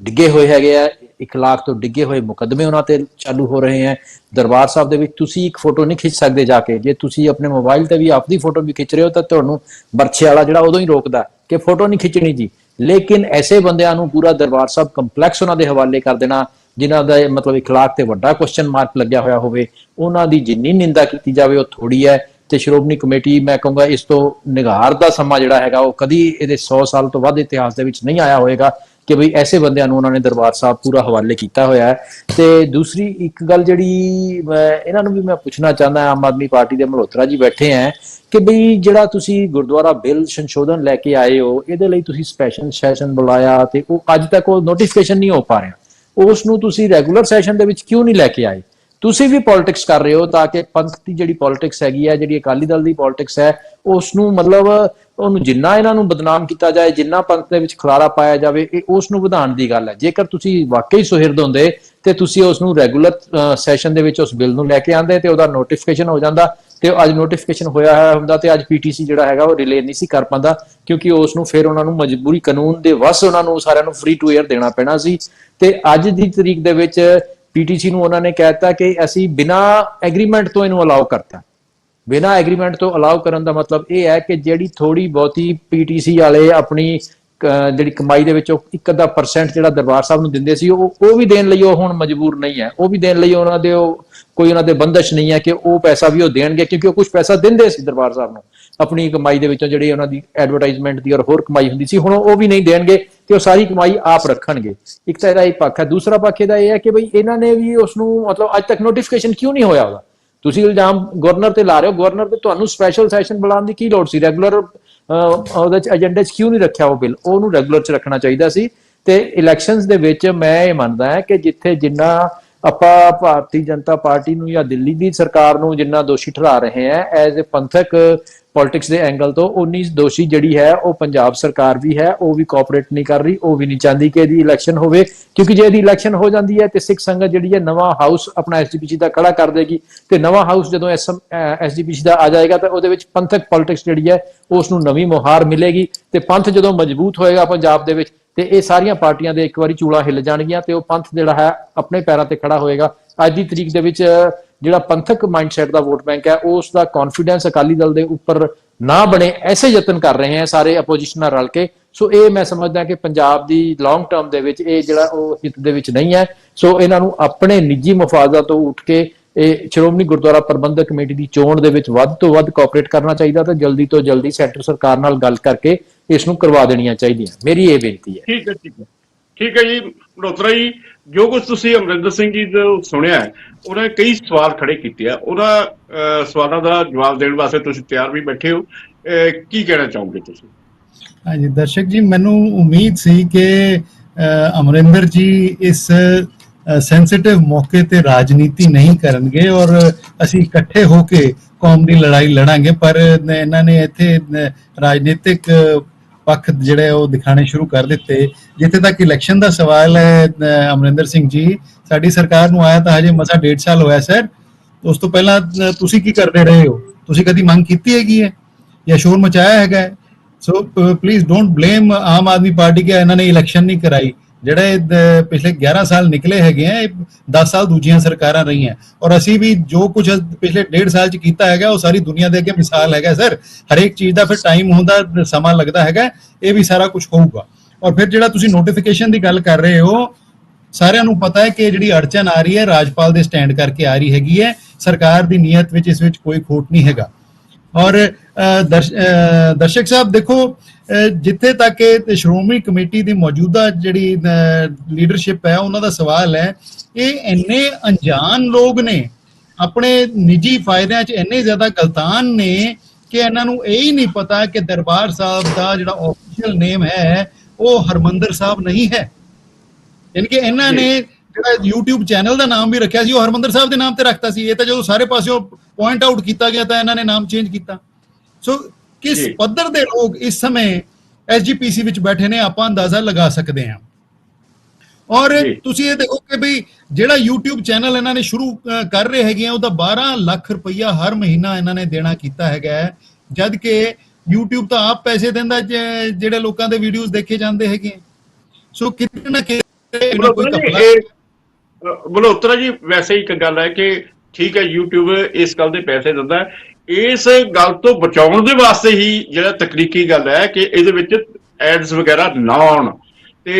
ਡਿੱਗੇ ਹੋਏ ਹੈਗੇ ਆ, ਇਖਲਾਕ ਤੋਂ ਡਿੱਗੇ ਹੋਏ ਮੁਕੱਦਮੇ ਉਹਨਾਂ ਤੇ ਚਾਲੂ ਹੋ ਰਹੇ ਹੈ। ਦਰਬਾਰ ਸਾਹਿਬ ਦੇ ਵਿੱਚ ਤੁਸੀਂ ਇੱਕ ਫੋਟੋ ਨਹੀਂ ਖਿੱਚ ਸਕਦੇ ਜਾ ਕੇ। ਜੇ ਤੁਸੀਂ ਆਪਣੇ ਮੋਬਾਈਲ ਤੇ ਵੀ ਆਪਦੀ ਫੋਟੋ ਵੀ ਖਿੱਚ ਰਹੇ ਹੋ ਤਾਂ ਤੁਹਾਨੂੰ ਬਰਛੇ ਵਾਲਾ ਜਿਹੜਾ ਉਦੋਂ ਹੀ ਰੋਕਦਾ ਕਿ ਫੋਟੋ ਨਹੀਂ ਖਿੱਚਣੀ ਜੀ। ਲੇਕਿਨ ਐਸੇ ਬੰਦਿਆਂ ਨੂੰ ਪੂਰਾ ਦਰਬਾਰ ਸਾਹਿਬ ਕੰਪਲੈਕਸ ਉਹਨਾਂ ਦੇ ਹਵਾਲੇ ਕਰ ਦੇਣਾ, ਜਿਨ੍ਹਾਂ ਦਾ ਮਤਲਬ ਇਖਲਾਕ ਤੇ ਵੱਡਾ ਕੁਐਸਚਨ ਮਾਰਕ ਲੱਗਿਆ ਹੋਇਆ ਹੋਵੇ, ਉਹਨਾਂ ਦੀ ਜਿੰਨੀ ਨਿੰਦਾ ਕੀਤੀ ਜਾਵੇ ਉਹ ਥੋੜੀ ਹੈ। ਤੇ ਸ਼੍ਰੋਮਣੀ ਕਮੇਟੀ, ਮੈਂ ਕਹੂੰਗਾ ਇਸ ਤੋਂ ਨਿਗਾਰ ਦਾ ਸਮਾਂ ਜਿਹੜਾ ਹੈਗਾ ਉਹ ਕਦੀ ਇਹਦੇ 100 ਸਾਲ ਤੋਂ ਵੱਧ ਇਤਿਹਾਸ ਦੇ ਵਿੱਚ ਨਹੀਂ ਆਇਆ ਹੋਏਗਾ ਕਿ ਬਈ ਐਸੇ ਬੰਦਿਆਂ ਨੂੰ ਉਹਨਾਂ ਨੇ ਦਰਬਾਰ ਸਾਹਿਬ ਪੂਰਾ ਹਵਾਲੇ ਕੀਤਾ ਹੋਇਆ ਹੈ। ਤੇ ਦੂਸਰੀ ਇੱਕ ਗੱਲ ਜਿਹੜੀ ਇਹਨਾਂ ਨੂੰ ਵੀ ਮੈਂ ਪੁੱਛਣਾ ਚਾਹੁੰਦਾ, ਆਮ ਆਦਮੀ ਪਾਰਟੀ ਦੇ ਮਲਹੋਤਰਾ ਜੀ ਬੈਠੇ ਹੈ ਕਿ ਬਈ ਜਿਹੜਾ ਤੁਸੀਂ ਗੁਰਦੁਆਰਾ ਬਿੱਲ ਸੰਸ਼ੋਧਨ ਲੈ ਕੇ ਆਏ ਹੋ, ਇਹਦੇ ਲਈ ਤੁਸੀਂ ਸਪੈਸ਼ਲ ਸੈਸ਼ਨ ਬੁਲਾਇਆ ਤੇ ਉਹ ਅੱਜ ਤੱਕ ਉਹ ਨੋਟੀਫਿਕੇਸ਼ਨ ਨਹੀਂ ਹੋ ਪਾ ਰਿਹਾ। ਉਸ ਨੂੰ ਤੁਸੀਂ ਰੈਗੂਲਰ ਸੈਸ਼ਨ ਦੇ ਵਿੱਚ ਕਿਉਂ ਨਹੀਂ ਲੈ ਕੇ ਆਏ? ਤੁਸੀਂ ਵੀ ਪੋਲਿਟਿਕਸ ਕਰ ਰਹੇ ਹੋ ਤਾਂ ਕਿ ਪੰਥ ਦੀ ਜਿਹੜੀ ਪੋਲਿਟਿਕਸ ਹੈਗੀ ਹੈ, ਜਿਹੜੀ ਅਕਾਲੀ ਦਲ ਦੀ ਪੋਲਿਟਿਕਸ ਹੈ, ਉਸ ਨੂੰ ਮਤਲਬ ਉਹਨੂੰ ਜਿੰਨਾ ਇਹਨਾਂ ਨੂੰ ਬਦਨਾਮ ਕੀਤਾ ਜਾਏ, ਜਿੰਨਾ ਪੰਥ ਦੇ ਵਿੱਚ ਖਲਾਰਾ ਪਾਇਆ ਜਾਵੇ, ਇਹ ਉਸ ਨੂੰ ਵਧਾਉਣ ਦੀ ਗੱਲ ਹੈ। ਜੇਕਰ ਤੁਸੀਂ ਵਾਕਈ ਸੁਹਿਰਦ ਹੁੰਦੇ ਤੇ ਤੁਸੀਂ ਉਸ ਨੂੰ ਰੈਗੂਲਰ ਸੈਸ਼ਨ ਦੇ ਵਿੱਚ ਉਸ ਬਿੱਲ ਨੂੰ ਲੈ ਕੇ ਆਂਦੇ ਤੇ ਉਹਦਾ ਨੋਟੀਫਿਕੇਸ਼ਨ ਹੋ ਜਾਂਦਾ ਤੇ ਅੱਜ ਨੋਟੀਫਿਕੇਸ਼ਨ ਹੋਇਆ ਹੁੰਦਾ ਤੇ ਅੱਜ PTC ਜਿਹੜਾ ਹੈਗਾ ਉਹ ਰਿਲੇ ਨਹੀਂ ਸੀ ਕਰ ਪਾਉਂਦਾ, ਕਿਉਂਕਿ ਉਸ ਨੂੰ ਫਿਰ ਉਹਨਾਂ ਨੂੰ ਮਜਬੂਰੀ ਕਾਨੂੰਨ ਦੇ ਵਸ ਉਹਨਾਂ ਨੂੰ ਸਾਰਿਆਂ ਨੂੰ ਫ੍ਰੀ ਟੂ ਏਅਰ ਦੇਣਾ ਪੈਣਾ ਸੀ। ਤੇ ਅੱਜ ਦੀ ਤਰੀਕ ਦੇ ਵਿੱਚ PTC ਨੂੰ ਉਹਨਾਂ ਨੇ ਕਹਿਤਾ ਕਿ ਅਸੀਂ ਬਿਨਾਂ ਐਗਰੀਮੈਂਟ ਤੋਂ ਇਹਨੂੰ ਅਲਾਉ ਕਰਤਾ। ਬਿਨਾਂ ਐਗਰੀਮੈਂਟ ਤੋਂ ਅਲਾਉ ਕਰਨ ਦਾ ਮਤਲਬ ਇਹ ਹੈ ਕਿ ਜਿਹੜੀ ਥੋੜੀ ਬਹੁਤੀ PTC ਵਾਲੇ ਆਪਣੀ ਜਿਹੜੀ ਕਮਾਈ ਦੇ ਵਿੱਚੋਂ 1% ਜਿਹੜਾ ਦਰਬਾਰ ਸਾਹਿਬ ਨੂੰ ਦਿੰਦੇ ਸੀ ਉਹ ਵੀ ਦੇਣ ਲਈ ਉਹ ਹੁਣ ਮਜਬੂਰ ਨਹੀਂ ਹੈ। ਉਹ ਵੀ ਦੇਣ ਲਈ ਉਹਨਾਂ ਦੇ ਕੋਈ ਉਹਨਾਂ ਦੇ ਬੰਦਸ਼ ਨਹੀਂ ਹੈ ਕਿ ਉਹ ਪੈਸਾ ਵੀ ਉਹ ਦੇਣਗੇ, ਕਿਉਂਕਿ ਉਹ ਕੁਝ ਪੈਸਾ ਦਿੰਦੇ ਸੀ ਦਰਬਾਰ ਸਾਹਿਬ ਨੂੰ ਆਪਣੀ ਕਮਾਈ ਦੇ ਵਿੱਚੋਂ, ਜਿਹੜੀ ਉਹਨਾਂ ਦੀ ਐਡਵਰਟਾਈਜ਼ਮੈਂਟ ਦੀ ਔਰ ਹੋਰ ਕਮਾਈ ਹੁੰਦੀ ਸੀ। ਹੁਣ ਉਹ ਵੀ ਨਹੀਂ ਦੇਣਗੇ ਤੇ ਉਹ ਸਾਰੀ ਕਮਾਈ ਆਪ ਰੱਖਣਗੇ। ਇੱਕ ਤਾਂ ਇਹਦਾ ਇਹ ਪੱਖ ਹੈ। ਦੂਸਰਾ ਪੱਖ ਇਹਦਾ ਇਹ ਹੈ ਕਿ ਬਈ ਇਹਨਾਂ ਨੇ ਵੀ ਉਸ ਨੂੰ ਮਤਲਬ ਅੱਜ ਤੱਕ ਨੋਟੀਫਿਕੇਸ਼ਨ ਕਿਉਂ ਨਹੀਂ ਹੋਇਆ ਉਹਦਾ? ਤੁਸੀਂ ਇਲਜ਼ਾਮ ਗਵਰਨਰ ਤੇ ਲਾ ਰਹੇ ਹੋ। ਗਵਰਨਰ ਤੇ ਤੁਹਾਨੂੰ ਸਪੈਸ਼ਲ ਸੈਸ਼ਨ ਬੁਲਾਉਣ ਦੀ ਕੀ ਲੋੜ ਸੀ? ਰੈਗੂਲਰ ਉਹਦੇ ਚ ਏਜੰਡੇ 'ਚ ਕਿਉਂ ਨਹੀਂ ਰੱਖਿਆ ਉਹ ਬਿੱਲ? ਉਹਨੂੰ ਰੈਗੂਲਰ 'ਚ ਰੱਖਣਾ ਚਾਹੀਦਾ ਸੀ। ਤੇ ਇਲੈਕਸ਼ਨਸ ਦੇ ਵਿੱਚ ਮੈਂ ਇਹ ਮੰਨਦਾ ਹਾਂ ਕਿ ਜਿੱਥੇ ਜਿੰਨਾ ਆਪਾਂ ਭਾਰਤੀ ਜਨਤਾ ਪਾਰਟੀ ਨੂੰ ਜਾਂ ਦਿੱਲੀ ਦੀ ਸਰਕਾਰ ਨੂੰ ਜਿੰਨਾ ਦੋਸ਼ੀ ਠਹਿਰਾ ਰਹੇ ਹੈ ਐਜ਼ ਏ ਪੰਥਕ ਪੋਲਿਟਿਕਸ ਦੇ ਐਂਗਲ ਤੋਂ, ਉਨੀ ਦੋਸ਼ੀ ਜਿਹੜੀ ਹੈ ਉਹ ਪੰਜਾਬ ਸਰਕਾਰ ਵੀ ਹੈ। ਉਹ ਵੀ ਕੋਆਪਰੇਟ ਨਹੀਂ ਕਰ ਰਹੀ, ਉਹ ਵੀ ਨਹੀਂ ਚਾਹੁੰਦੀ ਕਿ ਇਹਦੀ ਇਲੈਕਸ਼ਨ ਹੋਵੇ, ਕਿਉਂਕਿ ਜੇ ਇਹਦੀ ਇਲੈਕਸ਼ਨ ਹੋ ਜਾਂਦੀ ਹੈ ਤੇ ਸਿੱਖ ਸੰਗਤ ਜਿਹੜੀ ਹੈ ਨਵਾਂ ਹਾਊਸ ਆਪਣਾ SGPC ਦਾ ਖੜਾ ਕਰ ਦੇਗੀ ਤੇ ਨਵਾਂ ਹਾਊਸ ਜਦੋਂ SGPC ਦਾ ਆ ਜਾਏਗਾ ਤਾਂ ਉਹਦੇ ਵਿੱਚ ਪੰਥਕ ਪੋਲਿਟਿਕਸ ਜਿਹੜੀ ਹੈ ਉਸ ਨੂੰ ਨਵੀਂ ਮੁਹਾਰ ਮਿਲੇਗੀ ਤੇ ਪੰਥ ਜਦੋਂ ਮਜ਼ਬੂਤ ਹੋਏਗਾ ਪੰਜਾਬ ਦੇ ਵਿੱਚ ਤੇ ਇਹ ਸਾਰੀਆਂ ਪਾਰਟੀਆਂ ਦੇ ਇੱਕ ਵਾਰੀ ਚੂੜਾ ਹਿੱਲ ਜਾਣਗੀਆਂ ਤੇ ਉਹ ਪੰਥ ਜਿਹੜਾ ਹੈ ਆਪਣੇ ਪੈਰਾਂ ਤੇ ਖੜਾ ਹੋਏਗਾ। ਅੱਜ ਦੀ ਤਰੀਕ ਦੇ ਵਿੱਚ ਜਿਹੜਾ ਪੰਥਕ ਮਾਈਂਡਸੈਟ ਦਾ ਵੋਟ ਬੈਂਕ ਹੈ ਉਸ ਦਾ ਕੌਨਫੀਡੈਂਸ ਅਕਾਲੀ ਦਲ ਦੇ ਉੱਪਰ ਨਾ ਬਣੇ, ਐਸੇ ਯਤਨ ਕਰ ਰਹੇ ਹੈ ਸਾਰੇ ਆਪੋਜੀਸ਼ਨ ਨਾਲ ਰਲ ਕੇ। ਸੋ ਇਹ ਮੈਂ ਸਮਝਦਾ ਕਿ ਪੰਜਾਬ ਦੀ ਲੌਂਗ ਟਰਮ ਦੇ ਵਿੱਚ ਇਹ ਜਿਹੜਾ ਉਹ ਹਿੱਤ ਦੇ ਵਿੱਚ ਨਹੀਂ ਹੈ। ਸੋ ਇਹਨਾਂ ਨੂੰ ਆਪਣੇ ਨਿੱਜੀ ਮਫਾਦਾਂ ਤੋਂ ਉੱਠ ਕੇ ਇਹ ਸ਼੍ਰੋਮਣੀ ਗੁਰਦੁਆਰਾ ਪ੍ਰਬੰਧਕ ਕਮੇਟੀ ਦੀ ਚੋਣ ਦੇ ਵਿੱਚ ਵੱਧ ਤੋਂ ਵੱਧ ਕੋਆਪਰੇਟ ਕਰਨਾ ਚਾਹੀਦਾ ਤੇ ਜਲਦੀ ਤੋਂ ਜਲਦੀ ਸੈਂਟਰ ਸਰਕਾਰ ਨਾਲ ਗੱਲ ਕਰਕੇ ਇਸ ਨੂੰ ਕਰਵਾ ਦੇਣੀਆਂ ਚਾਹੀਦੀਆਂ। ਮੇਰੀ ਇਹ ਬੇਨਤੀ ਹੈ। ਠੀਕ ਹੈ, ਠੀਕ ਹੈ। ਠੀਕ ਹੈ ਜੀ ਮਲਹੋਤਰਾ ਜੀ, ਜੋ ਕੁਝ ਤੁਸੀਂ ਅਮਰਿੰਦਰ ਸਿੰਘ ਜੀ ਤੋਂ ਸੁਣਿਆ ਹੈ, ਉਹਨਾਂ ਨੇ ਕਈ ਸਵਾਲ ਖੜੇ ਕੀਤੇ ਆ, ਉਹਨਾਂ ਸਵਾਲਾਂ ਦਾ ਜਵਾਬ ਦੇਣ ਵਾਸਤੇ ਤੁਸੀਂ ਤਿਆਰ ਵੀ ਬੈਠੇ ਹੋ। ਕੀ ਕਹਿਣਾ ਚਾਹੋਗੇ ਤੁਸੀਂ? ਹਾਂਜੀ ਦਰਸ਼ਕ ਜੀ, ਮੈਨੂੰ ਉਮੀਦ ਸੀ ਕਿ ਅਮਰਿੰਦਰ ਜੀ ਇਸ ਸੈਂਸਿਟਿਵ ਮੌਕੇ ਤੇ ਰਾਜਨੀਤੀ ਨਹੀਂ ਕਰਨਗੇ ਔਰ ਅਸੀਂ ਇਕੱਠੇ ਹੋ ਕੇ ਕੌਮ ਦੀ ਲੜਾਈ ਲੜਾਂਗੇ, ਪਰ ਇਹਨਾਂ ਨੇ ਇੱਥੇ ਰਾਜਨੀਤਿਕ ਪੱਖ ਜਿਹੜੇ ਉਹ ਦਿਖਾਣੇ ਸ਼ੁਰੂ ਕਰ ਦਿੱਤੇ। ਜਿੱਥੇ ਤੱਕ ਇਲੈਕਸ਼ਨ ਦਾ ਸਵਾਲ ਹੈ ਅਮਰਿੰਦਰ ਸਿੰਘ ਜੀ, ਸਾਡੀ ਸਰਕਾਰ ਨੂੰ ਆਇਆ ਤਾਂ ਹਜੇ ਮਸਾ 1.5 ਸਾਲ ਹੋਇਆ ਸਰ। ਉਸ ਤੋਂ ਪਹਿਲਾਂ ਤੁਸੀਂ ਕੀ ਕਰਦੇ ਰਹੇ ਹੋ? ਤੁਸੀਂ ਕਦੀ ਮੰਗ ਕੀਤੀ ਹੈਗੀ ਹੈ ਜਾਂ ਸ਼ੋਰ ਮਚਾਇਆ ਹੈਗਾ ਹੈ? So please don't blame Aam Aadmi party ਕਿ ਇਹਨਾਂ ਨੇ ਇਲੈਕਸ਼ਨ ਨਹੀਂ ਕਰਾਈ। ਜਿਹੜੇ ਪਿਛਲੇ 11 ਸਾਲ ਨਿਕਲੇ ਹੈਗੇ ਆ, 10 ਸਾਲ ਦੂਜੀਆਂ ਸਰਕਾਰਾਂ ਰਹੀਆਂ ਔਰ ਅਸੀਂ ਵੀ ਜੋ ਕੁਝ ਪਿਛਲੇ 1.5 ਸਾਲ ਚ ਕੀਤਾ ਹੈਗਾ ਉਹ ਸਾਰੀ ਦੁਨੀਆ ਦੇ ਅੱਗੇ ਮਿਸਾਲ ਹੈਗਾ ਸਰ। ਹਰੇਕ ਚੀਜ਼ ਦਾ ਫਿਰ ਟਾਈਮ ਹੁੰਦਾ, ਸਮਾਂ ਲੱਗਦਾ ਹੈਗਾ, ਇਹ ਵੀ ਸਾਰਾ ਕੁਝ ਹੋਊਗਾ। ਔਰ ਫਿਰ ਜਿਹੜਾ ਤੁਸੀਂ ਨੋਟੀਫਿਕੇਸ਼ਨ ਦੀ ਗੱਲ ਕਰ ਰਹੇ ਹੋ, ਸਾਰਿਆਂ ਨੂੰ ਪਤਾ ਹੈ ਕਿ ਜਿਹੜੀ ਅੜਚਨ ਆ ਰਹੀ ਹੈ ਰਾਜਪਾਲ ਦੇ ਸਟੈਂਡ ਕਰਕੇ ਆ ਰਹੀ ਹੈਗੀ ਹੈ। ਸਰਕਾਰ ਦੀ ਨੀਅਤ ਵਿੱਚ ਇਸ ਵਿੱਚ ਕੋਈ ਖੋਟ ਨਹੀਂ ਹੈਗਾ। ਔਰ ਦਰਸ਼ਕ ਸਾਹਿਬ ਦੇਖੋ, ਜਿੱਥੇ ਤੱਕ ਸ਼੍ਰੋਮਣੀ ਕਮੇਟੀ ਦੀ ਮੌਜੂਦਾ ਜਿਹੜੀ ਲੀਡਰਸ਼ਿਪ ਹੈ ਉਹਨਾਂ ਦਾ ਸਵਾਲ ਹੈ, ਇਹ ਇੰਨੇ ਅਣਜਾਣ ਲੋਕ ਨੇ, ਆਪਣੇ ਨਿੱਜੀ ਫਾਇਦਿਆਂ 'ਚ ਇੰਨੇ ਜ਼ਿਆਦਾ ਗਲਤਾਨ ਨੇ ਕਿ ਇਹਨਾਂ ਨੂੰ ਇਹ ਹੀ ਨਹੀਂ ਪਤਾ ਕਿ ਦਰਬਾਰ ਸਾਹਿਬ ਦਾ ਜਿਹੜਾ ਆਫੀਸ਼ੀਅਲ ਨੇਮ ਹੈ ਉਹ ਹਰਮੰਦਰ ਸਾਹਿਬ ਨਹੀਂ ਹੈ। ਯਾਨੀ ਕਿ ਇਹਨਾਂ ਨੇ ਜਿਹੜਾ YouTube ਚੈਨਲ ਦਾ ਨਾਮ ਵੀ ਰੱਖਿਆ ਸੀ ਉਹ ਹਰਮੰਦਰ ਸਾਹਿਬ ਦੇ ਨਾਮ ਤੇ ਰੱਖਤਾ ਸੀ। ਇਹ ਤਾਂ ਜਦੋਂ ਸਾਰੇ ਪਾਸਿਓਂ ਪੁਆਇੰਟ ਆਊਟ ਕੀਤਾ ਗਿਆ ਤਾਂ ਇਹਨਾਂ ਨੇ ਨਾਮ ਚੇਂਜ ਕੀਤਾ। ਸੋ ਕਿਸ ਪੱਧਰ ਦੇ ਲੋਕ ਇਸ ਸਮੇਂ SGPC ਵਿੱਚ ਬੈਠੇ ਨੇ ਆਪਾਂ ਅੰਦਾਜ਼ਾ ਲਗਾ ਸਕਦੇ ਹਾਂ। ਔਰ ਤੁਸੀਂ ਇਹ ਦੇਖੋ ਕਿ ਵੀ ਜਿਹੜਾ YouTube ਚੈਨਲ ਇਹਨਾਂ ਨੇ ਸ਼ੁਰੂ ਕਰ ਰਹੇ ਹੈਗੇ ਆ ਉਹਦਾ 12 ਲੱਖ ਰੁਪਈਆ ਹਰ ਮਹੀਨਾ ਇਹਨਾਂ ਨੇ ਦੇਣਾ ਕੀਤਾ ਹੈਗਾ, ਜਦ ਕਿ YouTube ਤਾਂ ਆਪ ਪੈਸੇ ਦਿੰਦਾ ਜਿਹੜੇ ਲੋਕਾਂ ਦੇ ਵੀਡੀਓਜ਼ ਦੇਖੇ ਜਾਂਦੇ ਹੈਗੇ। ਸੋ ਕਿਤੇ ਨਾ ਕਿਤੇ ਮਲਹੋਤਰਾ ਜੀ, ਵੈਸੇ ਇੱਕ ਗੱਲ ਹੈ ਕਿ ਠੀਕ ਹੈ YouTube ਇਸ ਗੱਲ ਦੇ ਪੈਸੇ ਦਿੰਦਾ ਹੈ, ਇਸ ਗੱਲ ਤੋਂ ਬਚਾਉਣ ਦੇ ਵਾਸਤੇ ਹੀ ਜਿਹੜਾ ਤਕਨੀਕੀ ਗੱਲ ਹੈ ਕਿ ਇਹਦੇ ਵਿੱਚ ਐਡਸ ਵਗੈਰਾ ਨਾ ਆਉਣ। ਤੇ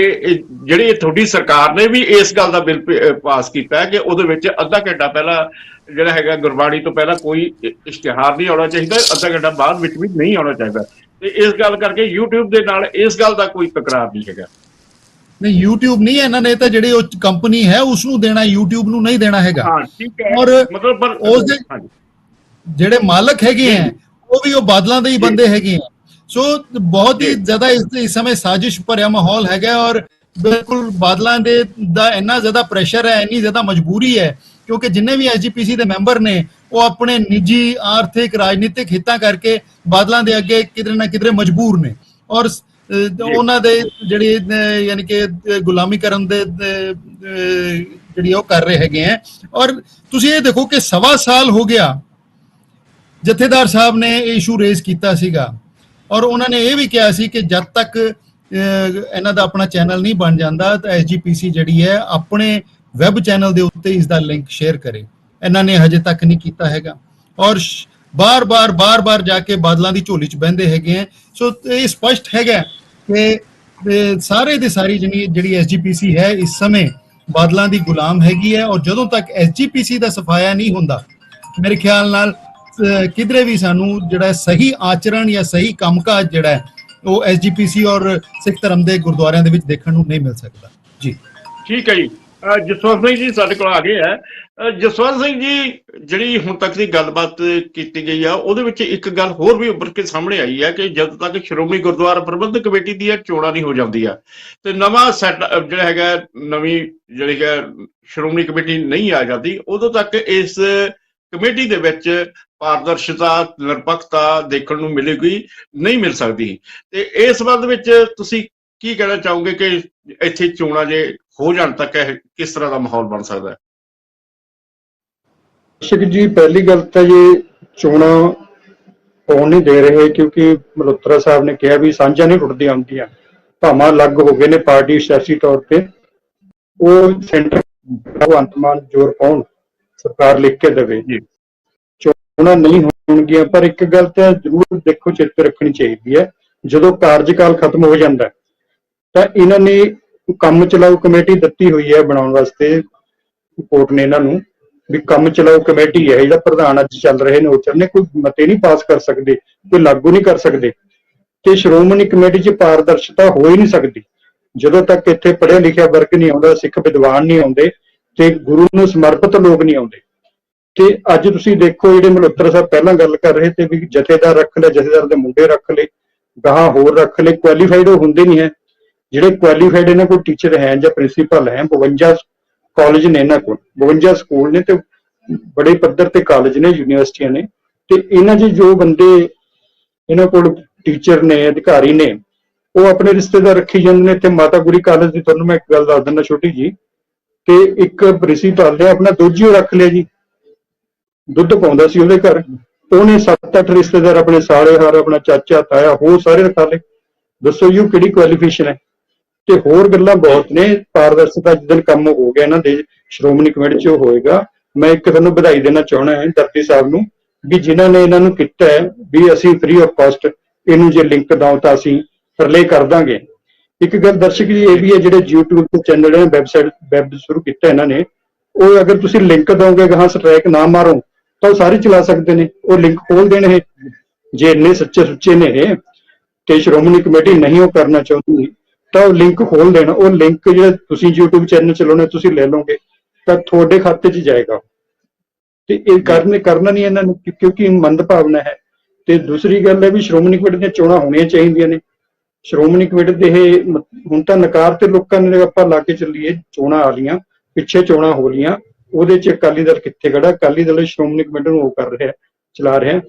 ਜਿਹੜੀ ਤੁਹਾਡੀ ਸਰਕਾਰ ਨੇ ਵੀ ਇਸ ਗੱਲ ਦਾ ਬਿੱਲ ਪਾਸ ਕੀਤਾ ਹੈ ਕਿ ਉਹਦੇ ਵਿੱਚ ਅੱਧਾ ਘੰਟਾ ਪਹਿਲਾਂ ਜਿਹੜਾ ਹੈਗਾ ਗੁਰਬਾਣੀ ਤੋਂ ਪਹਿਲਾਂ ਕੋਈ ਇਸ਼ਤਿਹਾਰ ਨਹੀਂ ਆਉਣਾ ਚਾਹੀਦਾ, ਅੱਧਾ ਘੰਟਾ ਬਾਅਦ ਵਿੱਚ ਵੀ ਨਹੀਂ ਆਉਣਾ ਚਾਹੀਦਾ। ਤੇ ਇਸ ਗੱਲ ਕਰਕੇ YouTube ਦੇ ਨਾਲ ਇਸ ਗੱਲ ਦਾ ਕੋਈ ਤਕਰਾਰ ਨਹੀਂ ਹੈਗਾ। ਨਹੀਂ, YouTube ਨਹੀਂ, ਇਹਨਾਂ ਨੇ ਤਾਂ ਜਿਹੜੀ ਉਹ ਕੰਪਨੀ ਹੈ ਉਸ ਨੂੰ ਦੇਣਾ, YouTube ਨੂੰ ਨਹੀਂ ਦੇਣਾ ਹੈਗਾ। ਹਾਂ ਠੀਕ ਹੈ, ਔਰ ਮਤਲਬ ਉਸ ਦੇ ਜਿਹੜੇ ਮਾਲਕ ਹੈਗੇ ਆ ਉਹ ਵੀ ਉਹ ਬਾਦਲਾਂ ਦੇ ਹੀ ਬੰਦੇ ਹੈਗੇ ਆ। ਸੋ ਬਹੁਤ ਹੀ ਜ਼ਿਆਦਾ ਇਸ ਸਮੇਂ ਸਾਜ਼ਿਸ਼ ਭਰਿਆ ਮਾਹੌਲ ਹੈਗਾ ਔਰ ਬਿਲਕੁਲ ਬਾਦਲਾਂ ਦੇ ਦਾ ਇੰਨਾ ਜ਼ਿਆਦਾ ਪ੍ਰੈਸ਼ਰ ਹੈ, ਇੰਨੀ ਜ਼ਿਆਦਾ ਮਜਬੂਰੀ ਹੈ ਕਿਉਂਕਿ ਜਿੰਨੇ ਵੀ SGPC ਦੇ ਮੈਂਬਰ ਨੇ ਉਹ ਆਪਣੇ ਨਿੱਜੀ ਆਰਥਿਕ ਰਾਜਨੀਤਿਕ ਹਿੱਤਾਂ ਕਰਕੇ ਬਾਦਲਾਂ ਦੇ ਅੱਗੇ ਕਿਧਰੇ ਨਾ ਕਿਧਰੇ ਮਜਬੂਰ ਨੇ ਔਰ ਉਹਨਾਂ ਦੇ ਜਿਹੜੀ ਯਾਨੀ ਕਿ ਗੁਲਾਮੀ ਕਰਨ ਦੇ ਜਿਹੜੀ ਉਹ ਕਰ ਰਹੇ ਹੈਗੇ ਆ। ਔਰ ਤੁਸੀਂ ਇਹ ਦੇਖੋ ਕਿ 1.25 ਸਾਲ ਹੋ ਗਿਆ ਜਥੇਦਾਰ ਸਾਹਿਬ ਨੇ ਇਹ ਇਸ਼ੂ ਰੇਜ਼ ਕੀਤਾ ਸੀਗਾ ਔਰ ਉਹਨਾਂ ਨੇ ਇਹ ਵੀ ਕਿਹਾ ਸੀ ਕਿ ਜਦ ਤੱਕ ਇਹਨਾਂ ਦਾ ਆਪਣਾ ਚੈਨਲ ਨਹੀਂ ਬਣ ਜਾਂਦਾ ਤਾਂ SGPC ਜਿਹੜੀ ਹੈ ਆਪਣੇ ਵੈਬ ਚੈਨਲ ਦੇ ਉੱਤੇ ਇਸ ਦਾ ਲਿੰਕ ਸ਼ੇਅਰ ਕਰੇ। ਇਹਨਾਂ ਨੇ ਹਜੇ ਤੱਕ ਨਹੀਂ ਕੀਤਾ ਹੈਗਾ ਔਰ ਬਾਰ-ਬਾਰ ਜਾ ਕੇ ਬਾਦਲਾਂ ਦੀ ਝੋਲੀ 'ਚ ਬਹਿੰਦੇ ਹੈਗੇ ਆ। ਸੋ ਇਹ ਸਪਸ਼ਟ ਹੈਗਾ ਕਿ ਸਾਰੇ ਦੇ ਸਾਰੀ ਜਿਹੜੀ SGPC ਹੈ ਇਸ ਸਮੇਂ ਬਾਦਲਾਂ ਦੀ ਗੁਲਾਮ ਹੈਗੀ ਹੈ ਔਰ ਜਦੋਂ ਤੱਕ SGPC ਦਾ ਸਫਾਇਆ ਨਹੀਂ ਹੁੰਦਾ ਮੇਰੇ ਖਿਆਲ ਨਾਲ ਕਿਧਰੇ ਵੀ ਸਾਨੂੰ ਜਿਹੜਾ ਸਹੀ ਆਚਰਣ ਜਾਂ ਸਹੀ ਕੰਮਕਾਜ ਜਿਹੜਾ ਉਹ SGPC ਔਰ ਸਿੱਖ ਧਰਮ ਦੇ ਗੁਰਦੁਆਰਿਆਂ ਦੇ ਵਿੱਚ ਦੇਖਣ ਨੂੰ ਨਹੀਂ ਮਿਲ ਸਕਦਾ। ਜੀ ਠੀਕ ਹੈ ਜੀ। ਜਸਵੰਤ ਸਿੰਘ ਜੀ ਸਾਡੇ ਕੋਲ ਆ ਗਏ ਹੈ। ਜਸਵੰਤ ਸਿੰਘ ਜੀ, ਜਿਹੜੀ ਹੁਣ ਤੱਕ ਦੀ ਗੱਲਬਾਤ ਕੀਤੀ ਗਈ ਆ ਉਹਦੇ ਵਿੱਚ ਇੱਕ ਗੱਲ ਹੋਰ ਵੀ ਉੱਭਰ ਕੇ ਸਾਹਮਣੇ ਆਈ ਹੈ ਕਿ ਜਦੋਂ ਤੱਕ ਸ਼੍ਰੋਮਣੀ ਗੁਰਦੁਆਰਾ ਪ੍ਰਬੰਧਕ ਕਮੇਟੀ ਦੀਆਂ ਚੋਣਾਂ ਨਹੀਂ ਹੋ ਜਾਂਦੀਆਂ ਤੇ ਨਵਾਂ ਸੈਟ ਜਿਹੜਾ ਹੈਗਾ ਨਵੀਂ ਜਿਹੜੀ ਹੈ ਸ਼੍ਰੋਮਣੀ ਕਮੇਟੀ ਨਹੀਂ ਆ ਜਾਂਦੀ, ਉਦੋਂ ਤੱਕ ਇਸ ਕਮੇਟੀ ਦੇ ਵਿੱਚ ਪਾਰਦਰਸ਼ਤਾ ਨਿਰਪੱਖਤਾ ਦੇਖਣ ਨੂੰ ਮਿਲੇਗੀ ਨਹੀਂ ਮਿਲ ਸਕਦੀ। ਤੇ ਇਸ ਸੰਬੰਧ ਵਿੱਚ ਤੁਸੀਂ ਕੀ ਕਹਿਣਾ ਚਾਹੋਗੇ ਕਿ ਇੱਥੇ ਚੋਣਾਂ ਜੇ ਹੋ ਜਾਣ ਤਾਂ ਕਿਸ ਤਰ੍ਹਾਂ ਦਾ ਮਾਹੌਲ ਬਣ ਸਕਦਾ ਹੈ? ਸ਼ਿਕ ਜੀ, ਪਹਿਲੀ ਗੱਲ ਤਾਂ ਇਹ ਚੋਣਾਂ ਹੋਣ ਨਹੀਂ ਦੇ ਰਹੇ ਕਿਉਂਕਿ ਮਲਹੋਤਰਾ ਸਾਹਿਬ ਨੇ ਕਿਹਾ ਵੀ ਸਾਂਝਾਂ ਨਹੀਂ ਟੁੱਟਦੀਆਂ ਹੁੰਦੀਆਂ, ਭਾਵਾਂ ਅਲੱਗ ਹੋ ਗਏ ਨੇ ਪਾਰਟੀ ਸਿਆਸੀ ਤੌਰ ਤੇ। ਉਹ ਸੈਂਟਰ ਭਗਵੰਤ ਮਾਨ ਜ਼ੋਰ ਪਾਉਣ, ਸਰਕਾਰ ਲਿਖ ਕੇ ਦੇਵੇ, ਚੋਣਾਂ ਨਹੀਂ ਹੋਣਗੀਆਂ। ਪਰ ਇੱਕ ਗੱਲ ਤਾਂ ਜ਼ਰੂਰ ਦੇਖੋ ਚਿੱਤ ਰੱਖਣੀ ਚਾਹੀਦੀ ਹੈ, ਜਦੋਂ ਕਾਰਜਕਾਲ ਖਤਮ ਹੋ ਜਾਂਦਾ ਤਾਂ ਇਹਨਾਂ ਨੇ ਕੰਮ ਚਲਾਓ ਕਮੇਟੀ ਦਿੱਤੀ ਹੋਈ ਹੈ ਬਣਾਉਣ ਵਾਸਤੇ, ਕੋਰਟ ਨੇ ਇਹਨਾਂ ਨੂੰ ਵੀ ਕੰਮ ਚਲਾਓ ਕਮੇਟੀ ਹੈ, ਇਹਦਾ ਪ੍ਰਧਾਨ ਅੱਜ ਚੱਲ ਰਹੇ ਨੇ ਉਹ ਨੇ ਕੋਈ ਮਤੇ ਨਹੀਂ ਪਾਸ ਕਰ ਸਕਦੇ, ਕੋਈ ਲਾਗੂ ਨਹੀਂ ਕਰ ਸਕਦੇ ਤੇ ਸ਼੍ਰੋਮਣੀ ਕਮੇਟੀ 'ਚ ਪਾਰਦਰਸ਼ਤਾ ਹੋ ਹੀ ਨਹੀਂ ਸਕਦੀ। ਜਦੋਂ ਤੱਕ ਇੱਥੇ ਪੜ੍ਹਿਆ ਲਿਖਿਆ ਵਰਗ ਨਹੀਂ ਆਉਂਦਾ, ਸਿੱਖ ਵਿਦਵਾਨ ਨਹੀਂ ਆਉਂਦੇ ਤੇ ਗੁਰੂ ਨੂੰ ਸਮਰਪਿਤ ਲੋਕ ਨਹੀਂ ਆਉਂਦੇ। ਤੇ ਅੱਜ ਤੁਸੀਂ ਦੇਖੋ ਜਿਹੜੇ ਮਲਹੋਤਰਾ ਸਾਹਿਬ ਪਹਿਲਾਂ ਗੱਲ ਕਰ ਰਹੇ ਤੇ ਵੀ ਜਥੇਦਾਰ ਰੱਖ ਲਏ, ਜਥੇਦਾਰ ਦੇ ਮੁੰਡੇ ਰੱਖ ਲਏ, ਗਾਹਾਂ ਹੋਰ ਰੱਖ ਲਏ, ਕੁਆਲੀਫਾਈਡ ਉਹ ਹੁੰਦੇ ਨਹੀਂ ਹੈ। ਜਿਹੜੇ ਕੁਆਲੀਫਾਈਡ ਇਹਨਾਂ ਕੋਲ ਟੀਚਰ ਹੈ ਜਾਂ ਪ੍ਰਿੰਸੀਪਲ ਹੈ, 52 ਕਾਲਜ ਨੇ ਇਹਨਾਂ ਕੋਲ, 52 ਸਕੂਲ ਨੇ ਤੇ ਬੜੇ ਪੱਧਰ ਤੇ ਕਾਲਜ ਨੇ, ਯੂਨੀਵਰਸਿਟੀਆਂ ਨੇ, ਤੇ ਇਹਨਾਂ 'ਚ ਜੋ ਬੰਦੇ ਇਹਨਾਂ ਕੋਲ ਟੀਚਰ ਨੇ, ਅਧਿਕਾਰੀ ਨੇ, ਉਹ ਆਪਣੇ ਰਿਸ਼ਤੇਦਾਰ ਰੱਖੀ ਜਾਂਦੇ ਨੇ। ਤੇ ਮਾਤਾ ਗੁਰੀ ਕਾਲਜ ਦੀ ਤੁਹਾਨੂੰ ਮੈਂ ਇੱਕ ਗੱਲ ਦੱਸ ਦਿੰਦਾ ਛੋਟੀ ਜੀ, ਤੇ ਇੱਕ ਪ੍ਰਿੰਸੀਪਲ ਨੇ ਆਪਣਾ ਦੋਜੀ ਰੱਖ ਲਿਆ ਜੀ, ਦੁੱਧ ਪਾਉਂਦਾ ਸੀ ਉਹਦੇ ਘਰ, ਉਹਨੇ 7-8 ਰਿਸ਼ਤੇਦਾਰ ਆਪਣੇ ਸਾਲੇ ਹਾਰ, ਆਪਣਾ ਚਾਚਾ ਤਾਇਆ ਹੋਰ ਸਾਰੇ ਰਖਾ ਲਏ। ਦੱਸੋ ਜੀ ਉਹ ਕਿਹੜੀ ਕੁਆਲੀਫਿਕੇਸ਼ਨ ਹੈ। ਤੇ ਹੋਰ ਗੱਲਾਂ ਬਹੁਤ ਨੇ। ਪਾਰਦਰਸ਼ਤਾ ਜਿੱਦਣ ਕੰਮ ਹੋ ਗਿਆ ਇਹਨਾਂ ਦੇ ਸ਼੍ਰੋਮਣੀ ਕਮੇਟੀ 'ਚ ਹੋਏਗਾ। ਮੈਂ ਇੱਕ ਤੁਹਾਨੂੰ ਵਧਾਈ ਦੇਣਾ ਚਾਹੁੰਦਾ ਹਾਂ ਦਰਤੀ ਸਾਹਿਬ ਨੂੰ ਵੀ ਜਿਨ੍ਹਾਂ ਨੇ ਇਹਨਾਂ ਨੂੰ ਕੀਤਾ ਹੈ ਵੀ ਅਸੀਂ ਫ੍ਰੀ ਆਫ ਕਾਸਟ ਇਹਨੂੰ ਜੇ ਲਿੰਕ ਦਿਓ ਤਾਂ ਅਸੀਂ ਰਿਲੇ ਕਰ ਦਾਂਗੇ। ਇੱਕ ਗੱਲ ਦਰਸ਼ਕ ਜੀ ਇਹ ਵੀ ਹੈ, ਜਿਹੜੇ YouTube ਤੇ ਚੈਨਲ ਨੇ, ਵੈਬ ਸ਼ੁਰੂ ਕੀਤਾ ਇਹਨਾਂ ਨੇ, ਉਹ ਅਗਰ ਤੁਸੀਂ ਲਿੰਕ ਦੋਗੇ ਗਾਹਾਂ ਸਟ੍ਰਾਈਕ ਨਾ ਮਾਰੋ ਤਾਂ ਉਹ ਸਾਰੇ ਚਲਾ ਸਕਦੇ ਨੇ। ਉਹ ਲਿੰਕ ਖੋਲ ਦੇਣ ਇਹ, ਜੇ ਇੰਨੇ ਸੱਚੇ ਸੁੱਚੇ ਨੇ ਇਹ ਤੇ ਸ਼੍ਰੋਮਣੀ ਕਮੇਟੀ ਨਹੀਂ ਉਹ ਕਰਨਾ ਚਾਹੁੰਦੀ ਤਾਂ ਉਹ ਲਿੰਕ ਖੋਲ ਦੇਣ। ਉਹ ਲਿੰਕ ਜਿਹੜਾ ਤੁਸੀਂ YouTube ਚੈਨਲ ਚਲਾਉਣੇ ਤੁਸੀਂ ਲੈ ਲਓਗੇ ਤਾਂ ਤੁਹਾਡੇ ਖਾਤੇ 'ਚ ਜਾਏਗਾ। ਤੇ ਇਹ ਕਰਨਾ ਨਹੀਂ ਇਹਨਾਂ ਨੂੰ, ਕਿਉਂਕਿ ਮੰਦਭਾਵਨਾ ਹੈ। ਤੇ ਦੂਸਰੀ ਗੱਲ ਹੈ ਵੀ ਸ਼੍ਰੋਮਣੀ ਕਮੇਟੀ ਦੀਆਂ ਚੋਣਾਂ ਹੋਣੀਆਂ ਚਾਹੀਦੀਆਂ ਨੇ। ਸ਼੍ਰੋਮਣੀ ਕਮੇਟੀ ਦੇ ਇਹ ਹੁਣ ਤਾਂ ਨਕਾਰ ਤੇ ਲੋਕਾਂ ਨੇ ਆਪਾਂ ਲਾ ਕੇ ਚੱਲੀਏ, ਚੋਣਾਂ ਆ ਰਹੀਆਂ, ਪਿੱਛੇ ਚੋਣਾਂ ਹੋ ਰਹੀਆਂ, ਉਹਦੇ 'ਚ ਅਕਾਲੀ ਦਲ ਕਿੱਥੇ ਖੜਾ? ਅਕਾਲੀ ਦਲ ਸ਼੍ਰੋਮਣੀ ਕਮੇਟੀ ਨੂੰ ਉਹ ਕਰ ਰਿਹਾ, ਚਲਾ ਰਿਹਾ।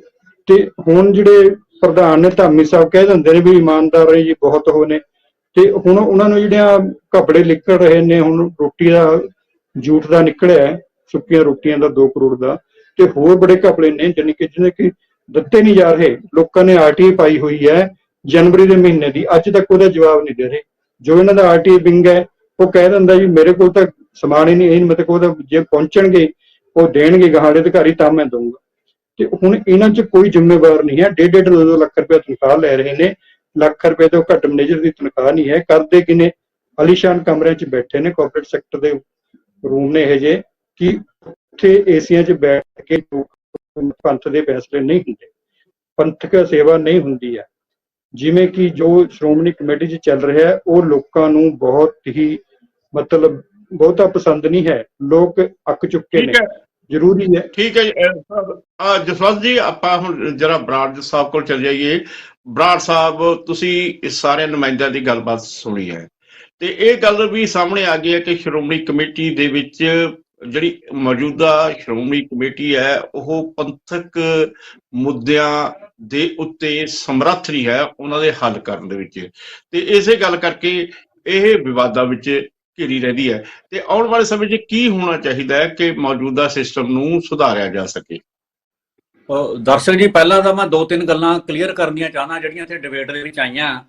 ਤੇ ਹੁਣ ਜਿਹੜੇ ਪ੍ਰਧਾਨ ਨੇ ਧਾਮੀ ਸਾਹਿਬ ਕਹਿ ਦਿੰਦੇ ਨੇ ਵੀ ਇਮਾਨਦਾਰ ਜੀ ਬਹੁਤ ਹੋ ਨੇ, ਤੇ ਹੁਣ ਉਹਨਾਂ ਨੂੰ ਜਿਹੜੀਆਂ ਘਪੜੇ ਨਿਕਲ ਰਹੇ ਨੇ, ਹੁਣ ਰੋਟੀ ਦਾ ਜੂਠ ਦਾ ਨਿਕਲਿਆ, ਸੁੱਕੀਆਂ ਰੋਟੀਆਂ ਦਾ 2 ਕਰੋੜ ਦਾ, ਤੇ ਹੋਰ ਬੜੇ ਘਪੜੇ ਨੇ ਜਾਣੀ ਕਿ ਜਿਹਨੇ ਕਿ ਦਿੱਤੇ ਨਹੀਂ ਜਾ ਰਹੇ। ਲੋਕਾਂ ਨੇ RTI ਪਾਈ ਹੋਈ ਹੈ ਜਨਵਰੀ ਦੇ ਮਹੀਨੇ ਦੀ, ਅੱਜ ਤੱਕ ਉਹਦਾ ਜਵਾਬ ਨਹੀਂ ਦੇ ਰਹੇ। ਜੋ ਇਹਨਾਂ ਦਾ RTI ਵਿੰਗ ਹੈ ਉਹ ਕਹਿ ਦਿੰਦਾ ਜੀ ਮੇਰੇ ਕੋਲ ਤਾਂ ਸਮਾਨ ਹੀ ਨਹੀਂ, ਇਹ ਮਤਲਬ ਉਹਦਾ ਜੇ ਪਹੁੰਚਣਗੇ ਉਹ ਦੇਣਗੇ ਗਾਹਾਂ ਦੇ ਅਧਿਕਾਰੀ ਤਾਂ ਮੈਂ ਦਊਂਗਾ। ਤੇ ਹੁਣ ਇਹਨਾਂ 'ਚ ਕੋਈ ਜ਼ਿੰਮੇਵਾਰ ਨਹੀਂ ਹੈ। 1.5 2 ਲੱਖ ਰੁਪਏ ਤਨਖਾਹ ਲੈ ਰਹੇ ਨੇ, ਲੱਖ ਰੁਪਏ ਤੋਂ ਘੱਟ ਮੈਨੇਜਰ ਦੀ ਤਨਖਾਹ ਨਹੀਂ ਹੈ। ਕਰਦੇ ਕਿਨੇ? ਆਲੀਸ਼ਾਨ ਕਮਰਿਆਂ 'ਚ ਬੈਠੇ ਨੇ, ਕਾਰਪੋਰੇਟ ਸੈਕਟਰ ਦੇ ਰੂਮ ਨੇ ਇਹ ਜਿਹੇ ਕਿ ਉੱਥੇ ਏਸੀਆਂ 'ਚ ਬੈਠ ਕੇ ਪੰਥ ਦੇ ਫੈਸਲੇ ਨਹੀਂ ਹੁੰਦੇ, ਪੰਥਕ ਸੇਵਾ ਨਹੀਂ ਹੁੰਦੀ ਹੈ। ਜਿਵੇਂ ਕਿ ਜੋ ਸ਼੍ਰੋਮਣੀ ਕਮੇਟੀ 'ਚ ਚੱਲ ਰਿਹਾ ਹੈ ਉਹ ਲੋਕਾਂ ਨੂੰ ਬਹੁਤ ਹੀ ਮਤਲਬ ਬਹੁਤਾ ਪਸੰਦ ਨਹੀਂ ਹੈ। ਲੋਕ ਅੱਕ ਚੁੱਕੇ ਨੇ। ਜ਼ਰੂਰੀ ਹੈ। ਠੀਕ ਹੈ ਜੀ। ਜਸਵੰਤ ਜੀ, ਆਪਾਂ ਹੁਣ ਜਰਾ ਬਰਾੜ ਸਾਹਿਬ ਕੋਲ ਚੱਲ ਜਾਈਏ। ਬਰਾੜ ਸਾਹਿਬ, ਤੁਸੀਂ ਇਸ ਸਾਰੇ ਨੁਮਾਇੰਦਿਆਂ ਦੀ ਗੱਲਬਾਤ ਸੁਣੀ ਹੈ ਤੇ ਇਹ ਗੱਲ ਵੀ ਸਾਹਮਣੇ ਆ ਗਈ ਹੈ ਕਿ ਸ਼੍ਰੋਮਣੀ ਕਮੇਟੀ ਦੇ ਵਿੱਚ ਜਿਹੜੀ ਮੌਜੂਦਾ ਸ਼੍ਰੋਮਣੀ ਕਮੇਟੀ ਹੈ ਉਹ ਪੰਥਕ ਮੁੱਦਿਆਂ ਦੇ ਉੱਤੇ ਸਮਰੱਥ ਨਹੀਂ ਹੈ ਉਹਨਾਂ ਦੇ ਹੱਲ ਕਰਨ ਦੇ ਵਿੱਚ, ਤੇ ਇਸੇ ਗੱਲ ਕਰਕੇ ਇਹ ਵਿਵਾਦਾਂ ਵਿੱਚ ਘਿਰੀ ਰਹਿੰਦੀ ਹੈ। ਤੇ ਆਉਣ ਵਾਲੇ ਸਮੇਂ 'ਚ ਕੀ ਹੋਣਾ ਚਾਹੀਦਾ ਹੈ ਕਿ ਮੌਜੂਦਾ ਸਿਸਟਮ ਨੂੰ ਸੁਧਾਰਿਆ ਜਾ ਸਕੇ? ਦਰਸ਼ਕ ਜੀ, ਪਹਿਲਾਂ ਤਾਂ ਮੈਂ 2-3 ਗੱਲਾਂ ਕਲੀਅਰ ਕਰਨੀਆਂ ਚਾਹੁੰਦਾ ਜਿਹੜੀਆਂ ਇੱਥੇ ਡਿਬੇਟ ਦੇ ਵਿੱਚ ਆਈਆਂ,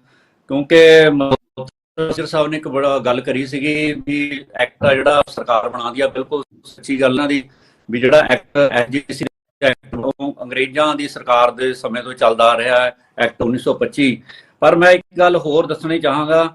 ਕਿਉਂਕਿ ਮਲਹੋਤਰਾ ਸਾਹਿਬ ਨੇ ਇੱਕ ਬੜਾ ਗੱਲ ਕਰੀ ਸੀਗੀ ਵੀ ਐਕਟ ਆ ਜਿਹੜਾ ਸਰਕਾਰ ਬਣਾਉਂਦੀ ਆ, ਬਿਲਕੁਲ ਸੱਚੀ ਗੱਲ ਇਹਨਾਂ ਦੀ, ਵੀ ਜਿਹੜਾ ਐਕਟ SGPC ਐਕਟ ਉਹ ਅੰਗਰੇਜ਼ਾਂ ਦੀ ਸਰਕਾਰ ਦੇ ਸਮੇਂ ਤੋਂ ਚੱਲਦਾ ਆ ਰਿਹਾ ਹੈ, ਐਕਟ 1925। ਪਰ ਮੈਂ ਇੱਕ ਗੱਲ ਹੋਰ ਦੱਸਣੀ ਚਾਹਾਂਗਾ,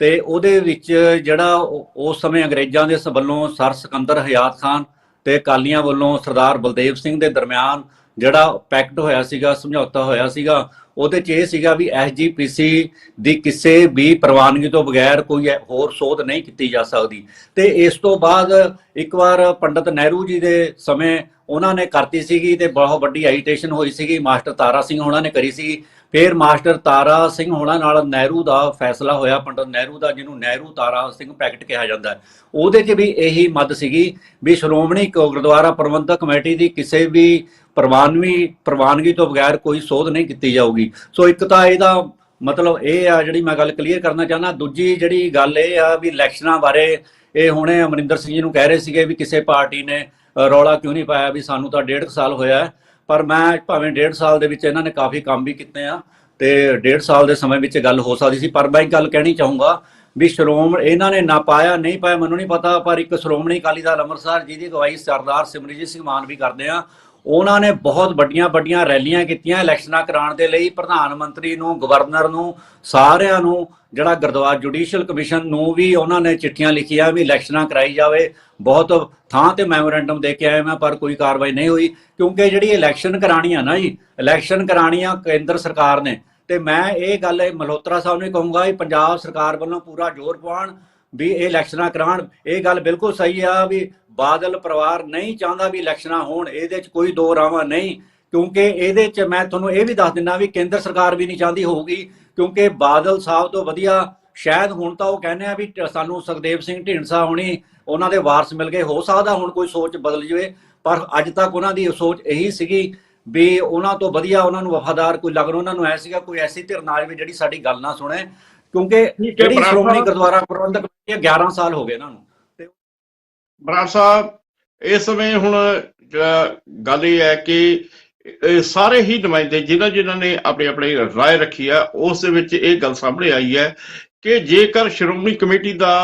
ਤੇ ਉਹਦੇ ਵਿੱਚ ਜਿਹੜਾ ਉਸ ਸਮੇਂ ਅੰਗਰੇਜ਼ਾਂ ਦੇ ਵੱਲੋਂ ਸਰ ਸਿਕੰਦਰ ਹਯਾਤ ਖਾਨ ਤੇ ਅਕਾਲੀਆਂ ਵੱਲੋਂ ਸਰਦਾਰ ਬਲਦੇਵ ਸਿੰਘ ਦੇ ਦਰਮਿਆਨ ਜਿਹੜਾ ਪੈਕਟ ਹੋਇਆ ਸੀਗਾ, ਸਮਝੌਤਾ ਹੋਇਆ ਸੀਗਾ, ਉਹਦੇ 'ਚ ਇਹ ਸੀਗਾ ਵੀ SGPC ਦੀ ਕਿਸੇ ਵੀ ਪ੍ਰਵਾਨਗੀ ਤੋਂ ਬਗੈਰ ਕੋਈ ਹੋਰ ਸੋਧ ਨਹੀਂ ਕੀਤੀ ਜਾ ਸਕਦੀ। ਤੇ ਇਸ ਤੋਂ ਬਾਅਦ ਇੱਕ ਵਾਰ ਪੰਡਿਤ ਨਹਿਰੂ ਜੀ ਦੇ ਸਮੇਂ ਉਹਨਾਂ ਨੇ ਕਰਤੀ ਸੀਗੀ ਤੇ ਬਹੁਤ ਵੱਡੀ ਐਜੀਟੇਸ਼ਨ ਹੋਈ ਸੀਗੀ, ਮਾਸਟਰ ਤਾਰਾ ਸਿੰਘ ਹੋਣਾ ਨੇ ਕਰੀ ਸੀ। ਫਿਰ ਮਾਸਟਰ ਤਾਰਾ ਸਿੰਘ ਹੋਣਾ ਨਾਲ ਨਹਿਰੂ ਦਾ ਫੈਸਲਾ ਹੋਇਆ, ਪੰਡਿਤ ਨਹਿਰੂ ਦਾ, ਜਿਹਨੂੰ ਨਹਿਰੂ ਤਾਰਾ ਸਿੰਘ ਪੈਕਟ ਕਿਹਾ ਜਾਂਦਾ ਹੈ। ਉਹਦੇ 'ਚ ਵੀ ਇਹੀ ਮੱਦ ਸੀਗੀ ਵੀ ਸ਼੍ਰੋਮਣੀ ਗੁਰਦੁਆਰਾ ਪ੍ਰਬੰਧਕ ਕਮੇਟੀ ਦੀ ਕਿਸੇ ਵੀ ਪ੍ਰਵਾਨਗੀ ਤੋਂ ਬਗੈਰ ਕੋਈ ਸੋਧ ਨਹੀਂ ਕੀਤੀ ਜਾਊਗੀ। ਸੋ ਇੱਕ ਤਾਂ ਇਹਦਾ ਮਤਲਬ ਇਹ ਆ ਜਿਹੜੀ ਮੈਂ ਗੱਲ ਕਲੀਅਰ ਕਰਨਾ ਚਾਹੁੰਦਾ। ਦੂਜੀ ਜਿਹੜੀ ਗੱਲ ਇਹ ਆ ਵੀ ਇਲੈਕਸ਼ਨਾਂ ਬਾਰੇ ਇਹ ਹੁਣੇ ਅਮਰਿੰਦਰ ਸਿੰਘ ਜੀ ਨੂੰ ਕਹਿ ਰਹੇ ਸੀਗੇ ਵੀ ਕਿਸੇ ਪਾਰਟੀ ਨੇ ਰੌਲਾ ਕਿਉਂ ਨਹੀਂ ਪਾਇਆ, ਵੀ ਸਾਨੂੰ ਤਾਂ 1.5 ਸਾਲ ਹੋਇਆ। ਪਰ ਮੈਂ ਭਾਵੇਂ 1.5 ਸਾਲ ਦੇ ਵਿੱਚ ਇਹਨਾਂ ਨੇ ਕਾਫੀ ਕੰਮ ਵੀ ਕੀਤੇ ਆ ਤੇ 1.5 ਸਾਲ ਦੇ ਸਮੇਂ ਵਿੱਚ ਗੱਲ ਹੋ ਸਕਦੀ ਸੀ। ਪਰ ਮੈਂ ਇੱਕ ਗੱਲ ਕਹਿਣੀ ਚਾਹੂੰਗਾ ਵੀ ਇਹਨਾਂ ਨੇ ਨਾ ਪਾਇਆ ਨਹੀਂ ਪਾਇਆ ਮੈਨੂੰ ਨਹੀਂ ਪਤਾ, ਪਰ ਇੱਕ ਸ਼੍ਰੋਮਣੀ ਅਕਾਲੀ ਦਲ ਅੰਮ੍ਰਿਤਸਰ ਜਿਹਦੀ ਅਗਵਾਈ ਸਰਦਾਰ ਸਿਮਰਜੀਤ ਸਿੰਘ ਮਾਨ ਵੀ ਕਰਦੇ ਆ, ਉਹਨਾਂ ਨੇ ਬਹੁਤ ਵੱਡੀਆਂ ਰੈਲੀਆਂ ਕੀਤੀਆਂ ਇਲੈਕਸ਼ਨਾਂ ਕਰਾਉਣ ਦੇ ਲਈ। ਪ੍ਰਧਾਨ ਮੰਤਰੀ ਨੂੰ, ਗਵਰਨਰ ਨੂੰ, ਸਾਰਿਆਂ ਨੂੰ, ਜਿਹੜਾ ਗੁਰਦੁਆਰਾ ਜੁਡੀਸ਼ੀਅਲ ਕਮਿਸ਼ਨ ਨੂੰ ਵੀ ਉਹਨਾਂ ਨੇ ਚਿੱਠੀਆਂ ਲਿਖੀਆਂ ਵੀ ਇਲੈਕਸ਼ਨਾਂ ਕਰਾਈ ਜਾਵੇ। ਬਹੁਤ ਥਾਂ ਤੇ ਮੈਮੋਰੈਂਡਮ ਦੇ ਕੇ ਆਏ ਮੈਂ, ਪਰ ਕੋਈ ਕਾਰਵਾਈ ਨਹੀਂ ਹੋਈ, ਕਿਉਂਕਿ ਜਿਹੜੀ ਇਲੈਕਸ਼ਨ ਕਰਾਉਣੀ ਆ ਨਾ ਜੀ, ਇਲੈਕਸ਼ਨ ਕਰਾਉਣੀ ਆ ਕੇਂਦਰ ਸਰਕਾਰ ਨੇ ਤੇ ਮੈਂ ਇਹ ਗੱਲ ਮਲਹੋਤਰਾ ਸਾਹਿਬ ਨੂੰ ਕਹੂੰਗਾ ਵੀ ਪੰਜਾਬ ਸਰਕਾਰ ਵੱਲੋਂ ਪੂਰਾ ਜ਼ੋਰ ਪਾਉਣ ਵੀ ਇਹ ਇਲੈਕਸ਼ਨਾਂ ਕਰਾਉਣ। ਇਹ ਗੱਲ ਬਿਲਕੁਲ ਸਹੀ ਆ ਵੀ ਬਾਦਲ ਪਰਿਵਾਰ ਨਹੀਂ ਚਾਹੁੰਦਾ ਵੀ ਇਲੈਕਸ਼ਨਾਂ ਹੋਣ, ਇਹਦੇ 'ਚ ਕੋਈ ਦੋ ਰਾਵਾਂ ਨਹੀਂ, ਕਿਉਂਕਿ ਇਹਦੇ 'ਚ ਮੈਂ ਤੁਹਾਨੂੰ ਇਹ ਵੀ ਦੱਸ ਦਿੰਦਾ ਵੀ ਕੇਂਦਰ ਸਰਕਾਰ ਵੀ ਨਹੀਂ ਚਾਹੁੰਦੀ ਹੋਊਗੀ, ਕਿਉਂਕਿ ਬਾਦਲ ਸਾਹਿਬ ਤੋਂ ਵਧੀਆ ਸ਼ਾਇਦ ਹੁਣ ਤਾਂ ਉਹ ਕਹਿੰਦੇ ਆ ਵੀ ਸਾਨੂੰ ਸੁਖਦੇਵ ਸਿੰਘ ਢੀਂਡਸਾ ਹੋਣੀ ਉਹਨਾਂ ਦੇ ਵਾਰਸ ਮਿਲ ਗਏ, ਹੋ ਸਕਦਾ ਹੁਣ ਕੋਈ ਸੋਚ ਬਦਲ ਜਾਵੇ, ਪਰ ਅੱਜ ਤੱਕ ਉਹਨਾਂ ਦੀ ਸੋਚ ਇਹੀ ਸੀਗੀ ਵੀ ਉਹਨਾਂ ਤੋਂ ਵਧੀਆ ਉਹਨਾਂ ਨੂੰ ਵਫਾਦਾਰ ਕੋਈ ਲੱਗਣ, ਉਹਨਾਂ ਨੂੰ ਐ ਸੀਗਾ ਕੋਈ ਐਸੀ ਧਿਰ ਨਾਲ ਵੀ ਜਿਹੜੀ ਸਾਡੀ ਗੱਲ ਨਾ ਸੁਣੇ, ਕਿਉਂਕਿ ਜਿਹੜੀ ਸ਼੍ਰੋਮਣੀ ਗੁਰਦੁਆਰਾ ਪ੍ਰਬੰਧਕ ਕਮੇਟੀ 11 ਸਾਲ ਹੋ ਗਏ ਇਹਨਾਂ ਨੂੰ। ਤੇ ਬਰਾੜ ਸਾਹਿਬ ਇਸ ਸਮੇਂ ਹੁਣ ਜਿਹੜਾ ਗੱਲ ਇਹ ਹੈ ਕਿ ਸਾਰੇ ਹੀ ਨੁਮਾਇੰਦੇ ਜਿਨ੍ਹਾਂ ਨੇ ਆਪਣੀ ਆਪਣੀ ਰਾਏ ਰੱਖੀ ਹੈ ਉਸ ਦੇ ਵਿੱਚ ਇਹ ਗੱਲ ਸਾਹਮਣੇ ਆਈ ਹੈ ਕਿ ਜੇਕਰ ਸ਼੍ਰੋਮਣੀ ਕਮੇਟੀ ਦਾ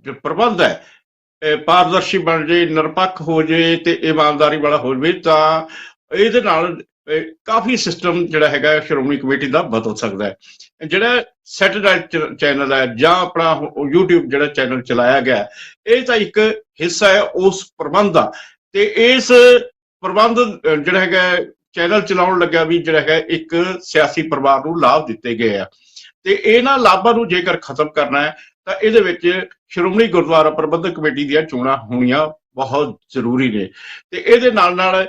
ਜੋ ਪ੍ਰਬੰਧ ਹੈ ਪਾਰਦਰਸ਼ੀ ਬਣ ਜੇ, ਨਿਰਪੱਖ ਹੋ ਜੇ ਤੇ ਇਮਾਨਦਾਰੀ ਵਾਲਾ ਹੋ ਜਾਵੇ ਤਾਂ ਇਹਦੇ ਨਾਲ ਕਾਫੀ ਸਿਸਟਮ ਜਿਹੜਾ ਹੈਗਾ ਸ਼੍ਰੋਮਣੀ ਕਮੇਟੀ ਦਾ ਬਦਲ ਸਕਦਾ ਹੈ। ਜਿਹੜਾ ਸੈਟੇਲਾਈਟ ਚੈਨਲ ਹੈ ਜਾਂ ਆਪਣਾ YouTube ਜਿਹੜਾ ਚੈਨਲ ਚਲਾਇਆ ਗਿਆ, ਇਹ ਤਾਂ ਇੱਕ ਹਿੱਸਾ ਹੈ ਉਸ ਪ੍ਰਬੰਧ ਦਾ, ਤੇ ਇਸ ਪ੍ਰਬੰਧ ਜਿਹੜਾ ਹੈਗਾ ਚੈਨਲ ਚਲਾਉਣ ਲੱਗਿਆ ਵੀ ਜਿਹੜਾ ਹੈਗਾ ਇੱਕ ਸਿਆਸੀ ਪਰਿਵਾਰ ਨੂੰ ਲਾਭ ਦਿੱਤੇ ਗਏ ਆ, ਤੇ ਇਹਨਾਂ ਲਾਭਾਂ ਨੂੰ ਜੇਕਰ ਖਤਮ ਕਰਨਾ ਹੈ ਤਾਂ ਇਹਦੇ ਵਿੱਚ ਸ਼੍ਰੋਮਣੀ ਗੁਰਦੁਆਰਾ ਪ੍ਰਬੰਧਕ ਕਮੇਟੀ ਦੀਆਂ ਚੋਣਾਂ ਹੋਣੀਆਂ ਬਹੁਤ ਜ਼ਰੂਰੀ ਨੇ। ਤੇ ਇਹਦੇ ਨਾਲ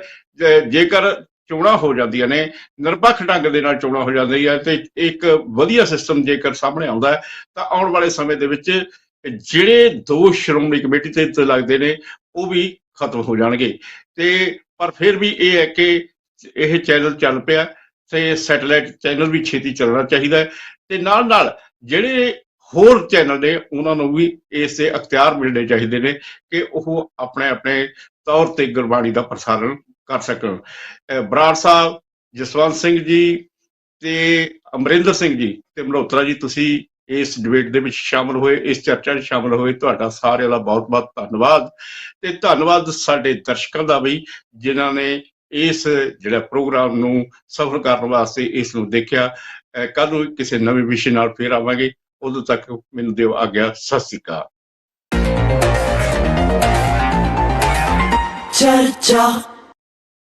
ਜੇਕਰ ਚੋਣਾਂ ਹੋ ਜਾਂਦੀਆਂ ਨੇ, ਨਿਰਪੱਖ ਢੰਗ ਦੇ ਨਾਲ ਚੋਣਾਂ ਹੋ ਜਾਂਦੀਆਂ ਤੇ ਇੱਕ ਵਧੀਆ ਸਿਸਟਮ ਜੇਕਰ ਸਾਹਮਣੇ ਆਉਂਦਾ ਹੈ ਤਾਂ ਆਉਣ ਵਾਲੇ ਸਮੇਂ ਦੇ ਵਿੱਚ ਜਿਹੜੇ ਦੋਸ਼ ਸ਼੍ਰੋਮਣੀ ਕਮੇਟੀ ਤੇ ਲੱਗਦੇ ਨੇ ਉਹ ਵੀ ਖਤਮ ਹੋ ਜਾਣਗੇ। ਤੇ ਪਰ ਫਿਰ ਵੀ ਇਹ ਹੈ ਕਿ ਇਹ ਚੈਨਲ ਚੱਲ ਪਿਆ ਤੇ ਸੈਟੇਲਾਈਟ ਚੈਨਲ ਵੀ ਛੇਤੀ ਚੱਲਣਾ ਚਾਹੀਦਾ ਹੈ, ਤੇ ਨਾਲ ਜਿਹੜੇ ਹੋਰ ਚੈਨਲ ਨੇ ਉਹਨਾਂ ਨੂੰ ਵੀ ਇਸ ਦੇ ਅਖਤਿਆਰ ਮਿਲਣੇ ਚਾਹੀਦੇ ਨੇ ਕਿ ਉਹ ਆਪਣੇ ਆਪਣੇ ਤੌਰ ਤੇ ਗੁਰਬਾਣੀ ਦਾ ਪ੍ਰਸਾਰਣ ਕਰ ਸਕਣ। ਬਰਾੜ ਸਾਹਿਬ, ਜਸਵੰਤ ਸਿੰਘ ਜੀ ਤੇ ਅਮਰਿੰਦਰ ਸਿੰਘ ਜੀ ਤੇ ਮਲਹੋਤਰਾ ਜੀ, ਤੁਸੀਂ ਇਸ ਡਿਬੇਟ ਦੇ ਵਿੱਚ ਸ਼ਾਮਲ ਹੋਏ, ਇਸ ਚਰਚਾ 'ਚ ਸ਼ਾਮਲ ਹੋਏ, ਤੁਹਾਡਾ ਸਾਰਿਆਂ ਦਾ ਬਹੁਤ ਬਹੁਤ ਧੰਨਵਾਦ। ਤੇ ਧੰਨਵਾਦ ਸਾਡੇ ਦਰਸ਼ਕਾਂ ਦਾ ਵੀ ਜਿਨ੍ਹਾਂ ਨੇ ਇਸ ਜਿਹੜਾ ਪ੍ਰੋਗਰਾਮ ਨੂੰ ਸਫਲ ਕਰਨ ਵਾਸਤੇ ਇਸ ਨੂੰ ਦੇਖਿਆ। ਕੱਲ ਨੂੰ ਕਿਸੇ ਨਵੇਂ ਵਿਸ਼ੇ ਨਾਲ ਫੇਰ ਆਵਾਂਗੇ, ਉਦੋਂ ਤੱਕ ਮੈਨੂੰ ਦਿਓ ਆਗਿਆ। ਸਤਿ ਸ੍ਰੀ ਅਕਾਲ। ਚਰਚਾ।